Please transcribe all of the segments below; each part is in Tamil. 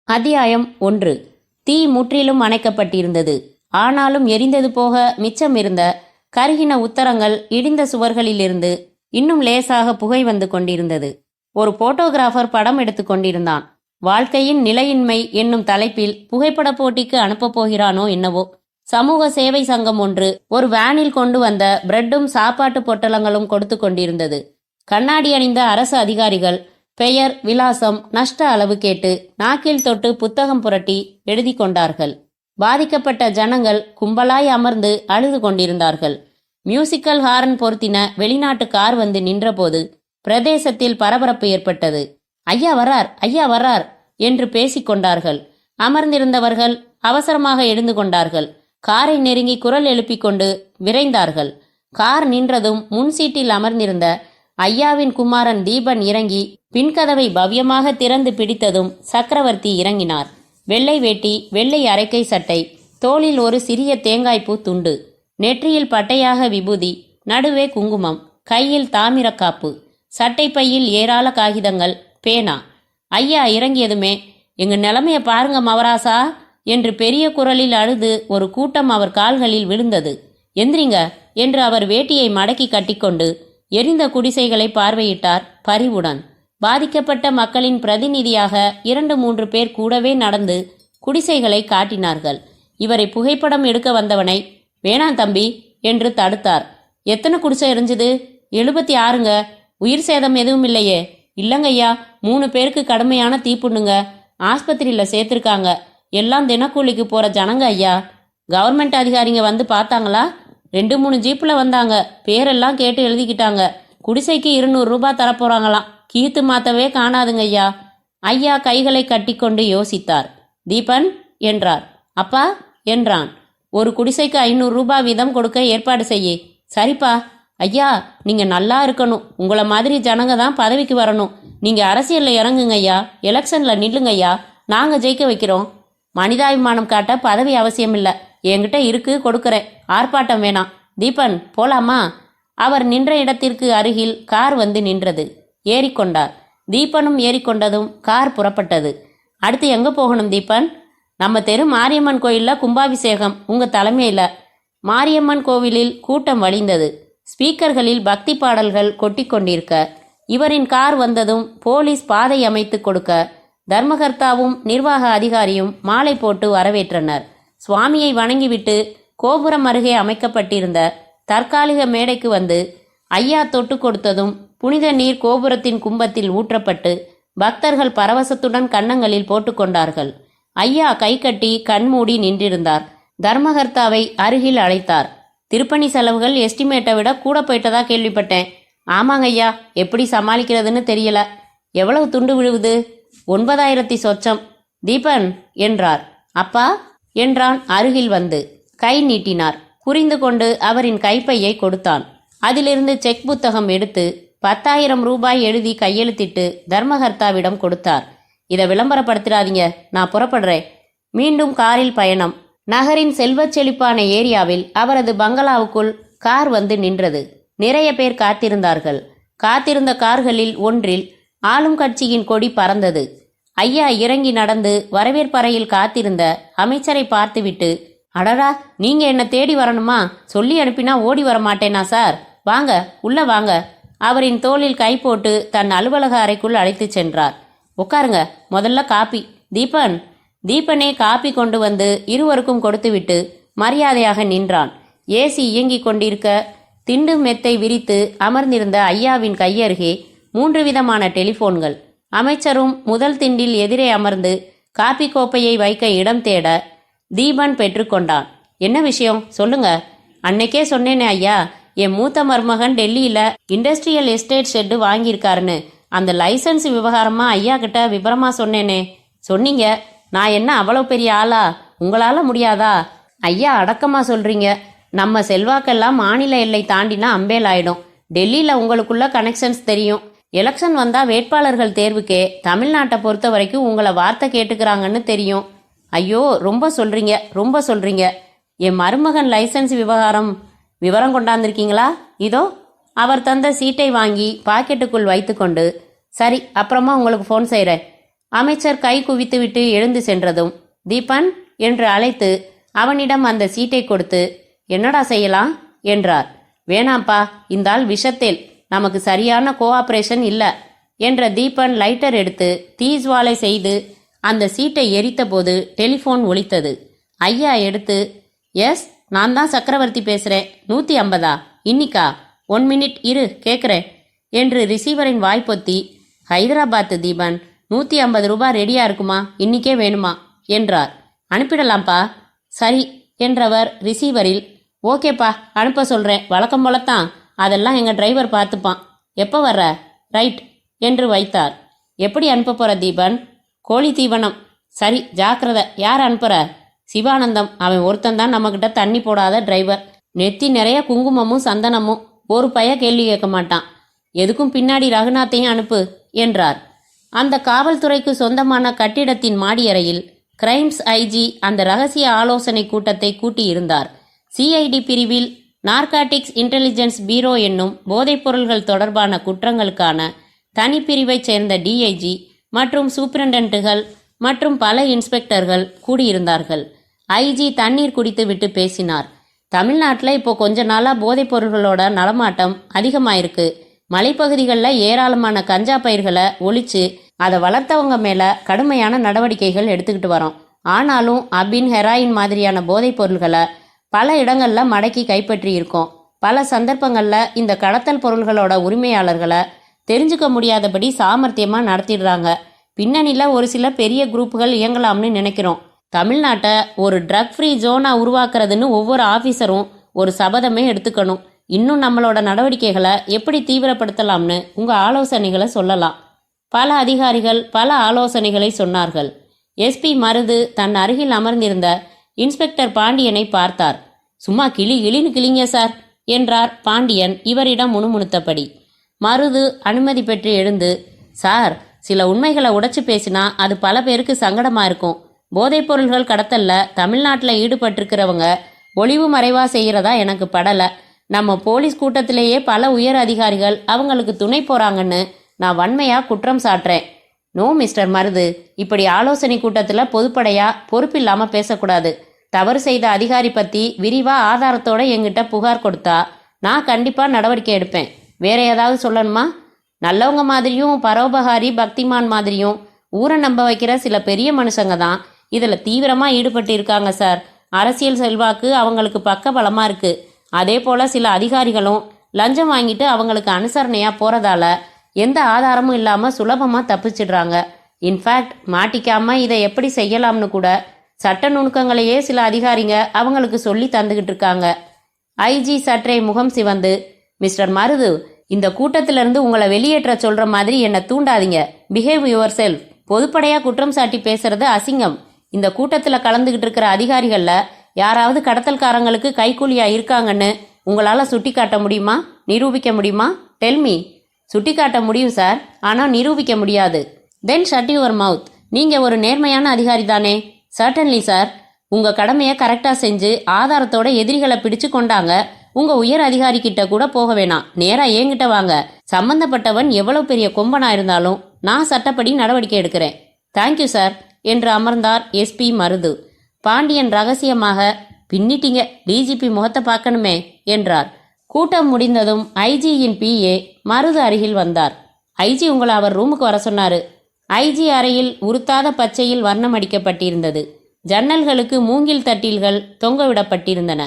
அத்தியாயம் 1. தீ முற்றிலும் அணைக்கப்பட்டிருந்தது. ஆனாலும் எரிந்தது போக மிச்சம் இருந்த கருகின உத்தரங்கள் இடிந்த சுவர்களிலிருந்து இன்னும் லேசாக புகை வந்து கொண்டிருந்தது. ஒரு போட்டோகிராஃபர் படம் எடுத்து கொண்டிருந்தான். வாழ்க்கையின் நிலையின்மை என்னும் தலைப்பில் புகைப்பட போட்டிக்கு அனுப்பப் போகிறானோ என்னவோ. சமூக சேவை சங்கம் ஒன்று ஒரு வேனில் கொண்டு வந்த பிரெட்டும் சாப்பாட்டு பொட்டலங்களும் கொடுத்து கொண்டிருந்தது. கண்ணாடி அணிந்த அரசு அதிகாரிகள் பெயர், விலாசம், நஷ்ட அளவு கேட்டு நாக்கில் தொட்டு புத்தகம் புரட்டி எழுதி கொண்டார்கள். பாதிக்கப்பட்ட ஜனங்கள் கும்பலாய் அமர்ந்து அழுது கொண்டிருந்தார்கள். மியூசிக்கல் ஹாரன் பொருத்தின வெளிநாட்டு கார் வந்து நின்றபோது பிரதேசத்தில் பரபரப்பு ஏற்பட்டது. ஐயா வரார், ஐயா வரார் என்று பேசிக்கொண்டார்கள். அமர்ந்திருந்தவர்கள் அவசரமாக எழுந்து கொண்டார்கள். காரை நெருங்கி குரல் எழுப்பிக் கொண்டு விரைந்தார்கள். கார் நின்றதும் முன் சீட்டில் அமர்ந்திருந்த ஐயாவின் குமாரன் தீபன் இறங்கி பின்கதவை பவ்யமாக திறந்து பிடித்ததும் சக்கரவர்த்தி இறங்கினார். வெள்ளை வேட்டி, வெள்ளை அரைக்கை சட்டை, தோளில் ஒரு சிறிய தேங்காய்பூ துண்டு, நெற்றியில் பட்டையாக விபூதி, நடுவே குங்குமம், கையில் தாமிரக்காப்பு, சட்டை பையில் ஏராள காகிதங்கள், பேனா. ஐயா இறங்கியதுமே, எங்க நிலைமைய பாருங்க மவராசா என்று பெரிய குரலில் அழுது ஒரு கூட்டம் அவர் கால்களில் விழுந்தது. எந்திரிங்க என்று அவர் வேட்டியை மடக்கி கட்டிக்கொண்டு எரிந்த குடிசைகளை பார்வையிட்டார் பரிவுடன். பாதிக்கப்பட்ட மக்களின் பிரதிநிதியாக 2-3 பேர் கூடவே நடந்து குடிசைகளை காட்டினார்கள். இவரை புகைப்படம் எடுக்க வந்தவனை வேணாம் தம்பி என்று தடுத்தார். எத்தனை குடிசை எரிஞ்சுது? 76ங்க. உயிர் சேதம் எதுவும் இல்லையே? இல்லைங்கய்யா, 3 பேருக்கு கடுமையான தீப்புண்ணுங்க. ஆஸ்பத்திரியில் சேர்த்திருக்காங்க. எல்லாம் தினக்கூலிக்கு போற ஜனங்க ஐயா. கவர்மெண்ட் அதிகாரிங்க வந்து பார்த்தாங்களா? 2-3 ஜீப்பில் வந்தாங்க. பேரெல்லாம் கேட்டு எழுதிக்கிட்டாங்க. குடிசைக்கு 200 ரூபாய் தரப்போறாங்களாம். கீத்து மாத்தவே காணாதுங்க ஐயா. ஐயா கைகளை கட்டிக்கொண்டு யோசித்தார். தீபன் என்றார். அப்பா என்றான். ஒரு குடிசைக்கு 500 ரூபாய் வீதம் கொடுக்க ஏற்பாடு செய்ய. சரிப்பா. ஐயா, நீங்க நல்லா இருக்கணும். உங்களை மாதிரி ஜனங்க தான் பதவிக்கு வரணும். நீங்க அரசியல்ல இறங்குங்க ஐயா. எலெக்ஷன்ல நில்லுங்க ஐயா. நாங்க ஜெயிக்க வைக்கிறோம். மனிதாபிமானம் காட்ட பதவி அவசியம் இல்லை. என்கிட்ட இருக்கு, கொடுக்கறேன். ஆர்ப்பாட்டம் வேணாம். தீபன் போலாமா? அவர் நின்ற இடத்திற்கு அருகில் கார் வந்து நின்றது. ஏறிக்கொண்டார். தீபனும் ஏறிக்கொண்டதும் கார் புறப்பட்டது. அடுத்து எங்க போகணும் தீபன்? நம்ம தெரு மாரியம்மன் கோயில்ல கும்பாபிஷேகம் உங்க தலைமையில. மாரியம்மன் கோவிலில் கூட்டம் வழிந்தது. ஸ்பீக்கர்களில் பக்தி பாடல்கள் கொட்டி கொண்டிருக்க இவரின் கார் வந்ததும் போலீஸ் பாதை அமைத்து கொடுக்க தர்மகர்த்தாவும் நிர்வாக அதிகாரியும் மாலை போட்டு வரவேற்றனர். சுவாமியை வணங்கிவிட்டு கோபுரம் அருகே அமைக்கப்பட்டிருந்த தற்காலிக மேடைக்கு வந்து ஐயா தொட்டு கொடுத்ததும் புனித நீர் கோபுரத்தின் கும்பத்தில் ஊற்றப்பட்டு பக்தர்கள் பரவசத்துடன் கன்னங்களில் போட்டுக்கொண்டார்கள். ஐயா கை கட்டி கண்மூடி நின்றிருந்தார். தர்மகர்த்தாவை அருகில் அழைத்தார். திருப்பணி செலவுகள் எஸ்டிமேட்டை விட கூட போயிட்டதா கேள்விப்பட்டேன். ஆமாங்க ஐயா, எப்படி சமாளிக்கிறதுன்னு தெரியல. எவ்வளவு துண்டு விழுவுது? 9000 சொச்சம். தீபன் என்றார். அப்பா என்றான் அருகில் வந்து. கை நீட்டினார். புரிந்து கொண்டு அவரின் கைப்பையை கொடுத்தான். அதிலிருந்து செக் புத்தகம் எடுத்து 10,000 ரூபாய் எழுதி கையெழுத்திட்டு தர்மகர்த்தாவிடம் கொடுத்தார். இதை விளம்பரப்படுத்திடாதீங்க, நான் புறப்படுறேன். மீண்டும் காரில் பயணம். நகரின் செல்வச் செழிப்பான ஏரியாவில் அவரது பங்களாவுக்குள் கார் வந்து நின்றது. நிறைய பேர் காத்திருந்தார்கள். காத்திருந்த கார்களில் ஒன்றில் ஆளும் கட்சியின் கொடி பறந்தது. ஐயா இறங்கி நடந்து வரவேற்பறையில் காத்திருந்த அமைச்சரை பார்த்துவிட்டு, அடடா, நீங்க என்ன தேடி வரணுமா? சொல்லி அனுப்பினா ஓடி வர மாட்டேனா சார்? வாங்க, உள்ள வாங்க. அவரின் தோளில் கை போட்டு தன் அலுவலக அறைக்குள் அழைத்து சென்றார். உட்காருங்க, முதல்ல காப்பி. தீபனே காப்பி கொண்டு வந்து இருவருக்கும் கொடுத்துவிட்டு மரியாதையாக நின்றான். ஏசி இயங்கிக் கொண்டிருக்க திண்டு மெத்தை விரித்து அமர்ந்திருந்த ஐயாவின் கையருகே 3 விதமான டெலிபோன்கள். அமைச்சரும் முதல் திண்டில் எதிரே அமர்ந்து காப்பி கோப்பையை வைக்க இடம் தேட தீபன் பெற்றுக்கொண்டான். என்ன விஷயம் சொல்லுங்க. அன்னைக்கே சொன்னேனே ஐயா, என் மூத்த மருமகன் டெல்லியில இண்டஸ்ட்ரியல் எஸ்டேட் ஷெட்டு வாங்கியிருக்காருன்னு. அந்த லைசன்ஸ் விவகாரமா ஐயா கிட்ட விபரமா சொன்னேனே. சொன்னீங்க. நான் என்ன அவ்வளவு பெரிய ஆளா? உங்களால முடியாதா? ஐயா அடக்கமா சொல்றீங்க. நம்ம செல்வாக்கெல்லாம் மாநில எல்லை தாண்டினா அம்பேல் ஆயிடும். டெல்லியில உங்களுக்குள்ள கனெக்ஷன்ஸ் தெரியும். எலெக்ஷன் வந்தா வேட்பாளர்கள் தேர்வுக்கே தமிழ்நாட்டை பொறுத்த வரைக்கும் உங்களை வார்த்தை கேட்டுக்கிறாங்கன்னு தெரியும். ஐயோ, ரொம்ப சொல்றீங்க. என் மருமகன் லைசன்ஸ் விவரம் கொண்டாந்துருக்கீங்களா? இதோ. அவர் தந்த சீட்டை வாங்கி பாக்கெட்டுக்குள் வைத்துக்கொண்டு, சரி அப்புறமா உங்களுக்கு ஃபோன் செய்கிறேன். அமைச்சர் கை குவித்துவிட்டு எழுந்து சென்றதும் தீபன் என்று அழைத்து அவனிடம் அந்த சீட்டை கொடுத்து, என்னடா செய்யலாம் என்றார். வேணாம்பா, இந்த ஆள் விஷத்தேல், நமக்கு சரியான கோஆபரேஷன் இல்ல என்ற தீபன் லைட்டர் எடுத்து தீஜ்வாலை செய்து அந்த சீட்டை எரித்த போது டெலிஃபோன் ஒலித்தது. ஐயா எடுத்து, எஸ், நான் தான் சக்கரவர்த்தி பேசுறேன். 150 இன்னிக்கா? 1 மினிட் இரு, கேட்குறேன் என்று ரிசீவரின் வாய்ப்பொத்தி, ஹைதராபாத் தீபன், 150 ரூபாய் ரெடியா இருக்குமா? இன்னிக்கே வேணுமா என்றார். அனுப்பிடலாம்ப்பா. சரி என்றவர் ரிசீவரில், ஓகேப்பா, அனுப்ப சொல்றேன். வழக்கம் போலத்தான், அதெல்லாம் எங்க டிரைவர் பார்த்துப்பான். எப்போ வர்ற? ரைட் என்று வைத்தார். எப்படி அனுப்ப போற தீபன்? கோழி தீவனம். சரி, ஜாக்கிரதை. யார் அனுப்புற? சிவானந்தம். அவன் ஒருத்தன் நம்மகிட்ட தண்ணி போடாத டிரைவர். நெத்தி நிறைய குங்குமமும் சந்தனமும். ஒரு பைய கேள்வி கேட்க மாட்டான். எதுக்கும் பின்னாடி ரகுநாத்தையும் அனுப்பு என்றார். அந்த காவல்துறைக்கு சொந்தமான கட்டிடத்தின் மாடியறையில் கிரைம்ஸ் ஐஜி அந்த ரகசிய ஆலோசனை கூட்டத்தை கூட்டியிருந்தார். சிஐடி பிரிவில் நார்காட்டிக்ஸ் இன்டெலிஜென்ஸ் பீரோ என்னும் போதைப்பொருள்கள் தொடர்பான குற்றங்களுக்கான தனிப்பிரிவைச் சேர்ந்த டிஐஜி மற்றும் சூப்பரண்டன்ட்டுகள் மற்றும் பல இன்ஸ்பெக்டர்கள் கூடியிருந்தார்கள். ஐஜி தண்ணீர் குடித்துவிட்டு பேசினார். தமிழ்நாட்டில் இப்போ கொஞ்ச நாளாக போதைப் பொருள்களோட நடமாட்டம் அதிகமாயிருக்கு. மலைப்பகுதிகளில் ஏராளமான கஞ்சா பயிர்களை ஒழிச்சு அதை வளர்த்தவங்க மேலே கடுமையான நடவடிக்கைகள் எடுத்துக்கிட்டு வரோம். ஆனாலும் அபின், ஹெராயின் மாதிரியான போதைப் பொருள்களை பல இடங்களில் மடக்கி கைப்பற்றி இருக்கோம். பல சந்தர்ப்பங்களில் இந்த கடத்தல் பொருள்களோட உரிமையாளர்களை தெரிஞ்சுக்க முடியாதபடி சாமர்த்தியமாக நடத்திடுறாங்க. பின்னணியில் ஒரு சில பெரிய குரூப்புகள் இயங்கலாம்னு நினைக்கிறோம். தமிழ்நாட்டை ஒரு ட்ரக் ஃப்ரீ ஜோனாக உருவாக்குறதுன்னு ஒவ்வொரு ஆஃபீஸரும் ஒரு சபதமே எடுத்துக்கணும். இன்னும் நம்மளோட நடவடிக்கைகளை எப்படி தீவிரப்படுத்தலாம்னு உங்கள் ஆலோசனைகளை சொல்லலாம். பல அதிகாரிகள் பல ஆலோசனைகளை சொன்னார்கள். எஸ்பி மருது தன் அருகில் அமர்ந்திருந்த இன்ஸ்பெக்டர் பாண்டியனை பார்த்தார். சும்மா கிளின்னு கிளிங்க சார் என்றார் பாண்டியன் இவரிடம் முணுமுணுத்தபடி. மருது அனுமதி பெற்று எழுந்து, சார், சில உண்மைகளை உடைச்சு பேசினா அது பல பேருக்கு சங்கடமா இருக்கும். போதைப் பொருள்கள் கடத்தல்ல தமிழ்நாட்டில் ஈடுபட்டிருக்கிறவங்க ஒளிவு மறைவா செய்யறதா எனக்கு படல. நம்ம போலீஸ் கூட்டத்திலேயே பல உயர் அதிகாரிகள் அவங்களுக்கு துணை போறாங்கன்னு நான் வன்மையா குற்றம் சாட்டுறேன். நோ மிஸ்டர் மருது, இப்படி ஆலோசனை கூட்டத்தில் பொதுப்படையா பொறுப்பில்லாம பேசக்கூடாது. தவறு செய்த அதிகாரி பத்தி விரிவா ஆதாரத்தோட என்கிட்ட புகார் கொடுத்தா நான் கண்டிப்பா நடவடிக்கை எடுப்பேன். வேற ஏதாவது சொல்லணுமா? நல்லவங்க மாதிரியும் பரோபகாரி பக்திமான் மாதிரியும் ஊரை நம்ப வைக்கிற சில பெரிய மனுஷங்க தான் இதில் தீவிரமாக ஈடுபட்டு இருக்காங்க சார். அரசியல் செல்வாக்கு அவங்களுக்கு பக்க பலமா இருக்கு. அதே போல சில அதிகாரிகளும் லஞ்சம் வாங்கிட்டு அவங்களுக்கு அனுசரணையா போறதால எந்த ஆதாரமும் இல்லாம சுலபமா தப்பிச்சிடுறாங்க. இன்ஃபேக்ட் மாட்டிக்காம இதை எப்படி செய்யலாம்னு கூட சட்ட நுணுக்கங்களையே சில அதிகாரிங்க அவங்களுக்கு சொல்லி தந்துகிட்டு இருக்காங்க. ஐஜி சற்றே முகம் சிவந்து, மிஸ்டர் மருது, இந்த கூட்டத்திலிருந்து உங்களை வெளியேற்ற சொல்ற மாதிரி என்னை தூண்டாதீங்க. Behave yourself. பொதுப்படையா குற்றம் சாட்டி பேசுறது அசிங்கம். இந்த கூட்டத்தில் கலந்துகிட்டு இருக்கிற அதிகாரிகள்ல யாராவது கடத்தல்காரங்களுக்கு கைக்கூலியா இருக்காங்கன்னு உங்களால சுட்டி காட்ட முடியுமா? நிரூபிக்க முடியுமா? டெல்மி. சுட்டி காட்ட முடியும் சார், ஆனால் நிரூபிக்க முடியாது. தென் ஷட் யுவர் மவுத். நீங்க ஒரு நேர்மையான அதிகாரி தானே? Certainly sir. உங்க கடமையை கரெக்டா செஞ்சு ஆதாரத்தோட எதிரிகளை பிடிச்சு கொண்டாங்க. உங்க உயர் அதிகாரி கிட்ட கூட போக வேணாம், நேரா என்கிட்ட வாங்க. சம்பந்தப்பட்டவன் எவ்வளவு பெரிய கொம்பனா இருந்தாலும் நான் சட்டப்படி நடவடிக்கை எடுக்கிறேன். தேங்க்யூ சார் என்று அமர்ந்தார் எஸ்பி மருது. பாண்டியன் ரகசியமாக, பின்னிட்டீங்க, டிஜிபி முகத்தை பார்க்கணுமே என்றார். கூட்டம் முடிந்ததும் ஐஜியின் பிஏ மருது அருகில் வந்தார். ஐஜி உங்களை அவர் ரூமுக்கு வர சொன்னாரு. ஐஜி அறையில் உருத்தாத பச்சையில் வர்ணம் அடிக்கப்பட்டிருந்தது. ஜன்னல்களுக்கு மூங்கில் தட்டில்கள் தொங்கவிடப்பட்டிருந்தன.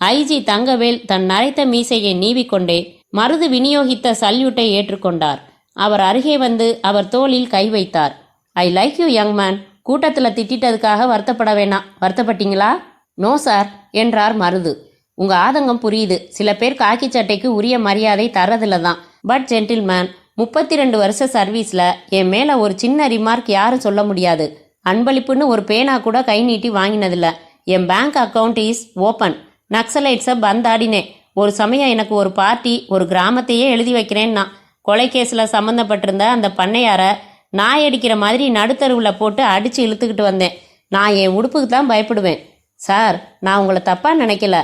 ஐஜி தங்கவேல் தன் நரைத்த மீசையை நீவிக்கொண்டே மருது விநியோகித்த சல்யூட்டை ஏற்றுக்கொண்டார். அவர் அருகே வந்து அவர் தோளில் கை வைத்தார். I like you young man. கூட்டத்தில் திட்டதுக்காக வருத்தப்பட வேணாம். வருத்தப்பட்டீங்களா? நோ சார் என்றார் மருது. உங்க ஆதங்கம் புரியுது. சில பேர் காக்கி சட்டைக்கு உரிய மரியாதை தரதில்ல தான். பட் ஜென்டில்மேன், 32 வருஷ சர்வீஸ்ல என் மேல ஒரு சின்ன ரிமார்க் யாரும் சொல்ல முடியாது. அன்பளிப்புன்னு ஒரு பேனா கூட கை நீட்டி வாங்கினதில்ல. என் பேங்க் அக்கவுண்ட் இஸ் ஓப்பன். நக்சலைட்ஸை பந்தாடினேன். ஒரு சமயம் எனக்கு ஒரு பார்ட்டி ஒரு கிராமத்தையே எழுதி வைக்கிறேன்னா கொலை கேஸில் சம்மந்தப்பட்டிருந்த அந்த பண்ணையார நாய் அடிக்கிற மாதிரி நடுத்தருவில் போட்டு அடித்து இழுத்துக்கிட்டு வந்தேன். நான் என் உடுப்புக்கு தான் பயப்படுவேன். சார், நான் உங்களை தப்பாக நினைக்கல.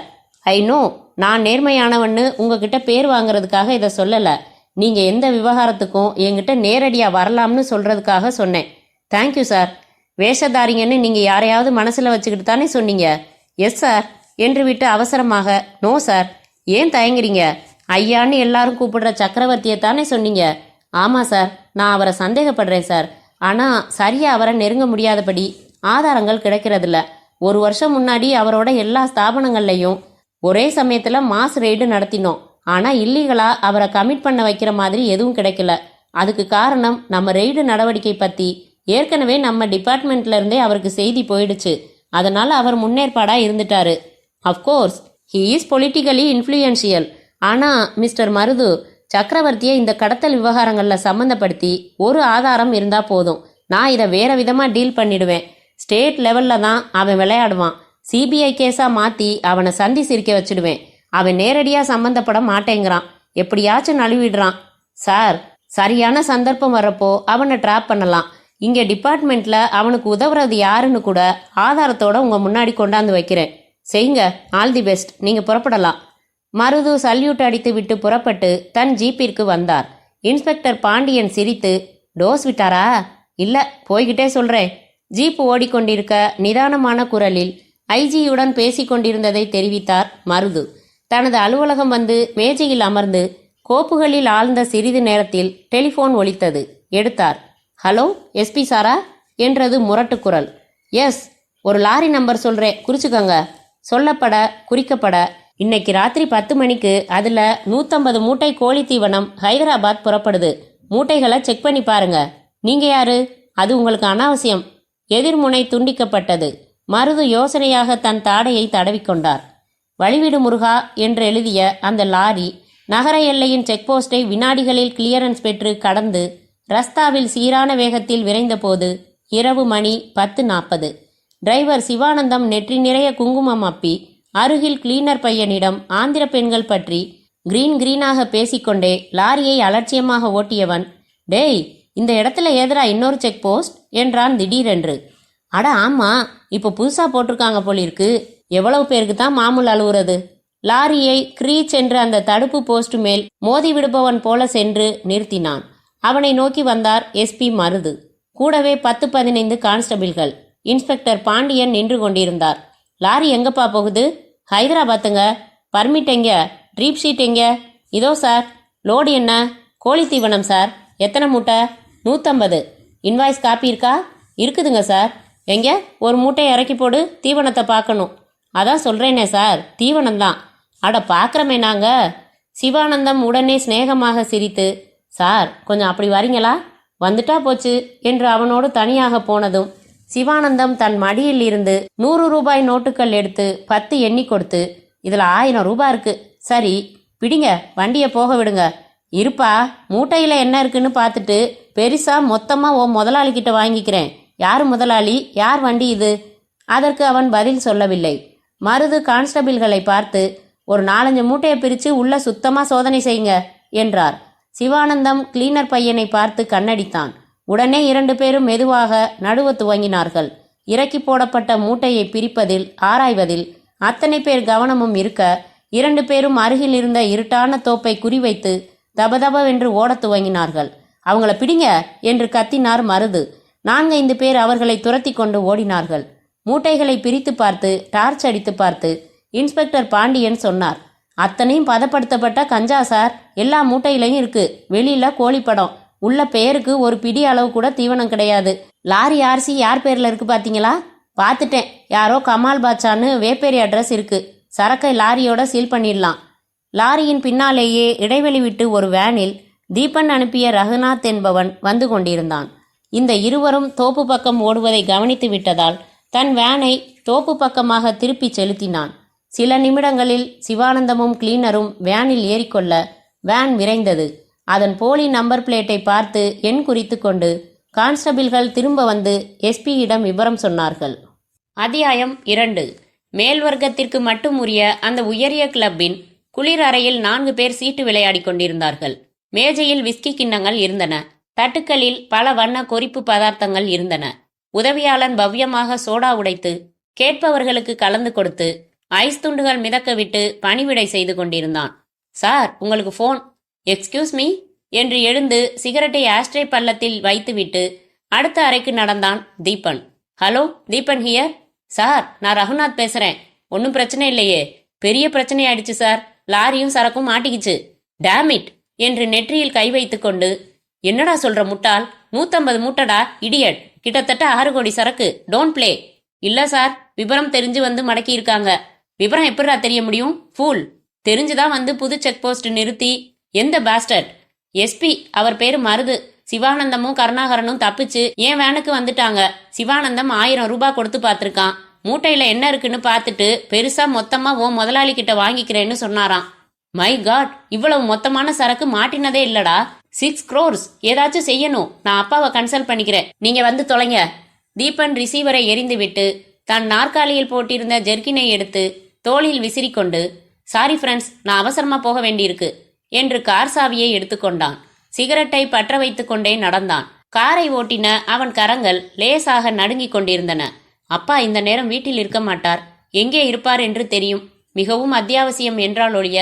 ஐ நோ, நான் நேர்மையானவன்னு உங்ககிட்ட பேர் வாங்குறதுக்காக இதை சொல்லலை. நீங்கள் எந்த விவகாரத்துக்கும் என்கிட்ட நேரடியாக வரலாம்னு சொல்கிறதுக்காக சொன்னேன். Thank you sir. வேஷதாரிங்கன்னு நீங்க யாரையாவது மனசுல வச்சுக்கிட்டு தானே சொன்னீங்க? எஸ் சார் என்று விட்டு அவசரமாக, நோ சார். ஏன் தயங்குறீங்க? ஐயான்னு எல்லாரும் கூப்பிடுற சக்கரவர்த்தியை தானே சொன்னீங்க? ஆமா சார், நான் அவரை சந்தேகப்படுறேன் சார். ஆனா சரியா அவரை நெருங்க முடியாதபடி ஆதாரங்கள் கிடைக்கிறதில்ல. 1 வருஷம் முன்னாடி அவரோட எல்லா ஸ்தாபனங்கள்லையும் ஒரே சமயத்துல மாஸ் ரெய்டு நடத்தினோம். ஆனா இல்லீகலா அவரை கமிட் பண்ண வைக்கிற மாதிரி எதுவும் கிடைக்கல. அதுக்கு காரணம் நம்ம ரெய்டு நடவடிக்கை பத்தி ஏற்கனவே நம்ம டிபார்ட்மெண்ட்ல இருந்தே அவருக்கு செய்தி போயிடுச்சு. அதனால அவர் முன்னேற்பாடா இருந்துட்டாரு. Of course he is politically influential. ஆனா மிஸ்டர் மருது, சக்கரவர்த்தியை இந்த கடத்தல் விவகாரங்கள்ல சம்மந்தப்படுத்தி ஒரு ஆதாரம் இருந்தா போதும். நான் இதை வேற விதமா டீல் பண்ணிடுவேன். ஸ்டேட் லெவல்ல தான் அவன் விளையாடுவான். சிபிஐ கேஸா மாத்தி அவனை சந்தி சிரிக்க வச்சிடுவேன். அவன் நேரடியா சம்பந்தப்பட மாட்டேங்கிறான், எப்படியாச்சும் நழுவிடுறான். சார், சரியான சந்தர்ப்பம் வரப்போ அவனை ட்ராப் பண்ணலாம். இங்க டிபார்ட்மெண்ட்ல அவனுக்கு உதவுறது யாருன்னு கூட ஆதாரத்தோட உங்க முன்னாடி கொண்டாந்து வைக்கிறேன். செய்யுங்க. All the best. நீங்க புறப்படலாம். மருது சல்யூட் அடித்து விட்டு புறப்பட்டு தன் ஜீப்பிற்கு வந்தார். இன்ஸ்பெக்டர் பாண்டியன் சிரித்து, டோஸ் விட்டாரா? இல்ல, போய்கிட்டே சொல்றேன். ஜீப் ஓடிக்கொண்டிருக்க நிதானமான குரலில் ஐஜியுடன் பேசிக்கொண்டிருந்ததை தெரிவித்தார் மருது. தனது அலுவலகம் வந்து மேஜையில் அமர்ந்து கோப்புகளில் ஆழ்ந்த சிறிது நேரத்தில் டெலிபோன் ஒலித்தது. எடுத்தார். ஹலோ, எஸ்பி சாரா என்றது முரட்டு குரல். எஸ், ஒரு லாரி நம்பர் சொல்றேன், குறிச்சுக்கோங்க. சொல்லப்பட குறிக்கப்பட இன்னைக்கு ராத்திரி 10 மணிக்கு அதுல 150 மூட்டை கோழி தீவனம் ஹைதராபாத் புறப்படுது. மூட்டைகளை செக் பண்ணி பாருங்க. நீங்க யாரு? அது உங்களுக்கு அனாவசியம். எதிர்முனை துண்டிக்கப்பட்டது. மருது யோசனையாக தன் தாடையை தடவிக்கொண்டார். வழிவிடு முருகா என்று எழுதிய அந்த லாரி நகர எல்லையின் செக் போஸ்டை வினாடிகளில் கிளியரன்ஸ் பெற்று கடந்து ரஸ்தாவில் சீரான வேகத்தில் விரைந்தபோது இரவு மணி 10:40. டிரைவர் சிவானந்தம் நெற்றி நிறைய குங்குமம் அப்பி அருகில் கிளீனர் பையனிடம் ஆந்திர பெண்கள் பற்றி கிரீனாக பேசிக்கொண்டே லாரியை அலட்சியமாக ஓட்டியவன், டேய், இந்த இடத்துல ஏதரா இன்னொரு செக் போஸ்ட் என்றான் திடீரென்று. அட ஆமா, இப்போ புதுசா போட்டிருக்காங்க போலிருக்கு. எவ்வளவு பேருக்கு தான் மாமூல் அழுவுறது? லாரியை கிரீச் என்று அந்த தடுப்பு போஸ்ட் மேல் மோதி விடுபவன் போல சென்று நிறுத்தினான். அவனை நோக்கி வந்தார் எஸ்பி மருது. கூடவே 10-15 கான்ஸ்டபிள்கள். இன்ஸ்பெக்டர் பாண்டியன் நின்று கொண்டிருந்தார். லாரி எங்கப்பா போகுது? ஹைதராபாத்துங்க. பர்மிட் எங்க? ட்ரீப் ஷீட் எங்க? இதோ சார். லோடு என்ன? கோழி தீவனம் சார். எத்தனை மூட்டை? 150. இன்வாய்ஸ் காப்பி இருக்கா? இருக்குதுங்க சார். எங்க? ஒரு மூட்டையை இறக்கி போடு, தீவனத்தை பார்க்கணும். அதான் சொல்றேனே சார், தீவனம் தான். அட பார்க்குறமே நாங்க. சிவானந்தம் உடனே சிநேகமாக சிரித்து, சார் கொஞ்சம் அப்படி வரீங்களா? வந்துட்டா போச்சு என்று அவனோடு தனியாக போனதும் சிவானந்தம் தன் மடியில் இருந்து 100 ரூபாய் நோட்டுகள் எடுத்து 10 எண்ணி கொடுத்து, இதுல 1000 ரூபாய் இருக்கு. சரி பிடிங்க, வண்டியை போக விடுங்க. இருப்பா, மூட்டையில என்ன இருக்குன்னு பார்த்துட்டு பெருசா மொத்தமா முதலாளி கிட்ட வாங்கிக்கிறேன். யாரு முதலாளி? யார் வண்டி இது? அதற்கு அவன் பதில் சொல்லவில்லை. மருது கான்ஸ்டபிள்களை பார்த்து, ஒரு 4-5 மூட்டையை பிரிச்சு உள்ள சுத்தமா சோதனை செய்யுங்க என்றார். சிவானந்தம் கிளீனர் பையனை பார்த்து கண்ணடித்தான். உடனே 2 பேரும் மெதுவாக நடுவ துவங்கினார்கள். இறக்கி போடப்பட்ட மூட்டையை பிரிப்பதில் ஆராய்வதில் அத்தனை பேர் கவனமும் இருக்க 2 பேரும் அருகில் இருந்த இருட்டான தோப்பை குறிவைத்து தபதபவென்று ஓடத் துவங்கினார்கள். அவங்கள பிடிங்க என்று கத்தினார் மருது. 4-5 பேர் அவர்களை துரத்தி கொண்டு ஓடினார்கள். மூட்டைகளை பிரித்து பார்த்து டார்ச் அடித்து பார்த்து இன்ஸ்பெக்டர் பாண்டியன் சொன்னார், அத்தனையும் பதப்படுத்தப்பட்ட கஞ்சா சார். எல்லா மூட்டையிலையும் இருக்கு. வெளியில கோழிப்படம். உள்ள பெயருக்கு ஒரு பிடி அளவு கூட தீவனம் கிடையாது. லாரி ஆர்சி யார் பேர்ல இருக்கு பாத்தீங்களா? பார்த்துட்டேன். யாரோ கமால் பாட்சான்னு வேப்பேரி அட்ரஸ் இருக்கு. சரக்கை லாரியோட சீல் பண்ணிடலாம். லாரியின் பின்னாலேயே இடைவெளி விட்டு ஒரு வேனில் தீபன் அனுப்பிய ரகுநாத் என்பவன் வந்து கொண்டிருந்தான். இந்த இருவரும் தோப்பு பக்கம் ஓடுவதை கவனித்து விட்டதால் தன் வேனை தோப்பு பக்கமாக திருப்பி செலுத்தினான். சில நிமிடங்களில் சிவானந்தமும் கிளீனரும் வேனில் ஏறிக்கொள்ள வேன் விரைந்தது. அதன் போலி நம்பர் பிளேட்டை பார்த்து எண் குறித்து கொண்டு கான்ஸ்டபிள்கள் திரும்ப வந்து எஸ்பியிடம் விவரம் சொன்னார்கள். அத்தியாயம் 2. மேல்வர்க்கத்திற்கு மட்டும் உரிய அந்த உயரிய கிளப்பின் குளிர் அறையில் 4 பேர் சீட்டு விளையாடி கொண்டிருந்தார்கள். மேஜையில் விஸ்கி கிண்ணங்கள் இருந்தன. தட்டுக்களில் பல வண்ண கொறிப்பு பதார்த்தங்கள் இருந்தன. உதவியாளன் பவ்யமாக சோடா உடைத்து கேட்பவர்களுக்கு கலந்து கொடுத்து ஐஸ் துண்டுகள் மிதக்க விட்டு பணிவிடை செய்து கொண்டிருந்தான். சார், உங்களுக்கு ஃபோன். எக்ஸ்கியூஸ் மீ என்று எழுந்து சிகரெட்டை ஆஸ்ட்ரே பள்ளத்தில் வைத்துவிட்டு அடுத்த அறைக்கு நடந்தான் Deepan. Hello, Deepan here. Sir, நான் ரகுநாத் பேசுறேன். ஒன்றும் பிரச்சனை இல்லையே? பெரிய பிரச்சனை ஆயிடுச்சு சார். லாரியும் சரக்கும் மாட்டிக்கிச்சு. டேமிட் என்று நெற்றியில் கை வைத்து கொண்டு, என்னடா சொல்ற முட்டாள்? 150 மூட்டடா இடியட். கிட்டத்தட்ட 6 கோடி சரக்கு. Don't play. இல்ல சார், விவரம் தெரிஞ்சு வந்து மடக்கி இருக்காங்க. விவரம் எப்படிடா தெரிய முடியும்? ஃபூல். தெரிஞ்சுதான் வந்து புது செக் போஸ்ட் நிறுத்தி. எந்த பாஸ்டர்ட்? எஸ்பி, அவர் பேரு மருது. சிவானந்தமும் கருணாகரனும் தப்பிச்சு என் வேனுக்கு வந்துட்டாங்க. சிவானந்தம் 1000 ரூபாய் கொடுத்து பார்த்திருக்கான். மூட்டையில என்ன இருக்குன்னு பார்த்துட்டு பெருசா மொத்தமா உன் முதலாளி கிட்ட வாங்கிக்கிறேன்னு சொன்னாராம். மை காட், இவ்வளவு மொத்தமான சரக்கு மாட்டினதே இல்லடா. 6 crores. ஏதாச்சும் செய்யணும். நான் அப்பாவை கன்சல்ட் பண்ணிக்கிறேன். நீங்க வந்து தொலைங்க. தீபன் ரிசீவரை எரிந்துவிட்டு தன் நாற்காலியில் போட்டிருந்த ஜெர்கினை எடுத்து தோளில் விசிறிக்கொண்டு, சாரி ஃப்ரெண்ட்ஸ், நான் அவசரமா போக வேண்டியிருக்கு என்று கார் சாவியை எடுத்துக்கொண்டான். சிகரெட்டை பற்ற வைத்துக் கொண்டே நடந்தான். காரை ஓட்டின அவன் கரங்கள் லேசாக நடுங்கிக் கொண்டிருந்தன. அப்பா இந்த நேரம் வீட்டில் இருக்க மாட்டார். எங்கே இருப்பார் என்று தெரியும். மிகவும் அத்தியாவசியம் என்றால் ஒழிய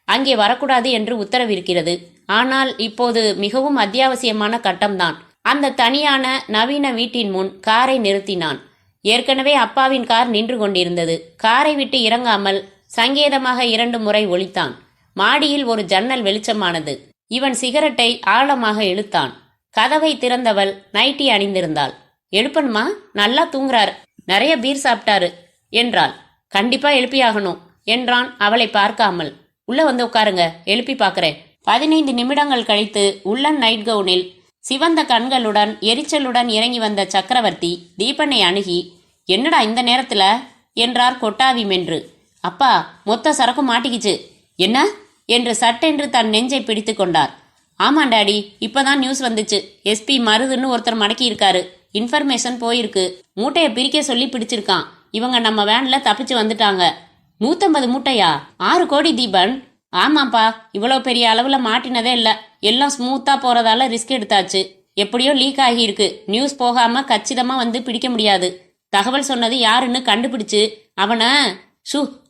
அங்கே வரக்கூடாது என்று உத்தரவிருக்கிறது. ஆனால் இப்போது மிகவும் அத்தியாவசியமான கட்டம்தான். அந்த தனியான நவீன வீட்டின் முன் காரை நிறுத்தினான். ஏற்கனவே அப்பாவின் கார் நின்று கொண்டிருந்தது. காரை விட்டு இறங்காமல் சங்கேதமாக 2 முறை ஒலித்தான். மாடியில் ஒரு ஜன்னல் வெளிச்சமானது. இவன் சிகரெட்டை ஆழமாக இழுத்தான். கதவை திறந்தவள் நைட்டி அணிந்திருந்தாள். எழுப்பணுமா? நல்லா தூங்குறாரு, நிறைய பீர் சாப்பிட்டாரு என்றாள். கண்டிப்பா எழுப்பியாகணும் என்றான் அவளை பார்க்காமல். உள்ள வந்து உட்காருங்க, எழுப்பி பார்க்கறேன். 15 நிமிடங்கள் கழித்து உள்ளன் நைட் கவுனில் சிவந்த கண்களுடன் எரிச்சலுடன் இறங்கி வந்த சக்கரவர்த்தி தீபனை அணுகி, என்னடா இந்த நேரத்துல என்றார் கொட்டாவி மென்று. அப்பா, மொத்த சரக்கு மாட்டிக்கிச்சு. என்ன என்று சட்டென்று தன் நெஞ்சை பிடித்து கொண்டார். ஆமா டாடி, இப்பதான் நியூஸ் வந்துச்சு. எஸ்பி மருதுன்னு ஒருத்தர் மடக்கி இருக்காரு. இன்ஃபர்மேஷன் போயிருக்கு. மூட்டையை பிரிக்க சொல்லி பிடிச்சிருக்கான். இவங்க நம்ம வேன்ல தப்பிச்சு வந்துட்டாங்க. 150 மூட்டையா? 6 கோடி தீபன். ஆமாப்பா, இவ்வளோ பெரிய அளவுல மாட்டினதே இல்ல. எல்லாம் ஸ்மூத்தா போறதால ரிஸ்க் எடுத்தாச்சு. எப்படியோ லீக் ஆகியிருக்கு. நியூஸ் போகாம கச்சிதமா வந்து பிடிக்க முடியாது. தகவல் சொன்னது யாருன்னு கண்டுபிடிச்சு அவனை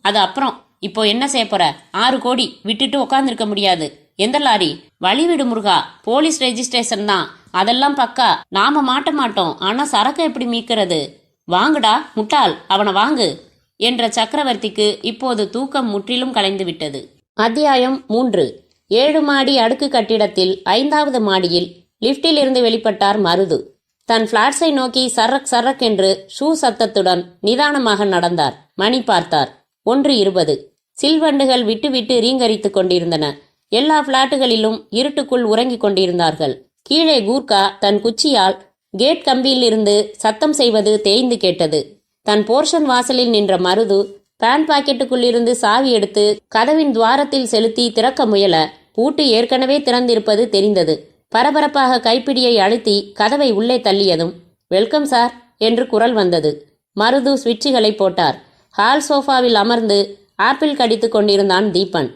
அது அப்புறம். இப்போ என்ன செய்ய போற? 6 கோடி விட்டுட்டு உக்காந்துருக்க முடியாது. எந்த லாரி? வழிவிடு முருகா, போலீஸ் ரெஜிஸ்ட்ரேஷன் தான். அதெல்லாம் பக்கா. நாம மாட்ட மாட்டோம். ஆனா சரக்கு எப்படி மீட்கிறது? வாங்குடா முட்டாள், அவனை வாங்கு என்ற சக்கரவர்த்திக்கு இப்போது தூக்கம் முற்றிலும் கலைந்து விட்டது. அத்தியாயம் 3. 7 மாடி அடுக்கு கட்டிடத்தில் 5வது மாடியில் லிப்டில் இருந்து வெளிப்பட்டார் மருது. தன் பிளாட்ஸை நோக்கி சரக் சரக் என்று ஷூ சத்தத்துடன் நிதானமாக நடந்தார். மணி பார்த்தார். 1:20. சில்வண்டுகள் விட்டு விட்டு ரீங்கரித்துக் கொண்டிருந்தன. எல்லா பிளாட்டுகளிலும் இருட்டுக்குள் உறங்கிக் கொண்டிருந்தார்கள். கீழே கூர்கா தன் குச்சியால் கேட் கம்பியில் இருந்து சத்தம் செய்வது தேய்ந்து கேட்டது. தன் போர்ஷன் வாசலில் நின்ற மருது பேண்ட் பாக்கெட்டுக்குள்ளிருந்து சாவி எடுத்து கதவின் துவாரத்தில் செலுத்தி திறக்க முயல பூட்டு ஏற்கனவே திறந்திருப்பது தெரிந்தது. பரபரப்பாக கைப்பிடியை அழுத்தி கதவை உள்ளே தள்ளியதும், வெல்கம் சார் என்று குரல் வந்தது. மருது சுவிட்சுகளை போட்டார். ஹால் சோஃபாவில் அமர்ந்து ஆப்பிள் கடித்து கொண்டிருந்தான் தீபன்.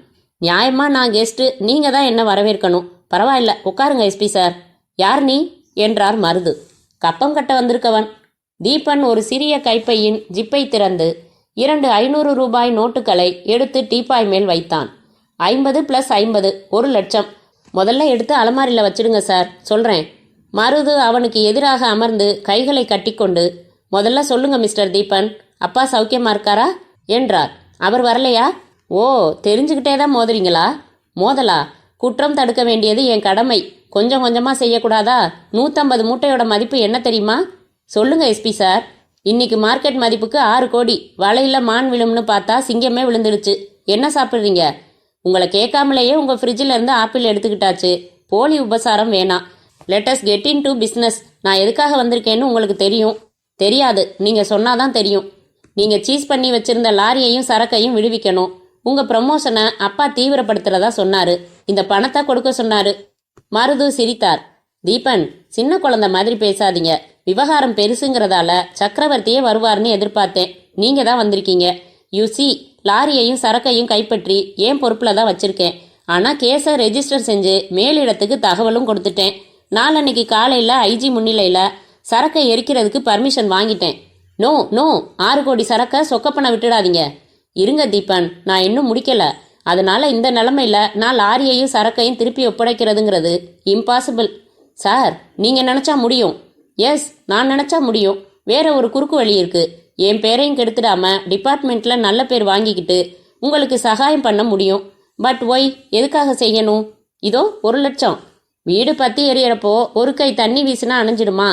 நியாயமா நான் கெஸ்ட், நீங்க தான் என்ன வரவேற்கணும். பரவாயில்ல, உட்காருங்க எஸ்பி சார். யார் நீ என்றார் மருது. கப்பம் கட்ட வந்திருக்கவன். தீபன் ஒரு சிறிய கைப்பையின் ஜிப்பை திறந்து 2 500 ரூபாய் நோட்டுகளை எடுத்து டீப்பாய் மேல் வைத்தான். 50 + 50 1 லட்சம். முதல்ல எடுத்து அலமாரியில் வச்சிடுங்க சார், சொல்றேன். மருது அவனுக்கு எதிராக அமர்ந்து கைகளை கட்டிக்கொண்டு, முதல்ல சொல்லுங்க மிஸ்டர் தீபன், அப்பா சௌக்கியமா இருக்காரா என்றார். அவர் வரலையா? ஓ, தெரிஞ்சுக்கிட்டே தான் மோதுறீங்களா? மோதலா? குற்றம் தடுக்க வேண்டியது என் கடமை. கொஞ்சம் கொஞ்சமா செய்யக்கூடாதா? 150 மூட்டையோட மதிப்பு என்ன தெரியுமா? சொல்லுங்க எஸ்பி சார். இன்னைக்கு மார்க்கெட் மதிப்புக்கு 6 கோடி. வலையில மான் விழும்னு பார்த்தா சிங்கமே விழுந்துடுச்சு. என்ன சாப்பிட்றீங்க? உங்களை கேட்காமலேயே உங்க ஃப்ரிட்ஜில் இருந்து ஆப்பிள் எடுத்துக்கிட்டாச்சு. போலி உபசாரம் வேணாம். Let's get into business. நான் எதுக்காக வந்திருக்கேன்னு உங்களுக்கு தெரியும்? தெரியாது, நீங்க சொன்னாதான் தெரியும். நீங்க சீஸ் பண்ணி வச்சிருந்த லாரியையும் சரக்கையும் விடுவிக்கணும். உங்க ப்ரமோஷனை அப்பா தீவிரப்படுத்துறதா சொன்னாரு. இந்த பணத்தை கொடுக்க சொன்னாரு. மருது சிரித்தார். தீபன், சின்ன குழந்தை மாதிரி பேசாதீங்க. விவகாரம் பெருசுங்கிறதால சக்கரவர்த்தியே வருவார்னு எதிர்பார்த்தேன். நீங்க தான் வந்திருக்கீங்க. யூசி, லாரியையும் சரக்கையும் கைப்பற்றி ஏன் பொறுப்புல தான் வச்சிருக்கேன். ஆனா கேஸை ரெஜிஸ்டர் செஞ்சு மேலிடத்துக்கு தகவலும் கொடுத்துட்டேன். நாளன்னைக்கு காலையில ஐஜி முன்னிலையில சரக்கை எரிக்கிறதுக்கு பர்மிஷன் வாங்கிட்டேன். நோ நோ, 6 கோடி சரக்கை சொக்கப்பண்ண விட்டுடாதீங்க. இருங்க தீபன், நான் இன்னும் முடிக்கல. அதனால இந்த நிலைமையில நான் லாரியையும் சரக்கையும் திருப்பி ஒப்படைக்கிறதுங்கிறது இம்பாசிபிள். சார், நீங்க நினைச்சா முடியும். எஸ், நான் நினைச்சா முடியும். வேற ஒரு குறுக்கு வழி இருக்கு. என் பேரையும் கெடுத்துடாம டிபார்ட்மெண்ட்ல நல்ல பேர் வாங்கிக்கிட்டு உங்களுக்கு சகாயம் பண்ண முடியும். பட் ஒய், எதுக்காக செய்யணும்? இதோ 1,00,000. வீடு பத்தி எரியறப்போ ஒரு கை தண்ணி வீசினா அணைஞ்சிடுமா?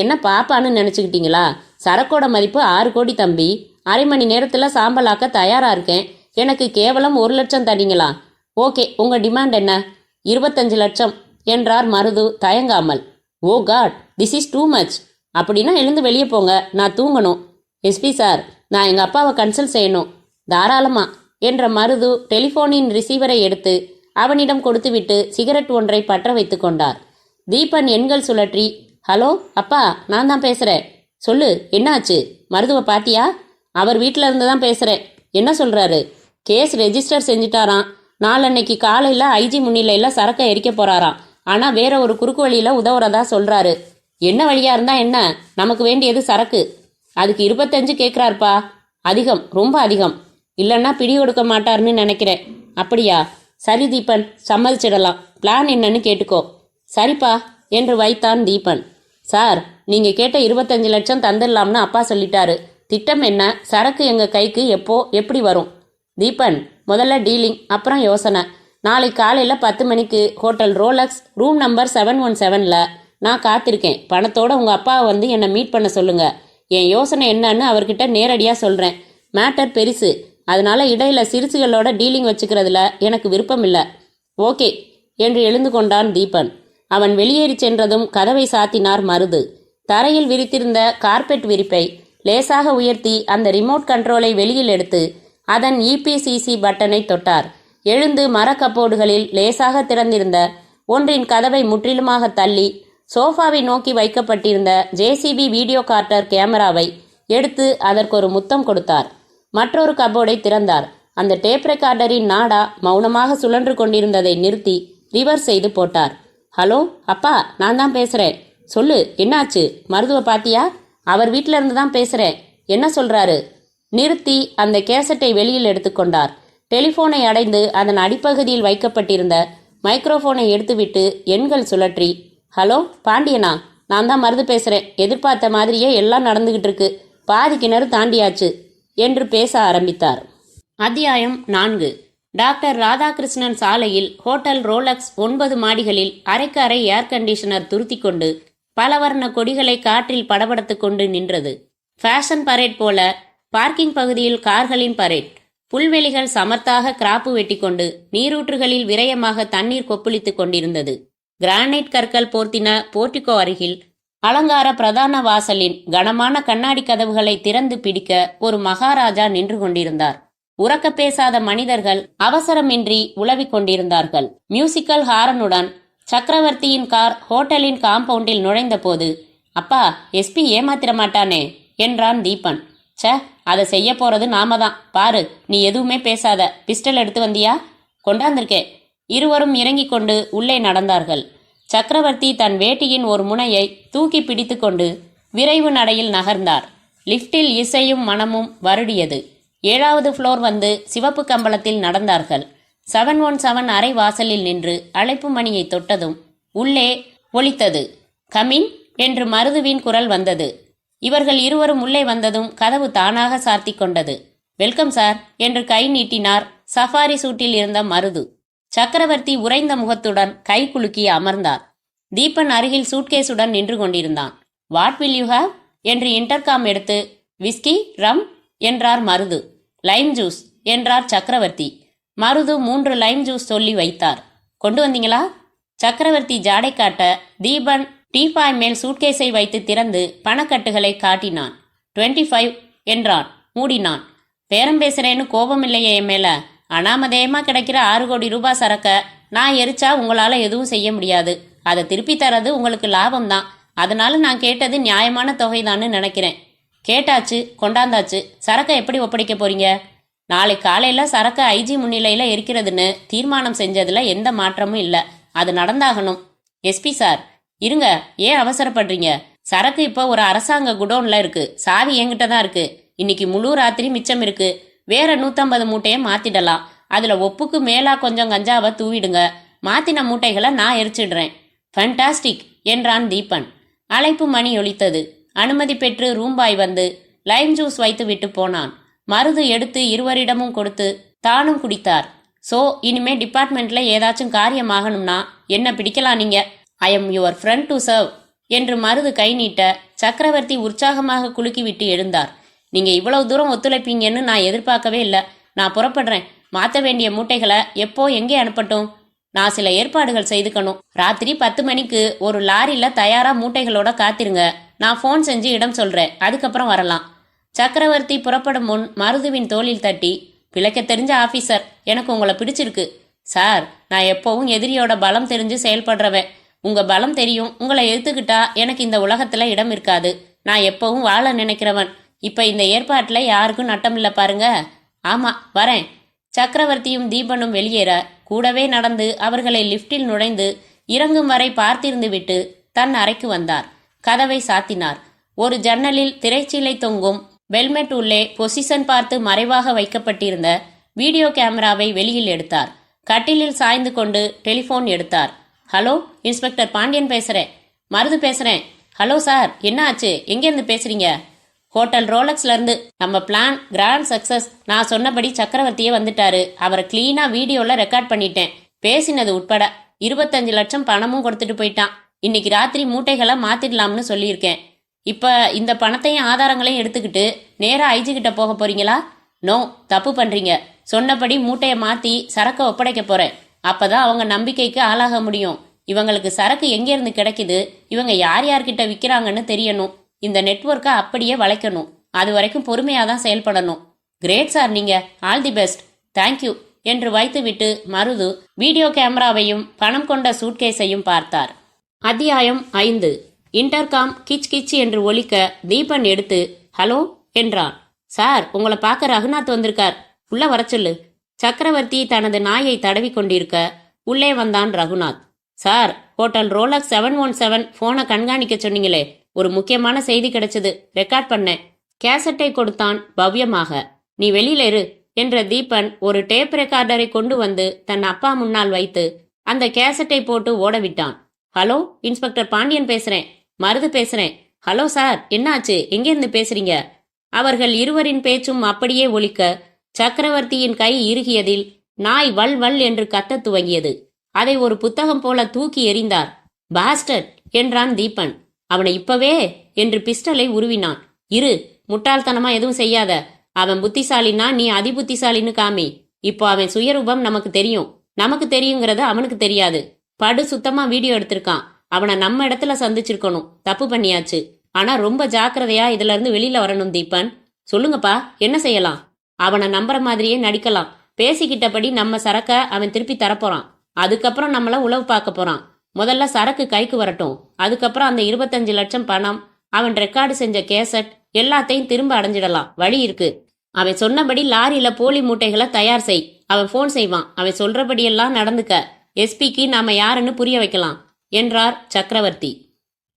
என்ன பாப்பான்னு நினைச்சுக்கிட்டீங்களா? சரக்கோட மதிப்பு 6 கோடி தம்பி. அரை மணி நேரத்துல சாம்பலாக்க தயாரா இருக்கேன். எனக்கு கேவலம் 1,00,000 தரீங்களா? ஓகே, உங்க டிமாண்ட் என்ன? 25 லட்சம் என்றார் மருது தயங்காமல். Oh God, this is too much. அப்படின்னா எழுந்து வெளியே போங்க, நான் தூங்கணும். எஸ்பி சார், நான் எங்க அப்பாவை கன்சல்ட் செய்யணும். தாராளமா என்ற மருது டெலிபோனின் ரிசீவரை எடுத்து அவனிடம் கொடுத்துவிட்டு சிகரெட் ஒன்றை பற்ற வைத்து கொண்டார். தீபன் எண்கள் சுழற்றி, ஹலோ அப்பா, நான் தான் பேசுறேன். சொல்லு, என்னாச்சு? மருதுவை பாத்தியா? அவர் வீட்டில இருந்து தான் பேசுறேன். என்ன சொல்றாரு? Case register செஞ்சுட்டாராம். நாளன்னைக்கு காலையில ஐஜி முன்னிலையில சரக்கை எரிக்க போறாராம். ஆனா வேற ஒரு குறுக்கு வழியில உதவுறதா சொல்றாரு. என்ன வழியா இருந்தா என்ன? நமக்கு வேண்டியது சரக்கு. அதுக்கு 25 கேட்கிறாருப்பா. அதிகம், ரொம்ப அதிகம். இல்லைன்னா பிடி கொடுக்க மாட்டாருன்னு நினைக்கிறேன். அப்படியா? சரி தீபன், சம்மதிச்சிடலாம். பிளான் என்னன்னு கேட்டுக்கோ. சரிப்பா என்று வைத்தான் தீபன். சார், நீங்க கேட்ட 25 லட்சம் தந்துடலாம்னு அப்பா சொல்லிட்டாரு. திட்டம் என்ன? சரக்கு எங்க கைக்கு எப்போ, எப்படி வரும்? தீபன், முதல்ல டீலிங், அப்புறம் யோசனை. நாளை காலையில 10 மணிக்கு ஹோட்டல் ரோலக்ஸ் ரூம் நம்பர் 717ல நான் காத்திருக்கேன். பணத்தோட உங்க அப்பாவை வந்து என்னை மீட் பண்ண சொல்லுங்க. என் யோசனை என்னன்னு அவர்கிட்ட நேரடியா சொல்றேன். மேட்டர் பெருசு, அதனால இடையில சிறுசுகளோட டீலிங் வச்சுக்கிறதுல எனக்கு விருப்பம் இல்லை. ஓகே என்று எழுந்து கொண்டான் தீபன். அவன் வெளியேறி சென்றதும் கதவை சாத்தினார் மருது. தரையில் விரித்திருந்த கார்பெட் விரிப்பை லேசாக உயர்த்தி அந்த ரிமோட் கண்ட்ரோலை வெளியில் எடுத்து அதன் இபிசிசி பட்டனை தொட்டார். எழுந்து மரக்கப்போர்டுகளில் லேசாக திறந்திருந்த ஒன்றின் கதவை முற்றிலுமாக தள்ளி சோஃபாவை நோக்கி வைக்கப்பட்டிருந்த ஜேசிபி வீடியோ கார்டர் கேமராவை எடுத்து அதற்கொரு முத்தம் கொடுத்தார். மற்றொரு கபோர்டை திறந்தார். அந்த டேப் ரெக்கார்டரின் நாடா மௌனமாக சுழன்று கொண்டிருந்ததை நிறுத்தி ரிவர்ஸ் செய்து போட்டார். ஹலோ அப்பா, நான் தான் பேசுறேன். சொல்லு, என்னாச்சு? மருதுவை பாத்தியா? அவர் வீட்டில இருந்து தான் பேசுறேன். என்ன சொல்றாரு? நிறுத்தி அந்த கேசட்டை வெளியில் எடுத்துக்கொண்டார். டெலிபோனை அடைந்து அதன் அடிப்பகுதியில் வைக்கப்பட்டிருந்த மைக்ரோஃபோனை எடுத்துவிட்டு எண்கள் சுழற்றி, ஹலோ பாண்டியனா, நான் தான் மருது பேசுறேன். எதிர்பார்த்த மாதிரியே எல்லாம் நடந்துகிட்டு இருக்கு. பாதி கிணறு தாண்டியாச்சு என்று பேச ஆரம்பித்தார். அத்தியாயம் 4. டாக்டர் ராதாகிருஷ்ணன் சாலையில் ஹோட்டல் ரோலக்ஸ் 9 மாடிகளில் அரைக்கு அரை ஏர் கண்டிஷனர் துருத்தி கொண்டு பலவர்ண கொடிகளை காற்றில் படபடத்து கொண்டு நின்றது. ஃபேஷன் பரேட் போல பார்க்கிங் பகுதியில் கார்களின் பரேட். புல்வெளிகள் சமர்த்தாக கிராப்பு வெட்டி கொண்டு நீரூற்றுகளில் விரயமாக தண்ணீர் கொப்புளித்துக் கொண்டிருந்தது. கிரானைட் கற்கள் போர்த்தின போர்டிகோ அருகில் அலங்கார பிரதான வாசலின் கனமான கண்ணாடி கதவுகளை திறந்து பிடிக்க ஒரு மகாராஜா நின்று கொண்டிருந்தார். உறக்க பேசாத மனிதர்கள் அவசரமின்றி உலவிக் கொண்டிருந்தார்கள். மியூசிக்கல் ஹாரனுடன் சக்கரவர்த்தியின் கார் ஹோட்டலின் காம்பவுண்டில் நுழைந்த போது, அப்பா, எஸ்பி ஏமாத்திர மாட்டானே என்றான் தீபன். ச, அதை செய்ய போறது நாம தான். பாரு, நீ எதுவுமே பேசாத. பிஸ்டல் எடுத்து வந்தியா? கொண்டாந்திருக்கேன். இருவரும் இறங்கிக் கொண்டு உள்ளே நடந்தார்கள். சக்கரவர்த்தி தன் வேட்டியின் ஒரு முனையை தூக்கி பிடித்து கொண்டு விரைவு நடையில் நகர்ந்தார். லிப்டில் இசையும் மனமும் வருடியது. 7வது ஃப்ளோர் வந்து சிவப்பு கம்பளத்தில் நடந்தார்கள். 717 அறை வாசலில் நின்று அழைப்பு மணியை தொட்டதும் உள்ளே ஒலித்தது. கமின் என்று மருதுவின் குரல் வந்தது. இவர்கள் இருவரும் உள்ளே வந்ததும் கதவு தானாக சாத்தி கொண்டது. வெல்கம் சார் என்று கை நீட்டினார் சஃபாரி சூட்டில் இருந்த மருது. சக்கரவர்த்தி உறைந்த முகத்துடன் கை குலுக்கி அமர்ந்தார். தீபன் அருகில் சூட்கேஸுடன் நின்று கொண்டிருந்தான். வாட் வில் யூ ஹேவ் என்று இன்டர்காம் எடுத்து, விஸ்கி, ரம் என்றார் மருது. லைம் ஜூஸ் என்றார் சக்கரவர்த்தி. மருது 3 லைம் ஜூஸ் சொல்லி வைத்தார். கொண்டு வந்தீங்களா? சக்கரவர்த்தி ஜாடை காட்ட தீபன் டீபாய் மேல் சூட்கேஸை வைத்து திறந்து பணக்கட்டுகளை காட்டினான். 25 என்றான். மூடினான். பேரம் பேசுறேன்னு கோபம் இல்லையே என் மேல? அனாமதேயமா கிடைக்கிற 6 கோடி ரூபாய் சரக்க நான் எரிச்சா உங்களால எதுவும் செய்ய முடியாது. அதை திருப்பி தரது உங்களுக்கு லாபம்தான். அதனால நான் கேட்டது நியாயமான தொகைதான்னு நினைக்கிறேன். கேட்டாச்சு, கொண்டாந்தாச்சு. சரக்கை எப்படி ஒப்படைக்க போறீங்க? நாளை காலையில சரக்கை ஐஜி முன்னிலையில எரிக்கிறதுன்னு தீர்மானம் செஞ்சதுல எந்த மாற்றமும் இல்லை. அது நடந்தாகணும். எஸ்பி சார், இருங்க, ஏன் அவசரப்படுறீங்க? சரக்கு இப்போ ஒரு அரசாங்க குடோன்ல இருக்கு. சாவி என்கிட்ட தான் இருக்கு. இன்னைக்கு முழு ராத்திரி மிச்சம் இருக்கு. வேற 150 மூட்டையை மாத்திடலாம். அதுல ஒப்புக்கு மேலா கொஞ்சம் கஞ்சாவை தூவிடுங்க. மாத்தின மூட்டைகளை நான் எரிச்சிடுறேன். ஃபண்டாஸ்டிக் என்றான் தீபன். அழைப்பு மணி ஒலித்தது. அனுமதி பெற்று ரூம்பாய் வந்து லைம் ஜூஸ் வைத்து விட்டு போனான். மருது எடுத்து இருவரிடமும் கொடுத்து தானும் குடித்தார். ஸோ இனிமே டிபார்ட்மெண்ட்ல ஏதாச்சும் காரியமாகணும்னா என்ன பிடிக்கலாம் நீங்க. I am your friend to serve என்று மருது கை நீட்ட சக்கரவர்த்தி உற்சாகமாக குலுக்கிவிட்டு எழுந்தார். நீங்க இவ்வளவு தூரம் ஒத்துழைப்பீங்கன்னு நான் எதிர்பார்க்கவே இல்லை. நான் புறப்படுறேன். மாற்ற வேண்டிய மூட்டைகளை எப்போ எங்கே அனுப்பட்டும்? நான் சில ஏற்பாடுகள் செய்துக்கணும். ராத்திரி 10 மணிக்கு ஒரு லாரியில தயாரா மூட்டைகளோட காத்திருங்க. நான் ஃபோன் செஞ்சு இடம் சொல்றேன். அதுக்கப்புறம் வரலாம். சக்கரவர்த்தி புறப்படும் முன் மருதுவின் தோளில் தட்டி, பிழைக்க தெரிஞ்ச ஆபீசர், எனக்கு உங்களை பிடிச்சிருக்கு. சார், நான் எப்பவும் எதிரியோட பலம் தெரிஞ்சு செயல்படுறவன். உங்க பலம் தெரியும். உங்களை எடுத்துக்கிட்டா எனக்கு இந்த உலகத்துல இடம் இருக்காது. நான் எப்பவும் வாழ நினைக்கிறவன். இப்ப இந்த ஏற்பாட்டுல யாருக்கும் நட்டம் இல்ல பாருங்க. ஆமா, வரேன். சக்கரவர்த்தியும் தீபனும் வெளியேற கூடவே நடந்து அவர்களை லிப்டில் நுழைந்து இறங்கும் வரை பார்த்திருந்து விட்டு தன் அறைக்கு வந்தார். கதவை சாத்தினார். ஒரு ஜன்னலில் திரைச்சீலை தொங்கும் வெல்மெட் உள்ளே பொசிஷன் பார்த்து மறைவாக வைக்கப்பட்டிருந்த வீடியோ கேமராவை வெளியில் எடுத்தார். கட்டிலில் சாய்ந்து கொண்டு டெலிஃபோன் எடுத்தார். ஹலோ, இன்ஸ்பெக்டர் பாண்டியன் பேசுறேன். மருது பேசுறேன். ஹலோ சார், என்ன ஆச்சு? எங்கேருந்து பேசுறீங்க? ஹோட்டல் ரோலக்ஸ்ல இருந்து. நம்ம பிளான் கிராண்ட் சக்சஸ். நான் சொன்னபடி சக்கரவர்த்தியே வந்துட்டாரு. அவரை கிளீனா வீடியோல ரெக்கார்ட் பண்ணிட்டேன். பேசினது உட்பட 25 லட்சம் பணமும் கொடுத்துட்டு போயிட்டான். இன்னைக்கு ராத்திரி மூட்டைகளை மாத்திடலாம்னு சொல்லியிருக்கேன். இப்ப இந்த பணத்தையும் ஆதாரங்களையும் எடுத்துக்கிட்டு நேரா ஐஜி கிட்ட போக போறீங்களா? நோ, தப்பு பண்றீங்க. சொன்னபடி மூட்டையை மாத்தி சரக்கை ஒப்படைக்க போறேன். அப்பதான் அவங்க நம்பிக்கைக்கு ஆளாக முடியும். இவங்களுக்கு சரக்கு எங்கேருந்து கிடைக்குது, இவங்க யார் யார்கிட்ட விற்கிறாங்கன்னு தெரியணும். இந்த நெட்வொர்க்கை அப்படியே வளைக்கணும். அது வரைக்கும் பொறுமையாக தான் செயல்படணும். கிரேட் சார், நீங்க. All the best. தேங்க்யூ என்று வைத்துவிட்டு மருது வீடியோ கேமராவையும் பணம் கொண்ட சூட்கேஸையும் பார்த்தார். அத்தியாயம் 5. இன்டர்காம் கிச் கிச் என்று ஒலிக்க தீபன் எடுத்து ஹலோ என்றான். சார், உங்களை பார்க்க ரகுநாத் வந்திருக்கார். உள்ள வர சொல்லு. சக்கரவர்த்தி தனது நாயை தடவி கொண்டிருக்க உள்ளே வந்தான் ரகுநாத். சார், ஹோட்டல் ரோலக்ஸ் 717 போனை கண்காணிக்க சொன்னீங்களே, ஒரு முக்கியமான செய்தி கிடைச்சது. ரெக்கார்ட் பண்ணேன். கேசட்டை கொடுத்தான் பவ்யமாக. நீ வெளியில இரு என்ற தீபன் ஒரு டேப் ரெக்கார்டரை கொண்டு வந்து தன் அப்பா முன்னால் வைத்து அந்த கேசட்டை போட்டு ஓடவிட்டான். ஹலோ, இன்ஸ்பெக்டர் பாண்டியன் பேசுறேன். மருது பேசுறேன். ஹலோ சார், என்னாச்சு? எங்கேருந்து பேசுறீங்க? அவர்கள் இருவரின் பேச்சும் அப்படியே ஒலிக்க சக்கரவர்த்தியின் கை இறுகியதில் நாய் வல் வல் என்று கத்தத் துவங்கியது. அதை ஒரு புத்தகம் போல தூக்கி எறிந்தார். பாஸ்டர்ட் என்றான் தீபன். அவனை இப்பவே என்று பிஸ்டலை உருவினான். இரு, முட்டாள்தனமா எதுவும் செய்யாத. அவன் புத்திசாலின்னா நீ அதிபுத்திசாலின்னு காமி. இப்போ அவன் சுயரூபம் நமக்கு தெரியும். நமக்கு தெரியுங்கிறது அவனுக்கு தெரியாது. படு சுத்தமா வீடியோ எடுத்திருக்கான். அவனை நம்ம இடத்துல சந்திச்சிருக்கணும். தப்பு பண்ணியாச்சு. ஆனா ரொம்ப ஜாக்கிரதையா இதுல இருந்து வெளியில வரணும் தீபன். சொல்லுங்கப்பா, என்ன செய்யலாம்? அவனை நம்புற மாதிரியே நடிக்கலாம். பேசிக்கிட்டபடி நம்ம சரக்க அவன் திருப்பி தரப்போறான். அதுக்கப்புறம் நம்மள உளவு பார்க்க போறான். முதல்ல சரக்கு கைக்கு வரட்டும். அதுக்கப்புறம் அந்த 25 லட்சம் பணம், அவன் ரெக்கார்டு செஞ்ச கேசட் எல்லாத்தையும் திரும்ப அடைஞ்சிடலாம். வழி இருக்கு. அவன் சொன்னபடி லாரியில போலி மூட்டைகளை தயார் செய். அவன் போன் செய்வான். அவன் சொல்றபடியெல்லாம் நடந்துக்க. எஸ்பிக்கு நாம யாருன்னு புரிய வைக்கலாம் என்றார் சக்கரவர்த்தி.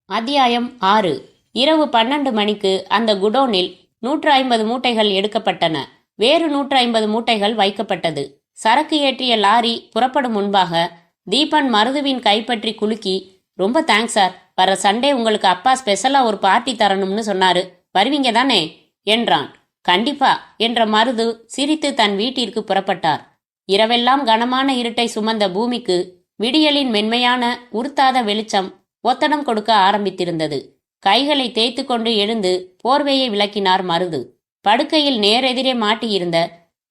அத்தியாயம் 6. இரவு 12 மணிக்கு அந்த குடோனில் 150 மூட்டைகள் எடுக்கப்பட்டன. வேறு 150 மூட்டைகள் வைக்கப்பட்டது. சரக்கு ஏற்றிய லாரி புறப்படும் முன்பாக தீபன் மருதுவின் கைப்பற்றி குலுக்கி, ரொம்ப தேங்க்ஸ் சார். வர சண்டே உங்களுக்கு அப்பா ஸ்பெஷலா ஒரு பார்ட்டி தரணும்னு சொன்னாரு. வருவீங்க தானே என்றான். கண்டிப்பா என்ற மருது சிரித்து தன் வீட்டிற்கு புறப்பட்டார். இரவெல்லாம் கனமான இருட்டை சுமந்த பூமிக்கு விடியலின் மென்மையான உறுத்தாத வெளிச்சம் ஒத்தடம் கொடுக்க ஆரம்பித்திருந்தது. கைகளை தேய்த்து கொண்டு எழுந்து போர்வையை விளக்கினார் மருது. படுக்கையில் நேரெதிரே மாட்டியிருந்த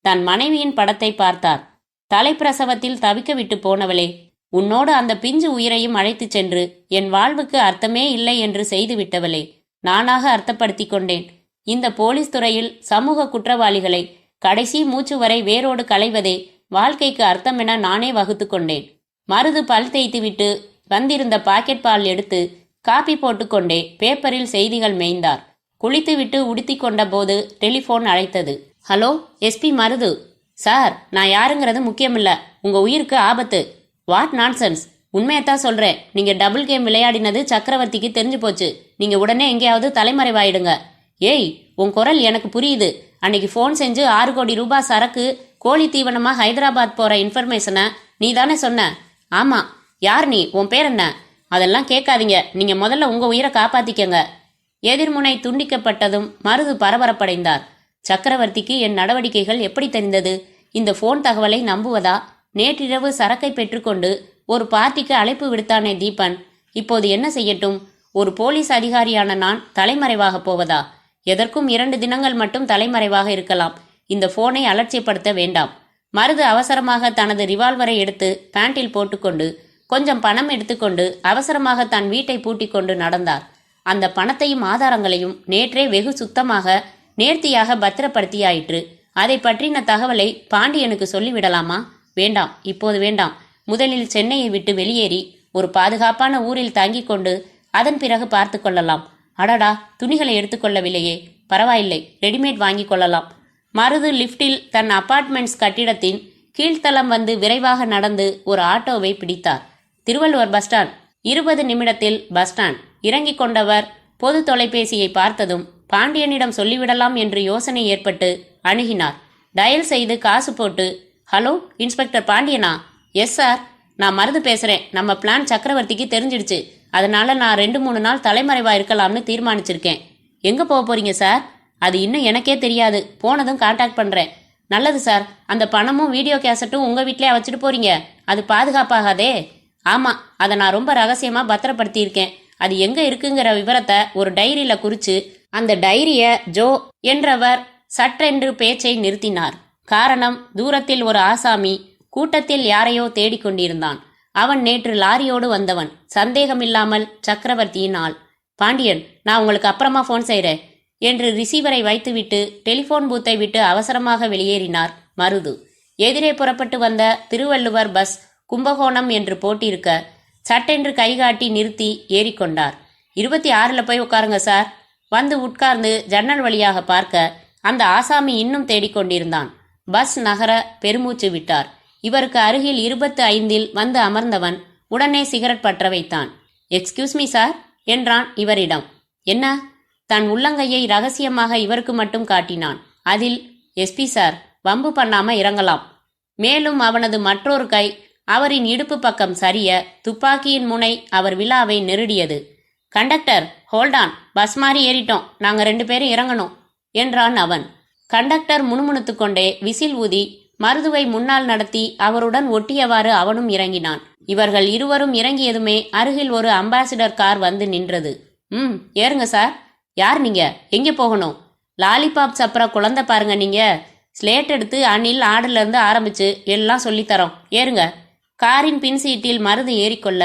தன் மனைவியின் படத்தை பார்த்தார். தலைப்பிரசவத்தில் தவிக்க விட்டு போனவளே, உன்னோடு அந்த பிஞ்சு உயிரையும் அழைத்துச் சென்று என் வாழ்வுக்கு அர்த்தமே இல்லை என்று செய்து விட்டவளே, நானாக அர்த்தப்படுத்தி கொண்டேன். இந்த போலீஸ் துறையில் சமூக குற்றவாளிகளை கடைசி மூச்சு வரை வேரோடு களைவதே வாழ்க்கைக்கு அர்த்தமென நானே வகுத்து கொண்டேன். மருது பல் தேய்த்துவிட்டு வந்திருந்த பாக்கெட் பால் எடுத்து காப்பி போட்டுக்கொண்டே பேப்பரில் செய்திகள் மேய்ந்தார். குளித்துவிட்டு உடுத்தி கொண்ட போது டெலிஃபோன் அழைத்தது. Hello, SP Marudhu. சார், நான் யாருங்கிறது முக்கியமில்ல. உங்க உயிருக்கு ஆபத்து. What nonsense. உண்மையத்தான் சொல்றேன். நீங்க டபுள் கேம் விளையாடினது சக்கரவர்த்திக்கு தெரிஞ்சு போச்சு. நீங்க உடனே எங்கேயாவது தலைமறைவாயிடுங்க. ஏய், உன் குரல் எனக்கு புரியுது. அன்னைக்கு ஃபோன் செஞ்சு 6 கோடி ரூபாய் சரக்கு கோழி தீவனமா ஹைதராபாத் போற இன்ஃபர்மேஷனை நீ தானே சொன்ன? ஆமா. யார் நீ? உன் பேர் என்ன? அதெல்லாம் கேட்காதீங்க, நீங்க முதல்ல உங்க உயிரை காப்பாத்திக்கங்க. எதிர்முனை துண்டிக்கப்பட்டதும் மருது பரபரப்படைந்தார். சக்கரவர்த்திக்கு என் நடவடிக்கைகள் எப்படி தெரிந்தது? இந்த போன் தகவலை நம்புவதா? நேற்றிரவு சரக்கை பெற்றுக்கொண்டு ஒரு பார்ட்டிக்கு அழைப்பு விடுத்தானே தீபன், இப்போது என்ன செய்யட்டும்? ஒரு போலீஸ் அதிகாரியான நான் தலைமறைவாக போவதா? எதற்கும் 2 தினங்கள் மட்டும் தலைமறைவாக இருக்கலாம். இந்த போனை அலட்சியப்படுத்த வேண்டாம். மருது அவசரமாக தனது ரிவால்வரை எடுத்து பேண்டில் போட்டுக்கொண்டு கொஞ்சம் பணம் எடுத்துக்கொண்டு அவசரமாக தன் வீட்டை பூட்டிக் கொண்டு நடந்தார். அந்த பணத்தையும் ஆதாரங்களையும் நேற்றே வெகு சுத்தமாக நேர்த்தியாக பத்திரப்படுத்தியாயிற்று. அதை பற்றின தகவலை பாண்டியனுக்கு சொல்லிவிடலாமா? வேண்டாம், இப்போது வேண்டாம். முதலில் சென்னையை விட்டு வெளியேறி ஒரு பாதுகாப்பான ஊரில் தங்கிக் கொண்டு அதன் பிறகு பார்த்து கொள்ளலாம். அடடா, துணிகளை எடுத்துக்கொள்ளவில்லையே, பரவாயில்லை, ரெடிமேட் வாங்கி கொள்ளலாம். மருது லிப்டில் தன் அபார்ட்மெண்ட்ஸ் கட்டிடத்தின் கீழ்த்தளம் வந்து விரைவாக நடந்து ஒரு ஆட்டோவை பிடித்தார். Thiruvalluvar bus stand. 20 நிமிடத்தில் பஸ் ஸ்டாண்ட். இறங்கிக் கொண்டவர் பொது தொலைபேசியை பார்த்ததும் பாண்டியனிடம் சொல்லிவிடலாம் என்று யோசனை ஏற்பட்டு அணுகினார். டயல் செய்து காசு போட்டு, ஹலோ, இன்ஸ்பெக்டர் பாண்டியனா? எஸ் சார், நான் மருது பேசுறேன். நம்ம பிளான் சக்கரவர்த்திக்கு தெரிஞ்சிடுச்சு. அதனால நான் 2-3 நாள் தலைமறைவா இருக்கலாம்னு தீர்மானிச்சிருக்கேன். எங்க போக போறீங்க சார்? அது இன்னும் எனக்கே தெரியாது. போனதும் கான்டாக்ட் பண்றேன். நல்லது சார். அந்த பணமும் வீடியோ கேசட்டும் உங்க வீட்லயே வச்சுட்டு போறீங்க? அது பாதுகாப்பாகாதே? ஆமா, அதை நான் ரொம்ப ரகசியமா பத்திரப்படுத்தியிருக்கேன். அது எங்க இருக்குங்கிற விவரத்தை ஒரு டைரியில குறிச்சு, அந்த டைரிய ஜோ என்றவர் சற்றென்று பேச்சை நிறுத்தினார். காரணம், தூரத்தில் ஒரு ஆசாமி கூட்டத்தில் யாரையோ தேடிக்கொண்டிருந்தான். அவன் நேற்று லாரியோடு வந்தவன். சந்தேகமில்லாமல் சக்கரவர்த்தியின் ஆள். பாண்டியன், நான் உங்களுக்கு அப்புறமா போன் செய்கிறேன் என்று ரிசீவரை வைத்துவிட்டு டெலிபோன் பூத்தை விட்டு அவசரமாக வெளியேறினார் மருது. எதிரே புறப்பட்டு வந்த திருவள்ளுவர் பஸ் கும்பகோணம் என்று போட்டிருக்க சட்டென்று கைகாட்டி நிறுத்தி ஏறிக்கொண்டார். 26ல் போய் உட்காருங்க சார். வந்து உட்கார்ந்து ஜன்னல் வழியாக பார்க்க அந்த ஆசாமி இன்னும் தேடிக்கொண்டிருந்தான். பஸ் நகர பெருமூச்சு விட்டார். இவருக்கு அருகில் 25ல் வந்து அமர்ந்தவன் உடனே சிகரெட் பற்ற வைத்தான். எக்ஸ்கியூஸ் மீ சார் என்றான் இவரிடம். என்ன? தன் உள்ளங்கையை ரகசியமாக இவருக்கு மட்டும் காட்டினான். அதில் எஸ்பி சார், வம்பு பண்ணாம இறங்கலாம். மேலும் அவனது மற்றொரு கை அவரின் இடுப்பு பக்கம் சரிய துப்பாக்கியின் முனை அவர் விழாவை நெருடியது. கண்டக்டர், ஹோல்டான், பஸ் மாறி ஏறிட்டோம், நாங்க 2 பேரும் இறங்கணும் என்றான் அவன். கண்டக்டர் முணுமுணுத்து கொண்டே விசில் ஊதி மருதுவை முன்னால் நடத்தி அவருடன் ஒட்டியவாறு அவனும் இறங்கினான். இவர்கள் இருவரும் இறங்கியதுமே அருகில் ஒரு அம்பாசிடர் கார் வந்து நின்றது. ஏறுங்க சார். யார் நீங்க? எங்கே போகணும்? லாலிபாப் சப்ரா குழந்தை பாருங்க நீங்க. ஸ்லேட் எடுத்து அணில் ஆடுல இருந்து ஆரம்பிச்சு எல்லாம் சொல்லித்தரோம். ஏறுங்க. காரின் பின் சீட்டில் மருது ஏறிக்கொள்ள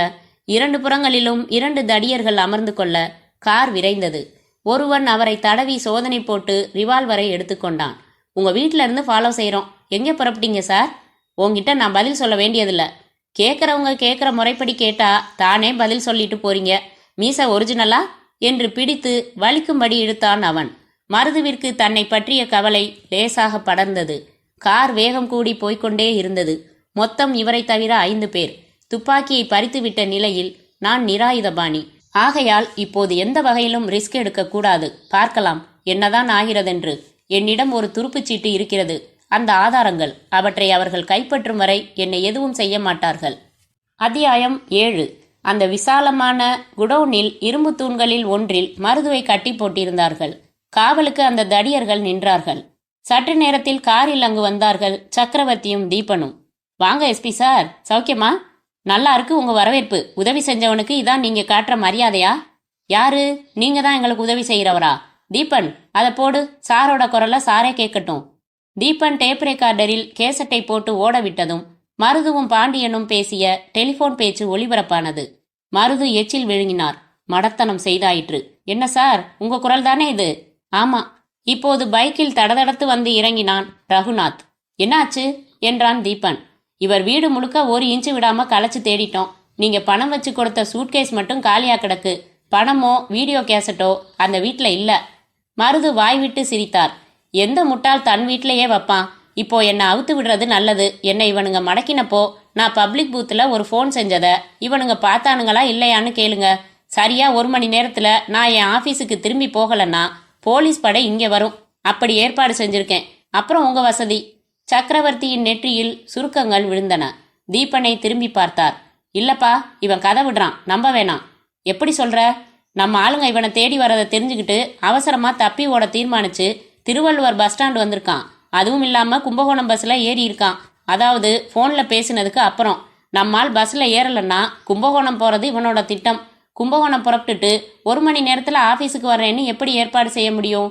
2 புறங்களிலும் 2 தடியர்கள் அமர்ந்து கொள்ள கார் விரைந்தது. ஒருவன் அவரை தடவி சோதனை போட்டு ரிவால்வரை எடுத்துக்கொண்டான். உங்க வீட்டில இருந்து ஃபாலோ செய்கிறோம். எங்கே புறப்பட்டீங்க சார்? உங்ககிட்ட நான் பதில் சொல்ல வேண்டியதில்லை. கேட்குறவங்க கேட்குற முறைப்படி கேட்டா தானே பதில் சொல்லிட்டு போறீங்க. மீச ஒரிஜினலா என்று பிடித்து வலிக்கும்படி இழுத்தான் அவன். மருதுவிற்கு தன்னை பற்றிய கவலை லேசாக படர்ந்தது. கார் வேகம் கூடி போய்கொண்டே இருந்தது. மொத்தம் இவரை தவிர 5 பேர். துப்பாக்கியை பறித்துவிட்ட நிலையில் நான் நிராயுதபாணி. ஆகையால் இப்போது எந்த வகையிலும் ரிஸ்க் எடுக்கக்கூடாது. பார்க்கலாம் என்னதான் ஆகிறதென்று. என்னிடம் ஒரு துருப்புச்சீட்டு இருக்கிறது. அந்த ஆதாரங்கள், அவற்றை அவர்கள் கைப்பற்றும் வரை என்னை எதுவும் செய்ய மாட்டார்கள். அத்தியாயம் 7. அந்த விசாலமான குடோனில் இரும்பு தூண்களில் ஒன்றில் மருதுவை கட்டி போட்டிருந்தார்கள். காவலுக்கு அந்த தடியர்கள் நின்றார்கள். சற்று நேரத்தில் காரில் அங்கு வந்தார்கள் சக்கரவர்த்தியும் தீபனும். வாங்க எஸ்பி சார், சௌக்கியமா? நல்லா இருக்கு உங்க வரவேற்பு. உதவி செஞ்சவனுக்கு இதான் நீங்க காட்டுற மரியாதையா? யாரு? நீங்க தான் எங்களுக்கு உதவி செய்கிறவரா? தீபன், அதை போடு. சாரோட குரலை சாரே கேட்கட்டும். தீபன் டேப் ரெக்கார்டரில் கேசட்டை போட்டு ஓட விட்டதும் மருதுவும் பாண்டியனும் பேசிய டெலிபோன் பேச்சு ஒளிபரப்பானது. மருது எச்சில் விழுங்கினார். மடத்தனம் செய்தாயிற்று. என்ன சார், உங்க குரல் தானே இது? ஆமா. இப்போது பைக்கில் தடதடத்து வந்து இறங்கினான் ரகுநாத். என்னாச்சு என்றான் தீபன். இவர் வீடு முழுக்க 1 இன்ச்சு விடாம களைச்சு தேடிட்டோம். நீங்க பணம் வச்சு கொடுத்த சூட்கேஸ் மட்டும் காலியா கிடக்கு. பணமோ வீடியோ கேசட்டோ அந்த வீட்டுல இல்ல. மருது வாய்விட்டு சிரித்தார். எந்த முட்டாள் தன் வீட்டிலேயே வைப்பான்? இப்போ என்னை அவுத்து விடுறது நல்லது. என்னை இவனுங்க மடக்கினப்போ நான் பப்ளிக் பூத்துல ஒரு ஃபோன் செஞ்சத இவனுங்க பார்த்தானுங்களா இல்லையான்னு கேளுங்க. சரியா 1 மணி நேரத்துல நான் என் ஆபீஸுக்கு திரும்பி போகலன்னா போலீஸ் படை இங்க வரும். அப்படி ஏற்பாடு செஞ்சிருக்கேன். அப்புறம் உங்க வசதி. சக்கரவர்த்தியின் நெற்றியில் சுருக்கங்கள் விழுந்தன. தீபனை திரும்பி பார்த்தார். இல்லப்பா, இவன் கதை விடுறான், நம்ப வேணாம். எப்படி சொல்ற? நம்ம ஆளுங்க இவனை தேடி வரதை தெரிஞ்சுக்கிட்டு அவசரமா தப்பி ஓட தீர்மானிச்சு திருவள்ளுவர் பஸ் ஸ்டாண்ட் வந்திருக்கான். அதுவும் இல்லாம கும்பகோணம் பஸ்ல ஏறி இருக்கான். அதாவது போன்ல பேசினதுக்கு அப்புறம். நம்மால் பஸ்ல ஏறலன்னா கும்பகோணம் போறது இவனோட திட்டம். கும்பகோணம் புறப்பட்டுட்டு 1 மணி நேரத்துல ஆபீஸுக்கு வர்றேன்னு எப்படி ஏற்பாடு செய்ய முடியும்?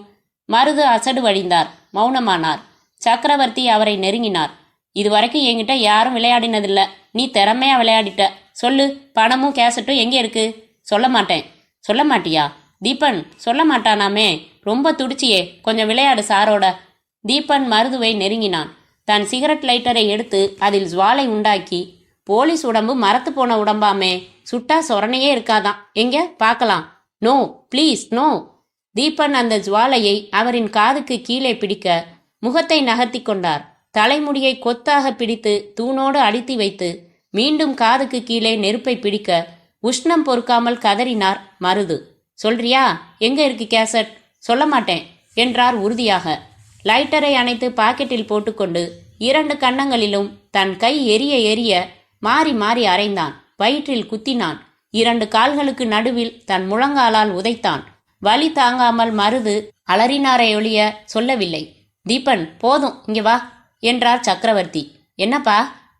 மருது அசடு வழிந்தார், மௌனமானார். சக்கரவர்த்தி அவரை நெருங்கினார். இதுவரைக்கும் என்கிட்ட யாரும் விளையாடினதில்ல, நீ திறமையா விளையாடிட்ட. சொல்லு, பணமும் கேசட்டும் எங்கே இருக்கு? சொல்ல மாட்டேன். சொல்ல மாட்டியா? தீபன் சொல்ல மாட்டானாமே. ரொம்ப துடிச்சியே, கொஞ்சம் விளையாடு சாரோட. தீபன் மருதுவை நெருங்கினான். தன் சிகரெட் லைட்டரை எடுத்து அதில் ஜுவாலை உண்டாக்கி, போலீஸ் உடம்பு மரத்து போன உடம்பாமே, சுட்டா சொரணையே இருக்காதான், எங்க பார்க்கலாம். No please no. தீபன் அந்த ஜுவாலையை அவரின் காதுக்கு கீழே பிடிக்க முகத்தை நகர்த்தி கொண்டார். தலைமுடியை கொத்தாக பிடித்து தூணோடு அடித்து வைத்து மீண்டும் காதுக்கு கீழே நெருப்பை பிடிக்க உஷ்ணம் பொறுக்காமல் கதறினார் மருது. சொல்றியா? எங்க இருக்கு கேசட்? சொல்ல மாட்டேன் என்றார் உறுதியாக. லைட்டரை அணைத்து பாக்கெட்டில் போட்டுக்கொண்டு 2 கன்னங்களிலும் தன் கை எரிய எரிய மாறி மாறி அரைந்தான். வயிற்றில் குத்தினான். 2 கால்களுக்கு நடுவில் தன் முழங்காலால் உதைத்தான். வலி தாங்காமல் மருது அலறினாரை ஒழிய சொல்லவில்லை. தீபன் போதும், இங்க வா என்றார் சக்கரவர்த்தி. என்னப்பா?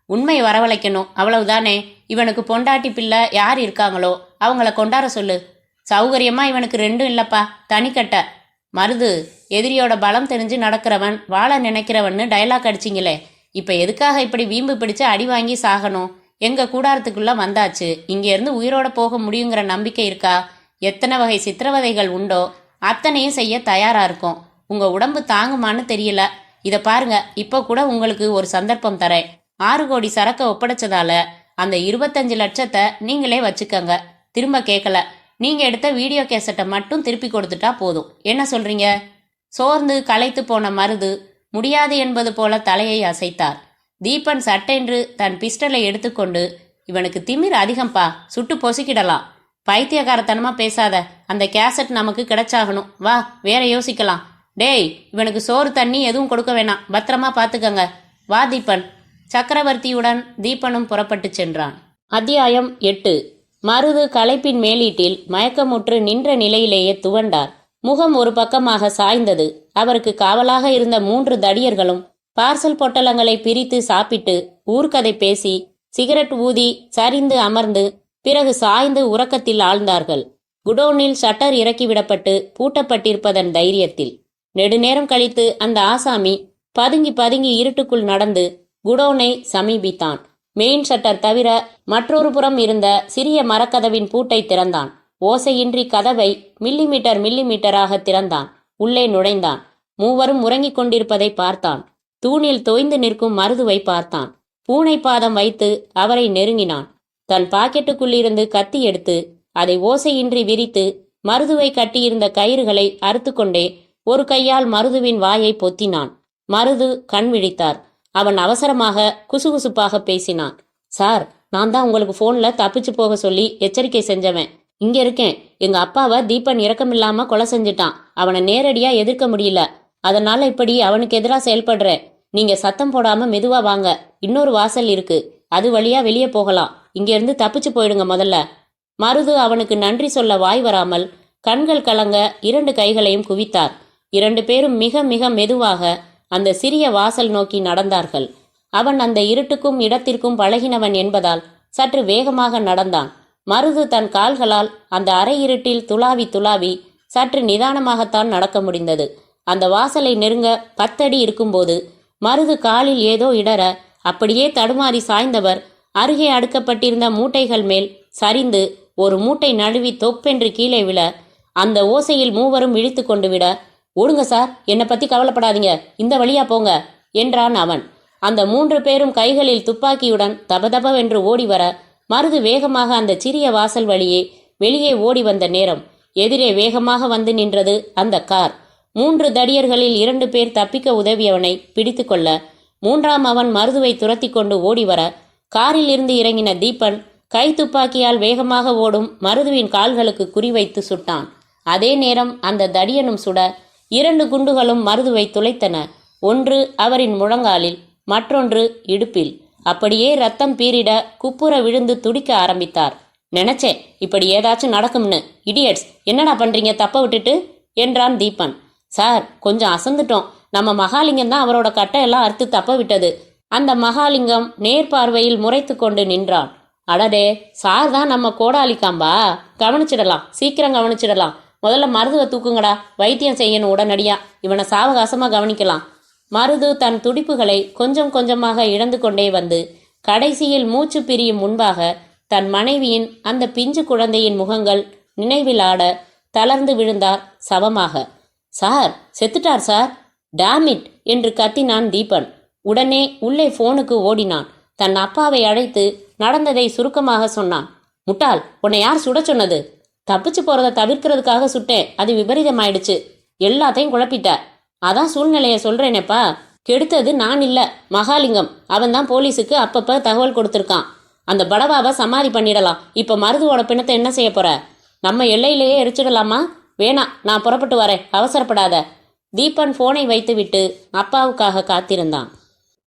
உண்மை வரவழைக்கணும், அவ்வளவுதானே. இவனுக்கு பொண்டாட்டி பிள்ளை யார் இருக்காங்களோ அவங்கள கொண்டாட சொல்லு. சௌகரியமா இவனுக்கு 2 இல்லப்பா, தனிக்கட்ட. மருது, எதிரியோட பலம் தெரிஞ்சு நடக்கிறவன் வாழ நினைக்கிறவன்னு டயலாக் அடிச்சிங்களே, இப்ப எதுக்காக இப்படி வீம்பு பிடிச்சு அடி வாங்கி சாகணும்? எங்க கூடாரத்துக்குள்ள வந்தாச்சு, இங்க இருந்து உயிரோட போக முடியுங்கிற நம்பிக்கை இருக்கா? எத்தனை வகை சித்திரவதைகள் உண்டோ அத்தனையும் செய்ய தயாரா இருக்கும். உங்க உடம்பு தாங்குமான்னு தெரியல. இத பாருங்க, இப்போ கூட உங்களுக்கு ஒரு சந்தர்ப்பம் தரேன். 6 கோடி சரக்க ஒப்படைச்சதால அந்த 25 லட்சத்தை நீங்களே வச்சுக்கங்க. திரும்ப கேட்கல. நீங்க எடுத்த வீடியோ கேசட்டை மட்டும் திருப்பி கொடுத்துட்டா போதும். என்ன சொல்றீங்க? சோர்ந்து களைத்து போன மருது முடியாது என்பது போல தலையை அசைத்தார். தீபன் சட்டென்று தன் பிஸ்டலை எடுத்துக்கொண்டு, இவனுக்கு திமிர் அதிகம்பா, சுட்டு பொசுக்கிடலாம். பைத்தியக்காரத்தனமா பேசாத. அந்த கேசட் நமக்கு கிடைச்சாகணும். வா, வேற யோசிக்கலாம். டேய், இவனுக்கு சோறு தண்ணி எதுவும் கொடுக்க வேணாம், பத்திரமா பாத்துக்கங்க. வா தீபன். சக்கரவர்த்தியுடன் தீபனும் புறப்பட்டு சென்றான். அத்தியாயம் 8. மருது களைப்பின் மேலீட்டில் மயக்கமுற்று நின்ற நிலையிலேயே துவண்டார். முகம் ஒரு பக்கமாக சாய்ந்தது. அவருக்கு காவலாக இருந்த 3 தடியர்களும் பார்சல் பொட்டலங்களை பிரித்து சாப்பிட்டு ஊர்க்கதை பேசி சிகரெட் ஊதி சரிந்து அமர்ந்து பிறகு சாய்ந்து உறக்கத்தில் ஆழ்ந்தார்கள். குடோனில் ஷட்டர் இறக்கிவிடப்பட்டு பூட்டப்பட்டிருப்பதன் தைரியத்தில். நெடுநேரம் கழித்து அந்த ஆசாமி பதுங்கி பதுங்கி இருட்டுக்குள் நடந்து குடோனை சமீபித்தான். மெயின் ஷட்டர் தவிர மற்றொரு புறம் இருந்த சிறிய மரக்கதவின் பூட்டை திறந்தான். ஓசையின்றி கதவை மில்லிமீட்டராக திறந்தான். உள்ளே நுழைந்தான். மூவரும் உறங்கிக் கொண்டிருப்பதை பார்த்தான். தூணில் தோய்ந்து நிற்கும் மருதுவை பார்த்தான். பூனை பாதம் வைத்து அவரை நெருங்கினான். தன் பாக்கெட்டுக்குள்ளிருந்து கத்தி எடுத்து அதை ஓசையின்றி விரித்து மருதுவை கட்டியிருந்த கயிறுகளை அறுத்து கொண்டே ஒரு கையால் மருதுவின் வாயை பொத்தினான். மருது கண் விழித்தார். அவன் அவசரமாக குசுகுசுப்பாக பேசினான். சார், நான் தான் உங்களுக்கு போன்ல தப்பிச்சு போக சொல்லி எச்சரிக்கை செஞ்சவன். இங்க இருக்கேன். எங்க அப்பாவை தீபன் இரக்கமில்லாம கொலை செஞ்சுட்டான். அவனை நேரடியா எதிர்க்க முடியல. அதனால இப்படி அவனுக்கு எதிராக செயல்படுறேன். நீங்க சத்தம் போடாம மெதுவா வாங்க. இன்னொரு வாசல் இருக்கு, அது வழியா வெளியே போகலாம். இங்க இருந்து தப்பிச்சு போயிடுங்க முதல்ல. மருது அவனுக்கு நன்றி சொல்ல வாய் வராமல் கண்கள் கலங்க 2 கைகளையும் குவித்தார். 2 பேரும் மிக மிக மெதுவாக அந்த சிறிய வாசல் நோக்கி நடந்தார்கள். அவன் அந்த இருட்டுக்கும் இடத்திற்கும் பழகினவன் என்பதால் சற்று வேகமாக நடந்தான். மருது தன் கால்களால் அந்த அரை இருட்டில் துளாவி துளாவி சற்று நிதானமாகத்தான் நடக்க முடிந்தது. அந்த வாசலை நெருங்க 10 அடி இருக்கும்போது மருது காலில் ஏதோ இடற அப்படியே தடுமாறி சாய்ந்தவர் அருகே அடுக்கப்பட்டிருந்த மூட்டைகள் மேல் சரிந்து ஒரு மூட்டை நழுவி தொப்பென்று கீழே விழ அந்த ஓசையில் மூவரும் இழுத்து கொண்டு விட, ஓடுங்க சார், என்னை பத்தி கவலைப்படாதீங்க, இந்த வழியா போங்க என்றான் அவன். அந்த 3 பேரும் கைகளில் துப்பாக்கியுடன் தபதபவென்று ஓடி வர மருது வேகமாக அந்த சிறிய வாசல் வழியே வெளியே ஓடி வந்த நேரம் எதிரே வேகமாக வந்து நின்றது அந்த கார். 3 தடியர்களில் 2 பேர் தப்பிக்க உதவியவனை பிடித்து கொள்ள 3ஆம் அவன் மருதுவை துரத்தி கொண்டு ஓடி வர காரில் இருந்து இறங்கின தீபன் கை துப்பாக்கியால் வேகமாக ஓடும் மருதுவின் கால்களுக்கு குறிவைத்து சுட்டான். அதே நேரம் அந்த தடியனும் சுட 2 குண்டுகளும் மருதுவை துளைத்தன. ஒன்று அவரின் முழங்காலில், மற்றொன்று இடுப்பில். அப்படியே ரத்தம் பீறிட குப்புற விழுந்து துடிக்க ஆரம்பித்தார். நினைச்சேன் இப்படி ஏதாச்சும் நடக்கும்னு. இடியட்ஸ், என்னடா பண்றீங்க தப்ப விட்டுட்டு என்றான் தீபன். சார், கொஞ்சம் அசந்துட்டோம். நம்ம மகாலிங்கம் தான் அவரோட கட்டை எல்லாம் அறுத்து தப்ப விட்டது. அந்த மகாலிங்கம் நேர்பார்வையில் முறைத்து கொண்டு நின்றான். அடடே, சார் தான் நம்ம கோடாலிக்காம்பா. கவனிச்சிடலாம், சீக்கிரம் கவனிச்சிடலாம். முதல்ல மருதுவை தூக்குங்கடா, வைத்தியம் செய்யணும் உடனடியா. இவனை சாவகாசமா கவனிக்கலாம். மருது தன் துடிப்புகளை கொஞ்சம் கொஞ்சமாக இழந்து கொண்டே வந்து கடைசியில் மூச்சு பிரியும் முன்பாக தன் மனைவியின் அந்த பிஞ்சு குழந்தையின் முகங்கள் நினைவில் ஆட தளர்ந்து விழுந்தார் சவமாக. Sir, செத்துட்டார் sir. டாமிட் என்று கத்தினான் தீபன். உடனே உள்ளே போனுக்கு ஓடினான். தன் அப்பாவை அழைத்து நடந்ததை சுருக்கமாக சொன்னான். முட்டாள், உன்னை யார் சுட சொன்னது? தப்பிச்சு போறதை தவிர்க்கிறதுக்காக சுட்டேன். அது விபரீதமாயிடுச்சு. எல்லாத்தையும் குழப்பிட்ட. அதான் சூழ்நிலைய சொல்றேனேப்பா. கெடுத்தது நான் இல்ல, மகாலிங்கம். அவன் தான் போலீஸுக்கு அப்பப்ப தகவல் கொடுத்துருக்கான். அந்த படவாவை சமாதி பண்ணிடலாம். இப்ப மருதுவோட பிணத்தை என்ன செய்ய போற? நம்ம எல்லையிலேயே எரிச்சிடலாமா? வேணாம், நான் புறப்பட்டு வரேன், அவசரப்படாத. தீபன் போனை வைத்துவிட்டு அப்பாவுக்காக காத்திருந்தான்.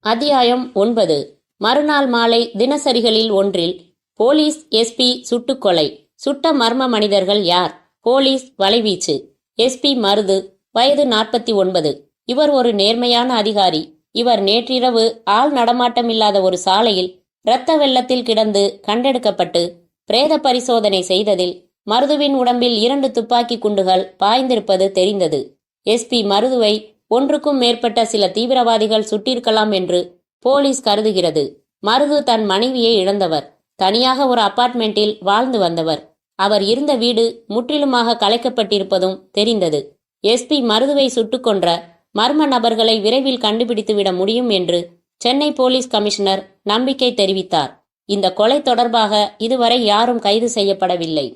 அத்தியாயம் 9. மறுநாள் மாலை தினசரிகளில் ஒன்றில் போலீஸ் எஸ்பி சுட்டுக்கொலை. சுட்ட மர்ம மனிதர்கள் யார்? போலீஸ் வலைவீச்சு. எஸ்பி மருது, வயது 49. இவர் ஒரு நேர்மையான அதிகாரி. இவர் நேற்றிரவு ஆள் நடமாட்டமில்லாத ஒரு சாலையில் இரத்த வெள்ளத்தில் கிடந்து கண்டெடுக்கப்பட்டு பிரேத பரிசோதனை செய்ததில் மருதுவின் உடம்பில் 2 துப்பாக்கி குண்டுகள் பாய்ந்திருப்பது தெரிந்தது. எஸ்பி மருதுவை ஒன்றுக்கும் மேற்பட்ட சில தீவிரவாதிகள் சுட்டிருக்கலாம் என்று போலீஸ் கருதுகிறது. மருது தன் மனைவியை இழந்தவர். தனியாக ஒரு அபார்ட்மெண்டில் வாழ்ந்து வந்தவர். அவர் இருந்த வீடு முற்றிலுமாக கலைக்கப்பட்டிருப்பதும் தெரிந்தது. எஸ்பி மருதுவை சுட்டுக் கொன்ற மர்ம நபர்களை விரைவில் கண்டுபிடித்துவிட முடியும் என்று சென்னை போலீஸ் கமிஷனர் நம்பிக்கை தெரிவித்தார். இந்த கொலை தொடர்பாக இதுவரை யாரும் கைது செய்யப்படவில்லை.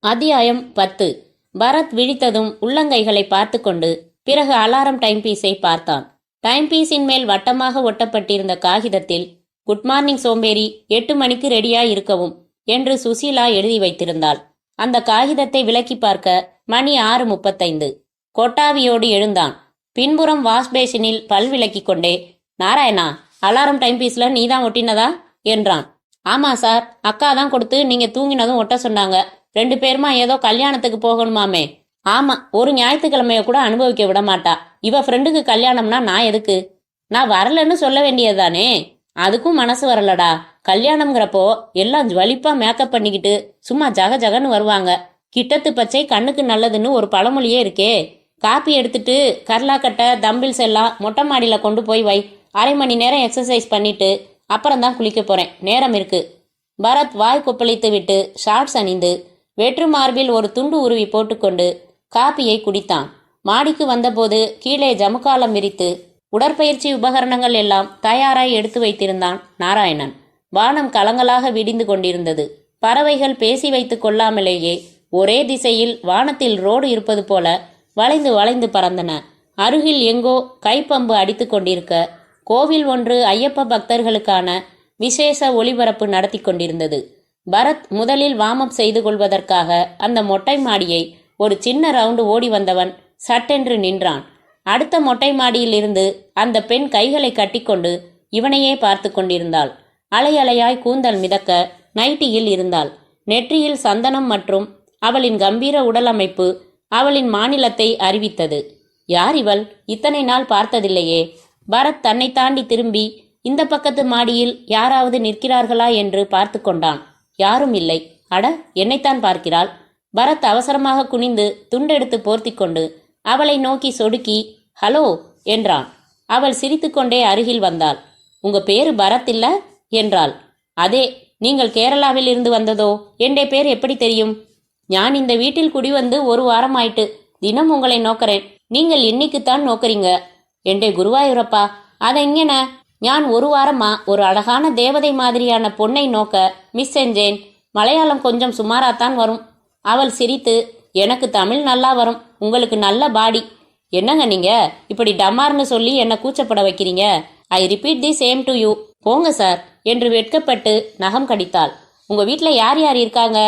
அத்தியாயம் 10. பரத் விழித்ததும் உள்ளங்கைகளை பார்த்து கொண்டு பிறகு அலாரம் டைம்பீஸை பார்த்தான். டைம்பீஸின் மேல் வட்டமாக ஒட்டப்பட்டிருந்த காகிதத்தில், குட் மார்னிங் சோம்பேறி, 8 மணிக்கு ரெடியாய் இருக்கவும் என்று சுசீலா எழுதி வைத்திருந்தாள். அந்த காகிதத்தை விலக்கி பார்க்க மணி 6:35. கொட்டாவியோடு எழுந்தான். பின்புறம் வாஷ்பேஷனில் பல் விளக்கிக் கொண்டே, நாராயணா, அலாரம் டைம்பீஸ்ல நீதான் ஒட்டினதா என்றான். ஆமா சார், அக்கா தான் கொடுத்து நீங்க தூங்கினதும் ஒட்ட சொன்னாங்க. 2 பேருமா ஏதோ கல்யாணத்துக்கு போகணுமாமே. ஆமா, ஒரு ஞாயிற்றுக்கிழமைய கூட அனுபவிக்க விட மாட்டா. இவ ஃப்ரெண்டுக்கு கல்யாணம்னா நான் எதுக்கு? நான் வரலன்னு சொல்ல வேண்டியதுதானே. அதுக்கும் மனசு வரலடா. கல்யாணம்ங்கிறப்போ எல்லாம் ஜுவலிப்பா மேக்கப் பண்ணிக்கிட்டு சும்மா ஜக ஜகன்னு வருவாங்க. கிட்டத்து பச்சை கண்ணுக்கு நல்லதுன்னு ஒரு பழமொழியே இருக்கே. காப்பி எடுத்துட்டு கர்லாக்கட்டை தம்பிள்ஸ் எல்லாம் மொட்டை மாடியில கொண்டு போய் வை. 1/2 மணி நேரம் எக்ஸசைஸ் பண்ணிட்டு அப்புறம்தான் குளிக்க போறேன், நேரம் இருக்கு. பரத் வாய் கொப்பளித்து விட்டு ஷார்ட்ஸ் அணிந்து வெற்று மார்பில் ஒரு துண்டு உருவி போட்டுக்கொண்டு காப்பியை குடித்தான். மாடிக்கு வந்தபோது கீழே ஜமுக்காலம் விரித்து உடற்பயிற்சி உபகரணங்கள் எல்லாம் தயாராய் எடுத்து வைத்திருந்தான் நாராயணன். வானம் கலங்களாக விடிந்து கொண்டிருந்தது. பறவைகள் பேசி வைத்து கொள்ளாமலேயே ஒரே திசையில் வானத்தில் ரோடு இருப்பது போல வளைந்து வளைந்து பறந்தன. அருகில் எங்கோ கைப்பம்பு அடித்து கொண்டிருக்க கோவில் ஒன்று ஐயப்ப பக்தர்களுக்கான விசேஷ ஒளிபரப்பு நடத்தி கொண்டிருந்தது. பரத் முதலில் வார்ம்அப் செய்து கொள்வதற்காக அந்த மொட்டை மாடியை ஒரு சின்ன ரவுண்டு ஓடி வந்தவன் சட்டென்று நின்றான். அடுத்த மொட்டை மாடியில் இருந்து அந்த பெண் கைகளை கட்டிக்கொண்டு இவனையே பார்த்து கொண்டிருந்தாள். அலை அலையாய் கூந்தல் மிதக்க நைட்டியில் இருந்தாள். நெற்றியில் சந்தனம் மற்றும் அவளின் கம்பீர உடல் அமைப்பு அவளின் மாநிலத்தை அறிவித்தது. யார் இவள்? இத்தனை நாள் பார்த்ததில்லையே. பரத் தன்னை தாண்டி திரும்பி இந்த பக்கத்து மாடியில் யாராவது நிற்கிறார்களா என்று பார்த்து கொண்டான். யாரும் இல்லை. அட, என்னைத்தான் பார்க்கிறாள். பரத் அவசரமாக குனிந்து துண்டெடுத்து போர்த்தி கொண்டு அவளை நோக்கி சொடுக்கி ஹலோ என்றான். அவள் சிரித்துக்கொண்டே அருகில் வந்தாள். உங்க பேரு பரத் இல்ல என்றாள். அதே. நீங்கள் கேரளாவில் இருந்து வந்ததோ? என் பேர் எப்படி தெரியும்? ഞാൻ இந்த வீட்டில் குடி வந்து 1 வாரம் ஆயிட்டு. தினம் உங்களை நோக்கறேன். நீங்கள் இன்னைக்குத்தான் நோக்கறீங்க. என்டே குருவாயூரப்பா, அதை இங்கன ஞான் 1 வாரமா ஒரு அழகான தேவதை மாதிரியான பொண்ணை நோக்க மிஸ் செஞ்சேன். மலையாளம் கொஞ்சம் சுமாராத்தான் வரும். அவள் சிரித்து, எனக்கு தமிழ் நல்லா வரும், உங்களுக்கு நல்ல பாடி. என்னங்க நீங்க இப்படி டமார்னு சொல்லி என்ன கூச்சப்பட வைக்கிறீங்க? I repeat the same to you. போங்க சார் என்று வெட்கப்பட்டு நகம் கடித்தாள். உங்க வீட்டுல யார் யார் இருக்காங்க?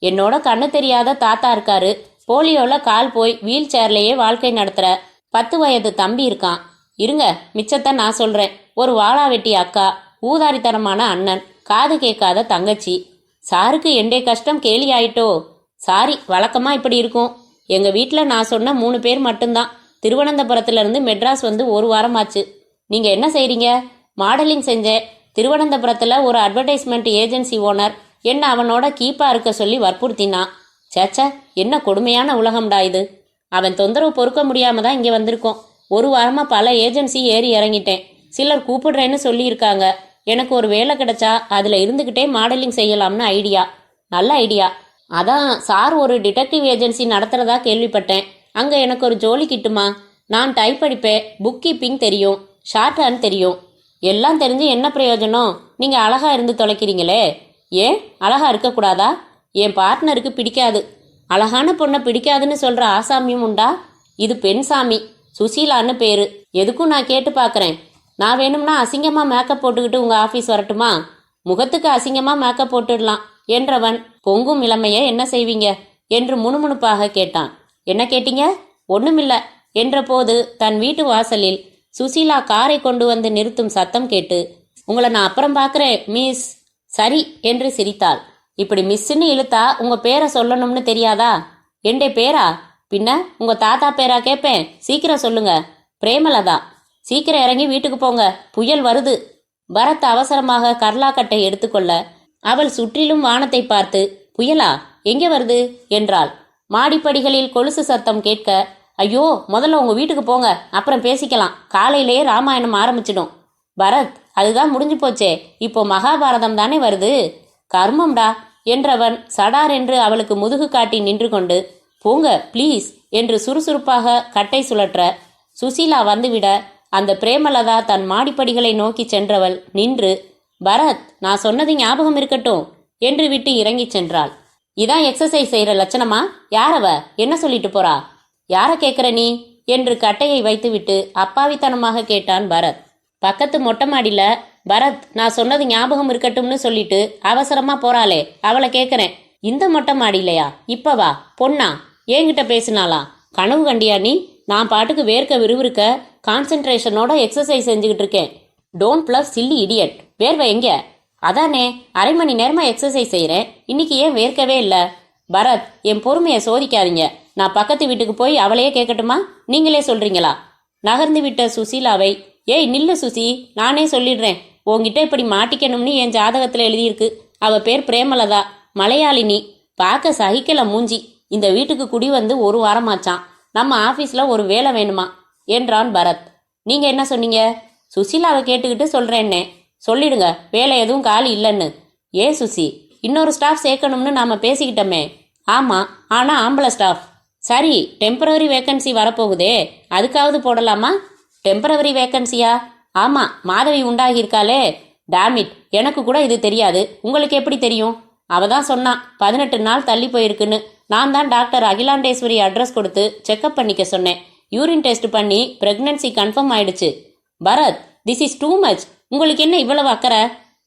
என்னோட கண்ணு தெரியாத தாத்தா இருக்காரு. போலியோல கால் போய் வீல் சேர்லயே வாழ்க்கை நடத்துற 10 வயது தம்பி இருக்கான். இருங்க, மிச்சத்தை நான் சொல்றேன். ஒரு வாழா வெட்டி அக்கா, ஊதாரித்தனமான அண்ணன், காது கேட்காத தங்கச்சி. சாருக்கு எண்டே கஷ்டம் கேலி ஆயிட்டோ? சாரி, வழக்கமா இப்படி இருக்கும். எங்க வீட்டில் நான் சொன்ன 3 பேர் மட்டும்தான். திருவனந்தபுரத்துல இருந்து மெட்ராஸ் வந்து 1 வாரமாச்சு. நீங்க என்ன செய்றீங்க? மாடலிங் செஞ்சேன். திருவனந்தபுரத்துல ஒரு அட்வர்டைஸ்மெண்ட் ஏஜென்சி ஓனர் என்ன அவனோட கீப்பா இருக்க சொல்லி வற்புறுத்தினான். சேச்ச, என்ன கொடுமையான உலகம்டா இது. அவன் தொந்தரவு பொறுக்க முடியாம தான் இங்க வந்திருக்கோம். 1 வாரமா பல ஏஜென்சி ஏறி இறங்கிட்டேன். சிலர் கூப்பிடுறேன்னு சொல்லியிருக்காங்க. எனக்கு ஒரு வேலை கிடைச்சா அதுல இருந்துகிட்டே மாடலிங் செய்யலாம்னு ஐடியா. நல்ல ஐடியா. அதான் சார் ஒரு டிடெக்டிவ் ஏஜென்சி நடத்துறதா கேள்விப்பட்டேன். அங்க எனக்கு ஒரு ஜோலி கிட்டுமா? நான் டைப் அடிப்பேன், புக் கீப்பிங் தெரியும், ஷார்ட் ஹேண்ட் தெரியும். எல்லாம் தெரிஞ்சு என்ன பிரயோஜனம்? நீங்க அழகா இருந்து தொலைக்கிறீங்களே. ஏன் அழகா இருக்கக்கூடாதா? என் பார்ட்னருக்கு பிடிக்காது. அழகான பொண்ணை பிடிக்காதுன்னு சொல்ற ஆசாமியும் உண்டா? இது பெண் சாமி, சுசீலான்னு பேரு. எதுக்கும் நான் கேட்டு பார்க்கறேன். நான் வேணும்னா அசிங்கமா மேக்கப் போட்டுக்கிட்டு உங்க ஆபீஸ் வரட்டுமா? முகத்துக்கு அசிங்கமா மேக்கப் போட்டுடலாம் என்றவன் பொங்கும் இளமைய என்ன செய்வீங்க என்று முணுமுணுப்பாக கேட்டான். என்ன கேட்டீங்க? ஒண்ணுமில்ல என்றபோது தன் வீட்டு வாசலில் சுசீலா காரை கொண்டு வந்து நிறுத்தும் சத்தம் கேட்டு, உங்களை நான் அப்புறம் பார்க்கறேன் மிஸ். சரி என்று சிரித்தாள். இப்படி மிஸ்ன்னு இழுத்தா உங்க பேரை சொல்லணும்னு தெரியாதா? என்டே பேரா? பின்ன உங்க தாத்தா பேரா கேட்பேன். சீக்கிரம் சொல்லுங்க. பிரேமலதா. சீக்கிரம் இறங்கி வீட்டுக்கு போங்க, புயல் வருது. பரத் அவசரமாக கர்லாக்கட்டை எடுத்துக்கொள்ள அவள் சுற்றிலும் வானத்தை பார்த்து, புயலா? எங்கே வருது என்றாள். மாடிப்படிகளில் கொலுசு சத்தம் கேட்க, ஐயோ முதல்ல உங்க வீட்டுக்கு போங்க, அப்புறம் பேசிக்கலாம். காலையிலேயே ராமாயணம் ஆரம்பிச்சிடும். பரத், அதுதான் முடிஞ்சு போச்சே, இப்போ மகாபாரதம் தானே வருது. கர்மம்டா என்றவன் சடார் என்று அவளுக்கு முதுகு காட்டி நின்று கொண்டு, போங்க ப்ளீஸ் என்று சுறுசுறுப்பாக கட்டை சுழற்ற சுசீலா வந்துவிட அந்த பிரேமலதா தன் மாடிப்படிகளை நோக்கி சென்றவள் நின்று, பரத், நான் சொன்னது ஞாபகம் இருக்கட்டும் என்று விட்டு இறங்கி சென்றாள். இதான் எக்ஸசைஸ் செய்யற லட்சணமா? யாரவ? என்ன சொல்லிட்டு போறா? யார கேட்குற நீ என்று கட்டையை வைத்துவிட்டு அப்பாவித்தனமாக கேட்டான் பரத். பக்கத்து மொட்டை மாடியில பரத், நான் சொன்னது ஞாபகம் இருக்கட்டும்னு சொல்லிட்டு அவசரமா போறாளே, அவளை கேட்குறேன். இந்த மொட்டை மாடியிலையா? இப்பவா? பொண்ணா? என்கிட்ட பேசினாளா? கனவு கண்டியா நீ? நான் பாட்டுக்கு வேர்க்க விறுவிறுக்க கான்சென்ட்ரேஷனோட எக்ஸசைஸ் செஞ்சுக்கிட்டு இருக்கேன். Don't plus chilli idiot. வேர்வை எங்க? அதானே, அரை மணி நேரமா எக்ஸசைஸ் செய்கிறேன். இன்னைக்கு ஏன் வேர்க்கவே இல்லை? பரத், என் பொறுமையை சோதிக்காதீங்க. நான் பக்கத்து வீட்டுக்கு போய் அவளையே கேட்கட்டுமா? நீங்களே சொல்றீங்களா? நகர்ந்து விட்ட சுசீலாவை, ஏய் நில்லு சுசி, நானே சொல்லிடுறேன். உன்கிட்ட இப்படி மாட்டிக்கணும்னு என் ஜாதகத்தில் எழுதியிருக்கு. அவ பேர் பிரேமலதா, மலையாளினி. பார்க்க சகிக்கல மூஞ்சி. இந்த வீட்டுக்கு குடி வந்து 1 வாரமாச்சான். நம்ம ஆஃபீஸில் ஒரு வேலை வேணுமா என்றான் பரத். நீங்க என்ன சொன்னீங்க? சுசீலாவை கேட்டுக்கிட்டு சொல்றேன்னே. சொல்லிடுங்க, வேலை எதுவும் காலி இல்லைன்னு. ஏன் சுசி, இன்னொரு ஸ்டாஃப் சேர்க்கணும்னு நாம பேசிக்கிட்டோமே. ஆமா, ஆனா ஆம்பளை ஸ்டாஃப். சரி, டெம்பரவரி வேக்கன்சி வரப்போகுதே, அதுக்காவது போடலாமா? டெம்பரவரி வேக்கன்சியா? ஆமா, மாதவி உண்டாகியிருக்காளே. டேமிட், எனக்கு கூட இது தெரியாது. உங்களுக்கு எப்படி தெரியும்? அவ தான் சொன்னான் 18 நாள் தள்ளி போயிருக்குன்னு. நான் தான் டாக்டர் அகிலாண்டேஸ்வரி அட்ரஸ் கொடுத்து செக்அப் பண்ணிக்க சொன்னேன். யூரின் டெஸ்ட் பண்ணி பிரெக்னன்சி கன்ஃபார்ம் ஆயிடுச்சு. Bharat, this is too much. உங்களுக்கு என்ன இவ்வளவு அக்கறை?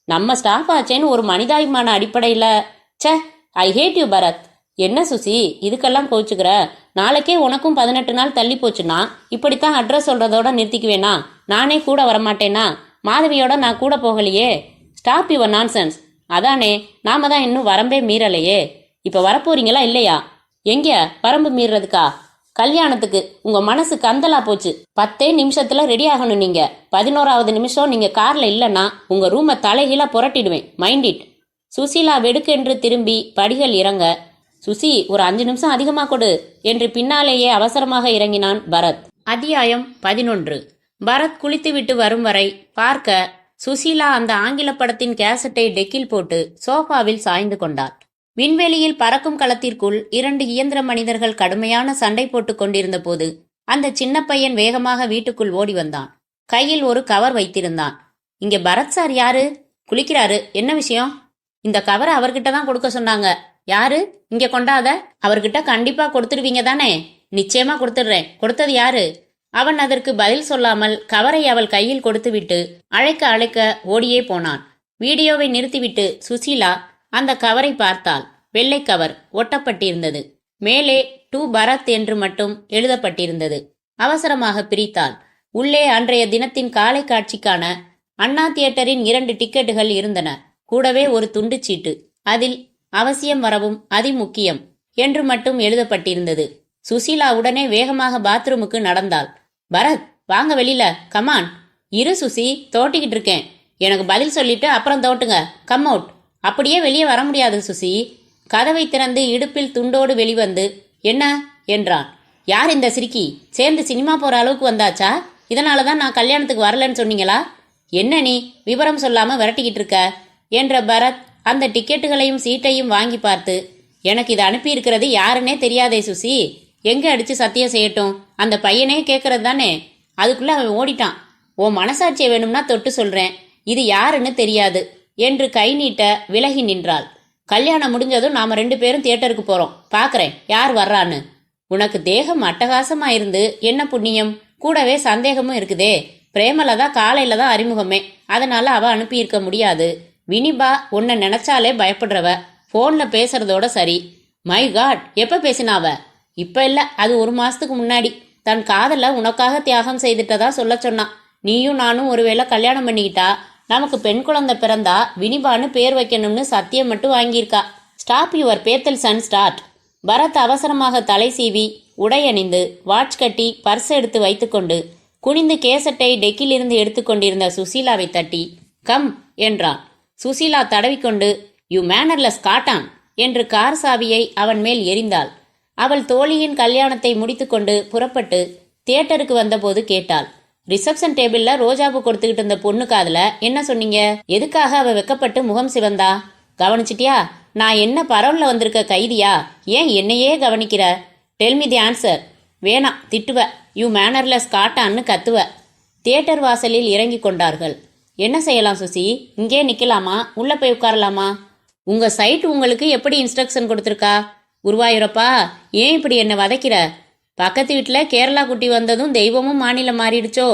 நம்ம ஸ்டாஃப் ஆச்சேன்னு ஒரு மனிதாபிமான அடிப்படையில். சே, ஐ ஹேட் யூ பரத். என்ன சுசி, இதுக்கெல்லாம் கோச்சுக்கிற? நாளைக்கே உனக்கும் 18 நாள் தள்ளி போச்சுன்னா இப்படித்தான் அட்ரஸ் சொல்றதோட நிறுத்திக்குவேனா? நானே கூட வரமாட்டேனா? மாதவியோட நான் கூட போகலையே. Stop your nonsense. அதானே, நாம தான் இன்னும் வரம்பே மீறலையே. இப்போ வரப்போறீங்களா இல்லையா? எங்க வரம்பு மீறதுக்கா? கல்யாணத்துக்கு. உங்க மனசு கந்தலா போச்சு. 10 நிமிஷத்துல ரெடி ஆகணும். நீங்க 11வது நிமிஷம் நீங்க கார்ல இல்லைன்னா உங்க ரூமை தலைகீழா புரட்டிடுவேன். Mind it. சுசீலா வெடுக்கென்று திரும்பி படிகள் இறங்க, சுசி ஒரு 5 நிமிஷம் அதிகமா கொடு என்று பின்னாலேயே அவசரமாக இறங்கினான் பரத். அத்தியாயம் 11. பரத் குளித்துவிட்டு வரும் வரை பார்க்க சுசீலா அந்த ஆங்கில படத்தின் கேசட்டை டெக்கில் போட்டு சோஃபாவில் சாய்ந்து கொண்டாள். விண்வெளியில் பறக்கும் களத்திற்குள் 2 இயந்திர மனிதர்கள் கடுமையான சண்டை போட்டுக் கொண்டிருந்த போது அந்த சின்ன பையன் வேகமாக வீட்டுக்குள் ஓடி வந்தான். கையில் ஒரு கவர் வைத்திருந்தான். இங்க பரத் சார் யாரு? குளிக்கிறாரு. என்ன விஷயம்? இந்த கவரை அவர்கிட்ட தான் கொடுக்க சொன்னாங்க. யாரு? இங்க கொண்டாத. அவர்கிட்ட கண்டிப்பா கொடுத்துடுவீங்க தானே? நிச்சயமா கொடுத்துடுறேன். கொடுத்தது யாரு? அவன் அதற்கு பதில் சொல்லாமல் கவரை அவள் கையில் கொடுத்துவிட்டு அழைக்க அழைக்க ஓடியே போனான். வீடியோவை நிறுத்திவிட்டு சுசீலா அந்த கவரை பார்த்தாள். வெள்ளை கவர் ஒட்டப்பட்டிருந்தது. மேலே டு பரத் என்று மட்டும் எழுதப்பட்டிருந்தது. அவசரமாக பிரித்தாள். உள்ளே அன்றைய தினத்தின் காலை காட்சிக்கான அண்ணா தியேட்டரின் 2 டிக்கெட்டுகள் இருந்தன. கூடவே ஒரு துண்டுச் சீட்டு. அதில் அவசியம் வரவும் அதிமுக்கியம் என்று மட்டும் எழுதப்பட்டிருந்தது. சுசீலா உடனே வேகமாக பாத்ரூமுக்கு நடந்தாள். பரத், வாங்க வெளியில, கமான். இரு சுசி, தோட்டிக்கிட்டு இருக்கேன். எனக்கு பதில் சொல்லிட்டு அப்புறம் தோட்டுங்க. Come out. அப்படியே வெளியே வர முடியாது சுசி. கதவை திறந்து இடுப்பில் துண்டோடு வெளிவந்து என்ன என்றான். யார் இந்த சிரிக்கி? சேர்ந்து சினிமா போற அளவுக்கு வந்தாச்சா? இதனாலதான் நான் கல்யாணத்துக்கு வரலன்னு சொன்னீங்களா? என்ன நீ விவரம் சொல்லாம விரட்டிக்கிட்டு இருக்க என்ற பரத் அந்த டிக்கெட்டுகளையும் சீட்டையும் வாங்கி பார்த்து, எனக்கு இதை அனுப்பியிருக்கிறது யாருன்னே தெரியாதே சுசி. எங்க அடிச்சு சத்தியம் செய்யட்டும்? அந்த பையனே கேட்கறது தானே. அதுக்குள்ள அவன் ஓடிட்டான். உன் மனசாட்சியை வேணும்னா தொட்டு சொல்றேன், இது யாருன்னு தெரியாது என்று கை நீட்ட விலகி நின்றாள். கல்யாணம் முடிஞ்சதும் நாம 2 பேரும் தியேட்டருக்கு போறோம். பாக்குறேன் யார் வர்றான்னு. உனக்கு தேகம் அட்டகாசமா இருந்து என்ன புண்ணியம்? கூடவே சந்தேகமும் இருக்குதே. பிரேமலதா காலையில தான் அறிமுகமே, அதனால அவ அனுப்பியிருக்க முடியாது. வினிபா உன்னை நினைச்சாலே பயப்படுறவ. போன்ல பேசுறதோட சரி. மை காட், எப்ப பேசினாவ? இப்ப இல்ல, அது 1 மாசத்துக்கு முன்னாடி. தன் காதல உனக்காக தியாகம் செய்துட்டதா சொல்ல சொன்னான். நீயும் நானும் ஒருவேளை கல்யாணம் பண்ணிக்கிட்டா நமக்கு பெண் குழந்தை பிறந்தா வினிபான்னு பேர் வைக்கணும்னு சத்தியம் மட்டும் வாங்கியிருக்கா. ஸ்டாப் யுவர் பேத்தல் சன் ஸ்டார்ட். பரத் அவசரமாக தலை சீவி உடையணிந்து வாட்ச் கட்டி பர்ஸ் எடுத்து வைத்துக்கொண்டு குனிந்து கேசட்டை டெக்கிலிருந்து எடுத்துக்கொண்டிருந்த சுசீலாவை தட்டி கம் என்றான். சுசீலா தடவிக்கொண்டு யூ மேனர்லெஸ் காட்டான் என்று கார் சாவியை அவன் மேல் எறிந்தாள். அவள் தோழியின் கல்யாணத்தை முடித்துக்கொண்டு புறப்பட்டு தியேட்டருக்கு வந்தபோது கேட்டாள். ரிசப்ஷன் டேபிள்ல ரோஜாப்பு கொடுத்துக்கிட்டு இருந்த பொண்ணு காதுல என்ன சொன்னீங்க? எதுக்காக அவ வெக்கப்பட்டு முகம் சிவந்தா? கவனிச்சிட்டியா? நான் என்ன பரவல்ல வந்திருக்க கைதியா? ஏன் என்னையே கவனிக்கிற? Tell me the answer. வேணாம், திட்டுவ. யூ மேனர்லெஸ் காட்டான்னு கத்துவ. தியேட்டர் வாசலில் இறங்கி கொண்டார்கள். என்ன செய்யலாம் சுசி? இங்கே நிக்கலாமா? உள்ள போய் உட்காரலாமா? உங்க சைட் உங்களுக்கு எப்படி இன்ஸ்ட்ரக்ஷன் கொடுத்துருக்கா? குருவாயூரப்பா, ஏன் இப்படி என்ன வதைக்கிற? பக்கத்து வீட்டில் கேரளா குட்டி வந்ததும் தெய்வமும் மாநிலம் மாறிடுச்சோ?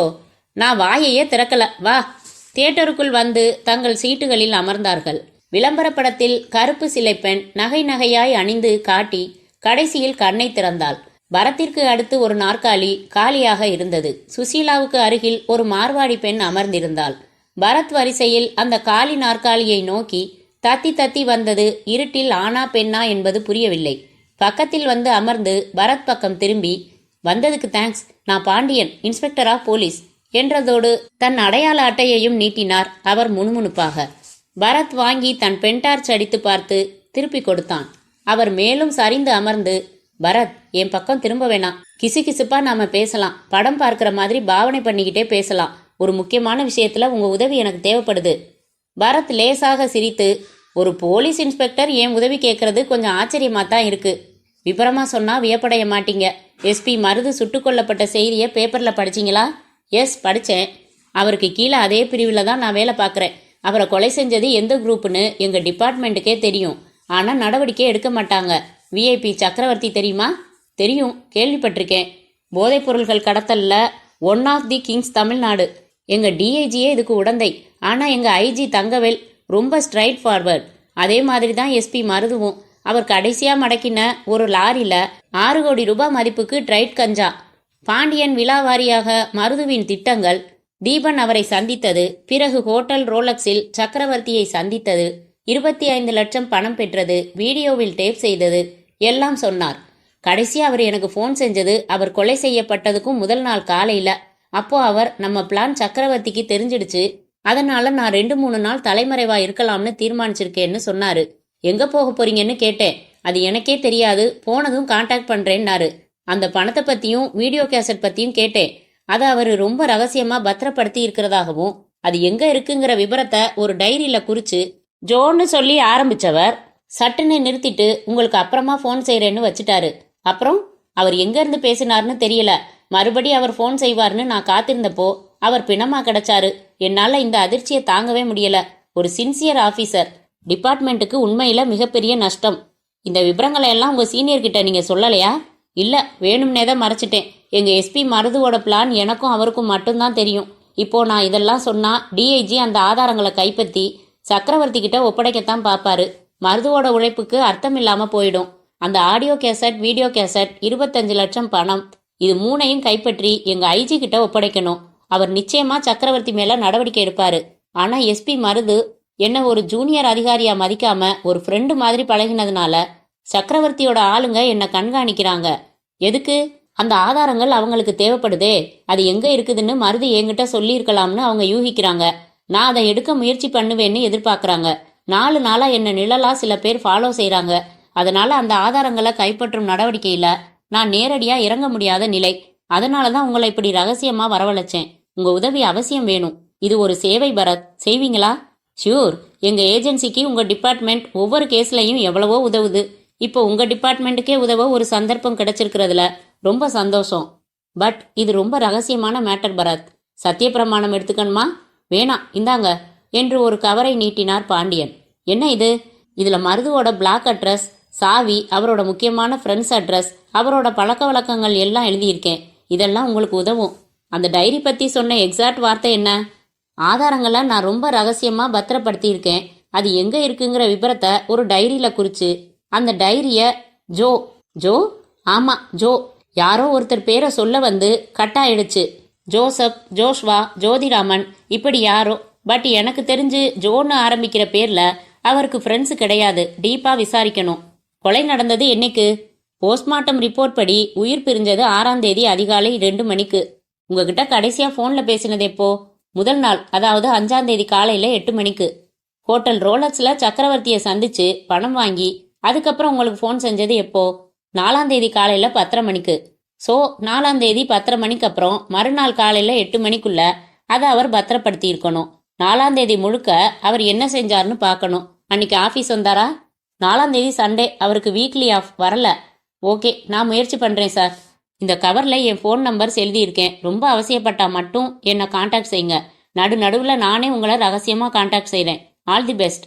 நான் வாயையே திறக்கல. வா. தியேட்டருக்குள் வந்து தங்கள் சீட்டுகளில் அமர்ந்தார்கள். விளம்பர படத்தில் கருப்பு சிலை பெண் நகை நகையாய் அணிந்து காட்டி கடைசியில் கண்ணை திறந்தாள். பரத்திற்கு அடுத்து ஒரு நாற்காலி காலியாக இருந்தது. சுசீலாவுக்கு அருகில் ஒரு மார்வாடி பெண் அமர்ந்திருந்தாள். பரத் வரிசையில் அந்த காலி நாற்காலியை நோக்கி தத்தி தத்தி வந்தது. இருட்டில் ஆனா பெண்ணா என்பது புரியவில்லை. பக்கத்தில் வந்து அமர்ந்து பரத் பக்கம் திரும்பி வந்ததுக்கு தேங்க்ஸ், நான் பாண்டியன், இன்ஸ்பெக்டர் ஆஃப் போலீஸ் என்றதோடு தன் அடையாள அட்டையையும் நீட்டினார் அவர் முணுமுணுப்பாக. பரத் வாங்கி தன் பென்டார்ச் அடித்து பார்த்து திருப்பி கொடுத்தான். அவர் மேலும் சரிந்து அமர்ந்து பரத், என் பக்கம் திரும்ப வேணாம். கிசுகிசுப்பா நாம பேசலாம். படம் பார்க்கிற மாதிரி பாவனை பண்ணிக்கிட்டே பேசலாம். ஒரு முக்கியமான விஷயத்துல உங்க உதவி எனக்கு தேவைப்படுது. பரத் லேசாக சிரித்து, ஒரு போலீஸ் இன்ஸ்பெக்டர் என் உதவி கேட்கறது கொஞ்சம் ஆச்சரியமா தான் இருக்கு. விபரமா சொன்னா வியப்படைய மாட்டீங்க. எஸ்பி மருது சுட்டுக் கொல்லப்பட்ட செய்தியை பேப்பர்ல படிச்சீங்களா? எஸ், படிச்சேன். அவருக்கு கீழே அதே பிரிவில் தான் நான் வேலை பார்க்குறேன். அவரை கொலை செஞ்சது எந்த குரூப்னு எங்க டிபார்ட்மெண்ட்டுக்கே தெரியும். ஆனா நடவடிக்கை எடுக்க மாட்டாங்க. விஐபி சக்கரவர்த்தி தெரியுமா? தெரியும், கேள்விப்பட்டிருக்கேன். போதைப் பொருள்கள் கடத்தல்ல one of the kings Tamil Nadu. எங்க டிஐஜியே இதுக்கு உடந்தை. ஆனா எங்க ஐஜி தங்கவேல் ரொம்ப ஸ்ட்ரைட் ஃபார்வர்ட். அதே மாதிரி தான் எஸ்பி மருதுவும். அவர் கடைசியா மடக்கின ஒரு லாரியில 6 கோடி ரூபாய் மதிப்புக்கு ட்ரைட் கஞ்சா. பாண்டியன் விழாவாரியாக மருதுவின் திட்டங்கள், தீபன் அவரை சந்தித்தது, பிறகு ஹோட்டல் ரோலக்ஸில் சக்கரவர்த்தியை சந்தித்தது, 25 லட்சம் பணம் பெற்றது, வீடியோவில் டேப் செய்தது எல்லாம் சொன்னார். கடைசியா அவர் எனக்கு ஃபோன் செஞ்சது அவர் கொலை செய்யப்பட்டதுக்கும் முதல் நாள் காலையில. அப்போ அவர் நம்ம பிளான் சக்கரவர்த்திக்கு தெரிஞ்சிடுச்சு, அதனால நான் 2-3 நாள் தலைமறைவா இருக்கலாம்னு தீர்மானிச்சிருக்கேன்னு சொன்னாரு. எங்க போக போறீங்கன்னு கேட்டேன். அது எனக்கே தெரியாது, போனதும் கான்டாக்ட் பண்றேன்னாரு. அந்த பணத்தை பத்தியும் வீடியோ கேசட் பத்தியும் கேட்டேன். அதை அவரு ரொம்ப ரகசியமா பத்திரப்படுத்தி இருக்கிறதாகவும் அது எங்க இருக்குங்கிற விபரத்தை ஒரு டைரியில குறிச்சு ஜோன்னு சொல்லி ஆரம்பிச்சவர் சட்டுன்னு நிறுத்திட்டு உங்களுக்கு அப்புறமா ஃபோன் செய்யறேன்னு வச்சுட்டாரு. அப்புறம் அவர் எங்க இருந்து பேசினார்னு தெரியல. மறுபடி அவர் ஃபோன் செய்வார்னு நான் காத்திருந்தப்போ அவர் பிணமா கிடைச்சாரு. என்னால இந்த அதிர்ச்சியை தாங்கவே முடியல. ஒரு சின்சியர் ஆபீசர். டிபார்ட்மெண்ட்டுக்கு உண்மையில மிகப்பெரிய நஷ்டம். இந்த விவரங்களை எல்லாம் உங்க சீனியர் கிட்ட நீங்க சொல்லலையா? இல்ல, வேணும்னே தான் மறைச்சிட்டேன். எங்க எஸ்பி மருதுவோட பிளான் எனக்கும் அவருக்கும் மட்டும்தான் தெரியும். இப்போ நான் இதெல்லாம் சொன்னா டிஐஜி அந்த ஆதாரங்களை கைப்பற்றி சக்கரவர்த்தி கிட்ட ஒப்படைக்கத்தான் பார்ப்பாரு. மருதுவோட உழைப்புக்கு அர்த்தம் இல்லாம போயிடும். அந்த ஆடியோ கேசட், வீடியோ கேசட், 25 லட்சம் பணம், இது 3ஐயும் கைப்பற்றி எங்க ஐஜி கிட்ட ஒப்படைக்கணும். அவர் நிச்சயமா சக்கரவர்த்தி மேல நடவடிக்கை எடுப்பாரு. ஆனா எஸ்பி மருது என்ன ஒரு ஜூனியர் அதிகாரியா மதிக்காம ஒரு ஃப்ரெண்டு மாதிரி பழகினதுனால சக்கரவர்த்தியோட ஆளுங்க என்ன கண்காணிக்கிறாங்க. எதுக்கு? அந்த ஆதாரங்கள் அவங்களுக்கு தேவைப்படுதே, அது எங்க இருக்குதுன்னு மருது என்கிட்ட சொல்லியிருக்கலாம்னு அவங்க யூகிக்கிறாங்க. நான் அதை எடுக்க முயற்சி பண்ணுவேன்னு எதிர்பார்க்கறாங்க. 4 நாளா என்ன நிழலா சில பேர் ஃபாலோ செய்றாங்க. அதனால அந்த ஆதாரங்களை கைப்பற்றும் நடவடிக்கையில நான் நேரடியா இறங்க முடியாத நிலை. அதனாலதான் உங்களை இப்படி ரகசியமா வரவழைச்சேன். உங்க உதவி அவசியம் வேணும். இது ஒரு சேவை பரத், செய்வீங்களா? ஷூர். எங்க ஏஜென்சிக்கு உங்க டிபார்ட்மெண்ட் ஒவ்வொரு கேஸ்லயும் எவ்வளவோ உதவுது. இப்போ உங்க டிபார்ட்மெண்ட்டுக்கே உதவ ஒரு சந்தர்ப்பம் கிடைச்சிருக்கிறதுல ரொம்ப சந்தோஷம். பட் இது ரொம்ப ரகசியமான மேட்டர் பரத். சத்தியப்பிரமாணம் எடுத்துக்கணுமா? வேணாம், இந்தாங்க என்று ஒரு கவரை நீட்டினார் பாண்டியன். என்ன இது? இதுல மருதுவோட பிளாக் அட்ரஸ், சாவி, அவரோட முக்கியமான ஃப்ரெண்ட்ஸ் அட்ரஸ், அவரோட பழக்க வழக்கங்கள் எல்லாம் எழுதியிருக்கேன். இதெல்லாம் உங்களுக்கு உதவும். அந்த டைரி பத்தி சொன்ன எக்ஸாக்ட் வார்த்தை என்ன? ஆதாரங்களை நான் ரொம்ப ரகசியமா பத்திரப்படுத்தியிருக்கேன். அது எங்க இருக்குங்கிற விபரத்தை ஒரு டைரியில குறிச்சு அந்த டைரிய ஜோ ஜோ ஆமா ஜோ யாரோ ஒருத்தர் பேரை சொல்ல வந்து கட் ஆயிடுச்சு. ஜோசப், ஜோஷ்வா, ஜோதிராமன், இப்படி யாரோ. பட் எனக்கு தெரிஞ்சு ஜோன்னு ஆரம்பிக்கிற பேர்ல அவருக்கு ஃப்ரெண்ட்ஸ் கிடையாது. டீப்பா விசாரிக்கணும். கொலை நடந்தது என்னைக்கு? போஸ்ட்மார்ட்டம் ரிப்போர்ட் படி உயிர் பிரிஞ்சது 6ஆம் தேதி அதிகாலை 2 மணிக்கு. உங்ககிட்ட கடைசியா போன்ல பேசினது எப்போ? முதல் நாள், அதாவது 5ஆம் தேதி காலையில 8 மணிக்கு. ஹோட்டல் ரோலக்ஸ்ல சக்கரவர்த்தியை சந்திச்சு பணம் வாங்கி அதுக்கப்புறம் உங்களுக்கு ஃபோன் செஞ்சது எப்போ? 4ஆம் தேதி காலையில 10:30 மணிக்கு. ஸோ 4ஆம் தேதி 10:30 மணிக்கு அப்புறம் மறுநாள் காலையில 8 மணிக்குள்ள அதை அவர் பத்திரப்படுத்தி இருக்கணும். 4ஆம் தேதி முழுக்க அவர் என்ன செஞ்சார்னு பார்க்கணும். அன்னைக்கு ஆஃபீஸ் வந்தாரா? 4ஆம் தேதி சண்டே, அவருக்கு வீக்லி ஆஃப், வரல. ஓகே, நான் முயற்சி பண்றேன் சார். இந்த கவர்ல என் ஃபோன் நம்பர்ஸ் எழுதியிருக்கேன். ரொம்ப அவசியப்பட்டா மட்டும் என்னை கான்டாக்ட் செய்யுங்க. நடுவுல நானே உங்களை ரகசியமா கான்டாக்ட் செய்றேன். All the best.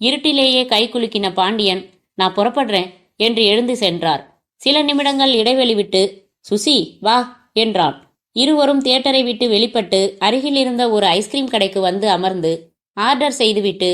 இருட்டிலேயே கை குலுக்கின பாண்டியன், நான் புறப்படுறேன் என்று எழுந்து சென்றார். சில நிமிடங்கள் இடைவெளி விட்டு சுசி வா என்றான். இருவரும் தியேட்டரை விட்டு வெளிப்பட்டு அருகில் இருந்த ஒரு ஐஸ்கிரீம் கடைக்கு வந்து அமர்ந்து ஆர்டர் செய்துவிட்டு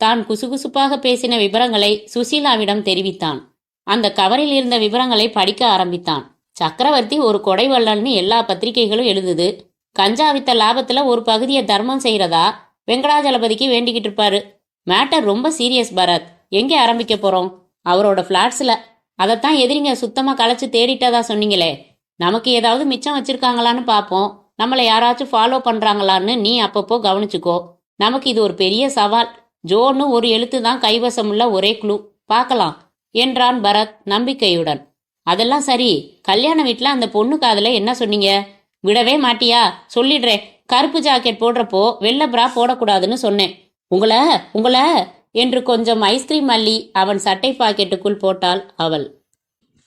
தான் குசுகுசுப்பாக பேசின விவரங்களை சுசீலாவிடம் தெரிவித்தான். அந்த கவரில் இருந்த விவரங்களை படிக்க ஆரம்பித்தான். சக்கரவர்த்தி ஒரு கொடைவள்ளல்னு எல்லா பத்திரிகைகளும் எழுதுது. கஞ்சா வித்த லாபத்துல ஒரு பகுதியை தர்மம் செய்யறதா வெங்கடாஜலபதிக்கு வேண்டிக்கிட்டு இருப்பாரு. மேட்டர் ரொம்ப சீரியஸ் பரத். எங்கே ஆரம்பிக்க போறோம்? அவரோட பிளாட்ஸ்ல. அதைத்தான் எதிரிங்க சுத்தமா களைச்சு தேடிட்டதா சொன்னீங்களே. நமக்கு ஏதாவது மிச்சம் வச்சிருக்காங்களான்னு பாப்போம். நம்மளை யாராச்சும் ஃபாலோ பண்றாங்களான்னு நீ அப்பப்போ கவனிச்சுக்கோ. நமக்கு இது ஒரு பெரிய சவால். ஜோன்னு ஒரு எழுத்து தான் கைவசமுள்ள ஒரே க்ளூ. பார்க்கலாம் என்றான் பரத் நம்பிக்கையுடன். அதெல்லாம் சரி, கல்யாண வீட்டுல அந்த பொண்ணு காதுல என்ன சொன்னீங்க? விடவே மாட்டியா? சொல்லிடுறேன். கருப்பு ஜாக்கெட் போடுறப்போ வெள்ளை பிரா போடக்கூடாதுன்னு சொன்னேன். உங்களை உங்களை என்று கொஞ்சம் ஐஸ்கிரீம் அள்ளி அவன் சட்டை பாக்கெட்டுக்குள் போட்டாள் அவள்.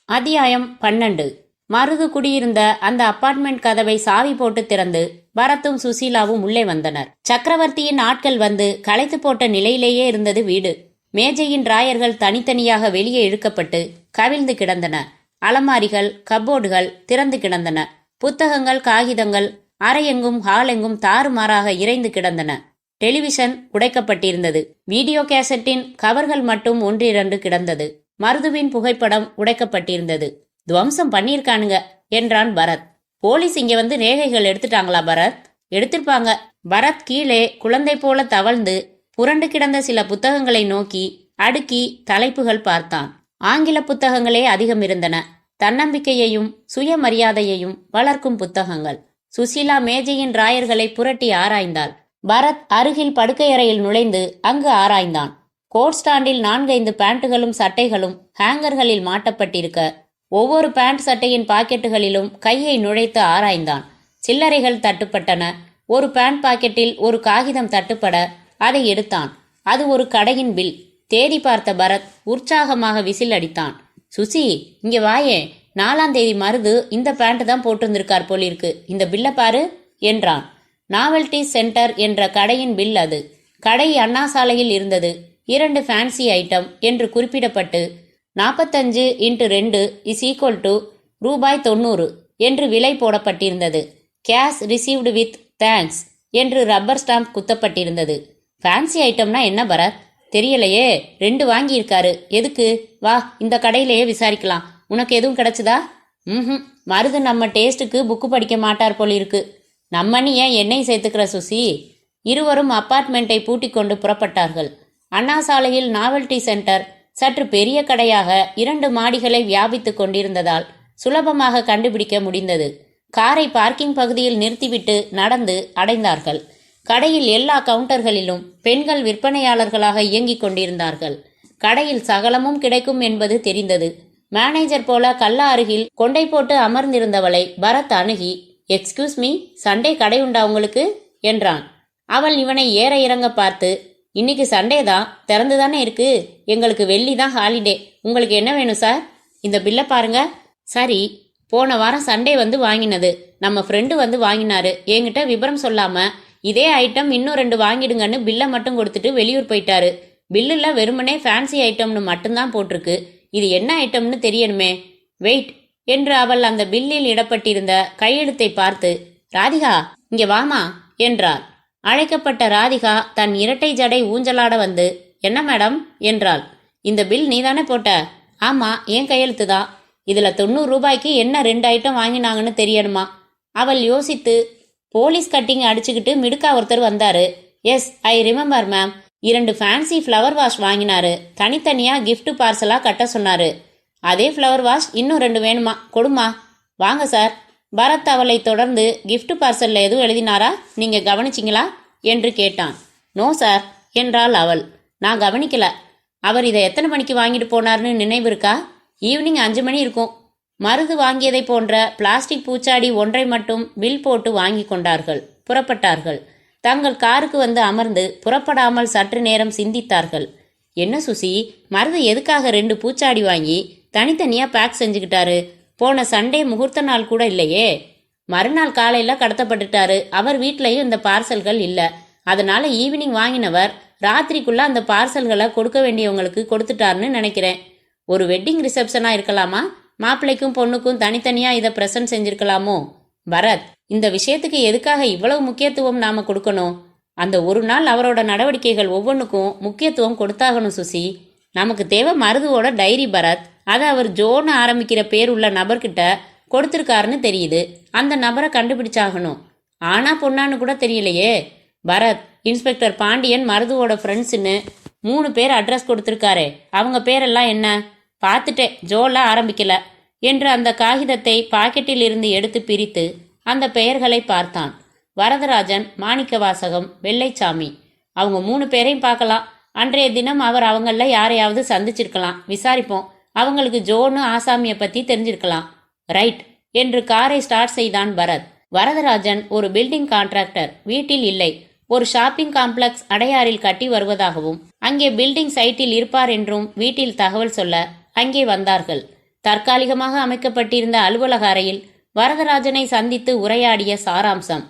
அத்தியாயம் 12. மருது குடியிருந்த அந்த அபார்ட்மெண்ட் கதவை சாவி போட்டு திறந்து பரத்தும் சுசீலாவும் உள்ளே வந்தனர். சக்கரவர்த்தியின் ஆட்கள் வந்து களைத்து போட்ட நிலையிலேயே இருந்தது வீடு. மேஜையின் டிராயர்கள் தனித்தனியாக வெளியே இழுக்கப்பட்டு கவிழ்ந்து கிடந்தன. அலமாரிகள், கப்போர்டுகள் திறந்து கிடந்தன. புத்தகங்கள், காகிதங்கள் அறையெங்கும் ஹாலெங்கும் தாறுமாறாக இறைந்து கிடந்தன. டெலிவிஷன் உடைக்கப்பட்டிருந்தது. வீடியோ கேசட்டின் கவர்கள் மட்டும் 1-2 கிடந்தது. மருதுவின் புகைப்படம் உடைக்கப்பட்டிருந்தது. துவம்சம் பண்ணியிருக்கானுங்க என்றான் பரத். போலீஸ் இங்க வந்து ரேகைகள் எடுத்துட்டாங்களா பரத்? எடுத்திருப்பாங்க. பரத் கீழே குழந்தை போல தவழ்ந்து புரண்டு கிடந்த சில புத்தகங்களை நோக்கி அடுக்கி தலைப்புகள் பார்த்தான். ஆங்கில புத்தகங்களே அதிகம் இருந்தன. தன்னம்பிக்கையையும் சுயமரியாதையையும் வளர்க்கும் புத்தகங்கள். சுசீலா மேஜையின் டிராயர்களை புரட்டி ஆராய்ந்தாள். பரத் அருகில் படுக்கையறையில் நுழைந்து அங்கு ஆராய்ந்தான். கோட் ஸ்டாண்டில் 4-5 பேண்ட்டுகளும் சட்டைகளும் ஹேங்கர்களில் மாட்டப்பட்டிருக்க ஒவ்வொரு பேண்ட் சட்டையின் பாக்கெட்டுகளிலும் கையை நுழைத்து ஆராய்ந்தான். சில்லறைகள் தட்டுப்பட்டன. ஒரு பேண்ட் பாக்கெட்டில் ஒரு காகிதம் தட்டுப்பட அதை எடுத்தான். அது ஒரு கடையின் பில். தேதி பார்த்த பரத் உற்சாகமாக விசில் அடித்தான். சுசி, இங்க வாயே. 4ஆம் தேதி மருது இந்த பேண்ட் தான் போட்டிருந்திருக்கார் போலிருக்கு. இந்த பில்ல பாரு என்றான். நாவல்டி சென்டர் என்ற கடையின் பில் அது. கடை அண்ணா சாலையில் இருந்தது. 2 ஃபேன்சி ஐட்டம் என்று குறிப்பிடப்பட்டு 45x2 = ரூபாய் 90 என்று விலை போடப்பட்டிருந்தது. கேஷ் ரிசீவ்டு வித் தேங்க்ஸ் என்று ரப்பர் ஸ்டாம்ப் குத்தப்பட்டிருந்தது. ஃபேன்சி ஐட்டம்னா என்ன பரத்? தெரியலையே. 2 வாங்கியிருக்காரு. எதுக்கு? வா, இந்த கடையிலேயே விசாரிக்கலாம். உனக்கு எதுவும் கிடைச்சதா? மருது நம்ம டேஸ்டுக்கு புக்கு படிக்க மாட்டார் போலிருக்கு. நம்ம நீ ஏன் எண்ணெய் சேர்த்துக்கிற சுசி? இருவரும் அப்பார்ட்மெண்ட்டை பூட்டிக் கொண்டு புறப்பட்டார்கள். அண்ணா சாலையில் நாவல்டி சென்டர் சற்று பெரிய கடையாக 2 மாடிகளை வியாபித்து கொண்டிருந்ததால் சுலபமாக கண்டுபிடிக்க முடிந்தது. காரை பார்க்கிங் பகுதியில் நிறுத்திவிட்டு நடந்து அடைந்தார்கள். கடையில் எல்லா கவுண்டர்களிலும் பெண்கள் விற்பனையாளர்களாக இயங்கிக் கொண்டிருந்தார்கள். கடையில் சகலமும் கிடைக்கும் என்பது தெரிந்தது. மேனேஜர் போல கல்லா அருகில் கொண்டை போட்டு அமர்ந்திருந்தவளை பரத் அணுகி, எக்ஸ்கியூஸ் மீ, சண்டே கடை உண்டா உங்களுக்கு என்றான். அவள் இவனை ஏற இறங்க பார்த்து, இன்னைக்கு சண்டே தான், திறந்து தானே இருக்கு, எங்களுக்கு வெள்ளி தான் ஹாலிடே, உங்களுக்கு என்ன வேணும் சார்? இந்த பில்லை பாருங்க. சரி, போன வாரம் சண்டே வந்து வாங்கினது, நம்ம ஃப்ரெண்டு வந்து வாங்கினாரு, என்கிட்ட விபரம் சொல்லாம இதே ஐட்டம் இன்னும் 2 வாங்கிடுங்கன்னு பில்லை மட்டும் கொடுத்துட்டு வெளியூர் போயிட்டாரு. பில்லில் வெறுமனே ஃபேன்சி ஐட்டம்னு மட்டும்தான் போட்டிருக்கு, இது என்ன ஐட்டம்னு தெரியணுமே. வெயிட் என்று அவள் அந்த பில்லில் இடப்பட்டிருந்த கையெழுத்தை பார்த்து, ராதிகா இங்கே வாமா என்றாள். அழைக்கப்பட்ட ராதிகா தன் இரட்டை ஜடை ஊஞ்சலாட வந்து, என்ன மேடம் என்றாள். இந்த பில் நீதானே போட்ட? ஆமா, என் கையெழுத்து தான். இதுல 90 ரூபாய்க்கு என்ன 2 ஐட்டம் வாங்கினாங்கன்னு தெரியணுமா? அவள் யோசித்து, போலீஸ் கட்டிங் அடிச்சுக்கிட்டு மிடுக்கா ஒருத்தர் வந்தாரு. Yes, I remember ma'am. 2 fancy flower vase வாங்கினாரு. தனித்தனியா கிஃப்ட் பார்சலா கட்ட சொன்னாரு. அதே ஃப்ளவர் வாஷ் இன்னும் 2 வேணுமா, கொடுமா. வாங்க சார். பரத் அவளை தொடர்ந்து, கிஃப்ட் பார்சல்ல எதுவும் எழுதினாரா, நீங்க கவனிச்சிங்களா என்று கேட்டான். நோ சார் என்றாள் அவள். நான் கவனிக்கல. அவர் இதை எத்தனை மணிக்கு வாங்கிட்டு போனார்னு நினைவு இருக்கா? ஈவினிங் 5 மணி இருக்கும். மருது வாங்கியதை போன்ற பிளாஸ்டிக் பூச்சாடி ஒன்றை மட்டும் பில் போட்டு வாங்கி கொண்டார்கள். புறப்பட்டார்கள். தங்கள் காருக்கு வந்து அமர்ந்து புறப்படாமல் சற்று நேரம் சிந்தித்தார்கள். என்ன சுசி, மருது எதுக்காக 2 பூச்சாடி வாங்கி தனித்தனியா பேக் செஞ்சுக்கிட்டாரு? போன சண்டே முகூர்த்த நாள் கூட இல்லையே. மறுநாள் காலையில கடத்தப்பட்டுட்டாரு. அவர் வீட்லயும் இந்த பார்சல்கள் இல்ல. அதனால ஈவினிங் வாங்கினவர் ராத்திரிக்குள்ள அந்த பார்சல்களை கொடுக்க வேண்டியவங்களுக்கு கொடுத்துட்டாருன்னு நினைக்கிறேன். ஒரு வெட்டிங் ரிசப்ஷனா இருக்கலாமா? மாப்பிள்ளைக்கும் பொண்ணுக்கும் தனித்தனியா இதை பிரசன்ட் செஞ்சிருக்கலாமோ? பரத், இந்த விஷயத்துக்கு எதுக்காக இவ்வளவு முக்கியத்துவம் நாம கொடுக்கணும்? அந்த ஒரு நாள் அவரோட நடவடிக்கைகள் ஒவ்வொன்றுக்கும் முக்கியத்துவம் கொடுத்தாகணும் சுசி. நமக்கு தேவை மருதுவோட டைரி பரத். அதை அவர் ஜோன்னு ஆரம்பிக்கிற பேர் உள்ள நபர்கிட்ட கொடுத்துருக்காருன்னு தெரியுது. அந்த நபரை கண்டுபிடிச்சாகணும். ஆனா பொண்ணான்னு கூட தெரியலையே. பரத், இன்ஸ்பெக்டர் பாண்டியன் மருதுவோட ஃப்ரெண்ட்ஸ்ன்னு 3 பேர் அட்ரஸ் கொடுத்துருக்காரே, அவங்க பேரெல்லாம் என்ன? பார்த்துட்டேன், ஜோல ஆரம்பிக்கல என்று அந்த காகிதத்தை பாக்கெட்டில் இருந்து எடுத்து பிரித்து அந்த பெயர்களை பார்த்தான். வரதராஜன், மாணிக்கவாசகம், வெள்ளைச்சாமி. அவங்க 3 பேரையும் பார்க்கலாம். அன்றைய தினம் அவர் அவங்கள யாரையாவது சந்திச்சிருக்கலாம். விசாரிப்போம். அவங்களுக்கு ஜோன்னு ஆசாமியை பத்தி தெரிஞ்சிருக்கலாம். ரைட் என்று காரை ஸ்டார்ட் செய்தான் பரத். வரதராஜன் ஒரு பில்டிங் கான்ட்ராக்டர். வீட்டில் இல்லை. ஒரு ஷாப்பிங் காம்ப்ளெக்ஸ் அடையாறில் கட்டி வருவதாகவும் அங்கே பில்டிங் சைட்டில் இருப்பார் என்றும் வீட்டில் தகவல் சொல்ல அங்கே வந்தார்கள். தற்காலிகமாக அமைக்கப்பட்டிருந்த அலுவலக அறையில் வரதராஜனை சந்தித்து உரையாடிய சாராம்சம்.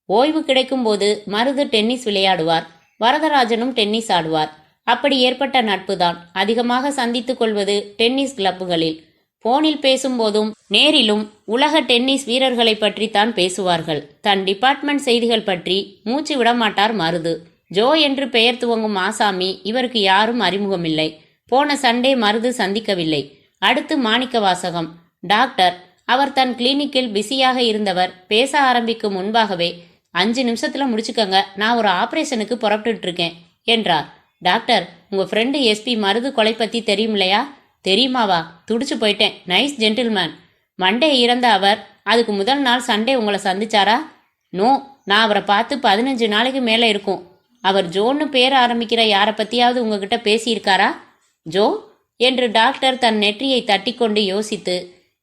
ஓய்வு கிடைக்கும் போது மருது டென்னிஸ் விளையாடுவார், வரதராஜனும் டென்னிஸ் ஆடுவார். அப்படி ஏற்பட்ட நட்புதான். அதிகமாக சந்தித்துக் கொள்வது டென்னிஸ் கிளப்புகளில். போனில் பேசும்போதும் நேரிலும் உலக டென்னிஸ் வீரர்களை பற்றி தான் பேசுவார்கள். தன் டிபார்ட்மெண்ட் செய்திகள் பற்றி மூச்சு விடமாட்டார் மருது. ஜோ என்று பெயர் துவங்கும் ஆசாமி இவருக்கு யாரும் அறிமுகமில்லை. போன சண்டே மருது சந்திக்கவில்லை. அடுத்து மாணிக்கவாசகம், டாக்டர். அவர் தன் கிளினிக்கில் பிஸியாக இருந்தவர். பேச ஆரம்பிக்கும் முன்பாகவே, 5 நிமிஷத்துல முடிச்சுக்கங்க, நான் ஒரு ஆபரேஷனுக்கு புறப்பட்டு இருக்கேன் என்றார். டாக்டர், உங்க ஃப்ரெண்டு எஸ்பி மருது கொலை பத்தி தெரியுமில்லையா? தெரியுமாவா? துடிச்சு போயிட்டேன். Nice gentleman. மண்டே இறந்த அவர் அதுக்கு முதல் நாள் சண்டே உங்களை சந்திச்சாரா? நோ, நான் அவரை பார்த்து 15 நாளைக்கு மேலே இருக்கும். அவர் ஜோன்னு பேர் ஆரம்பிக்கிற யாரை பத்தியாவது உங்ககிட்ட பேசியிருக்காரா? ஜோ என்று டாக்டர் தன் நெற்றியை தட்டி கொண்டு யோசித்து,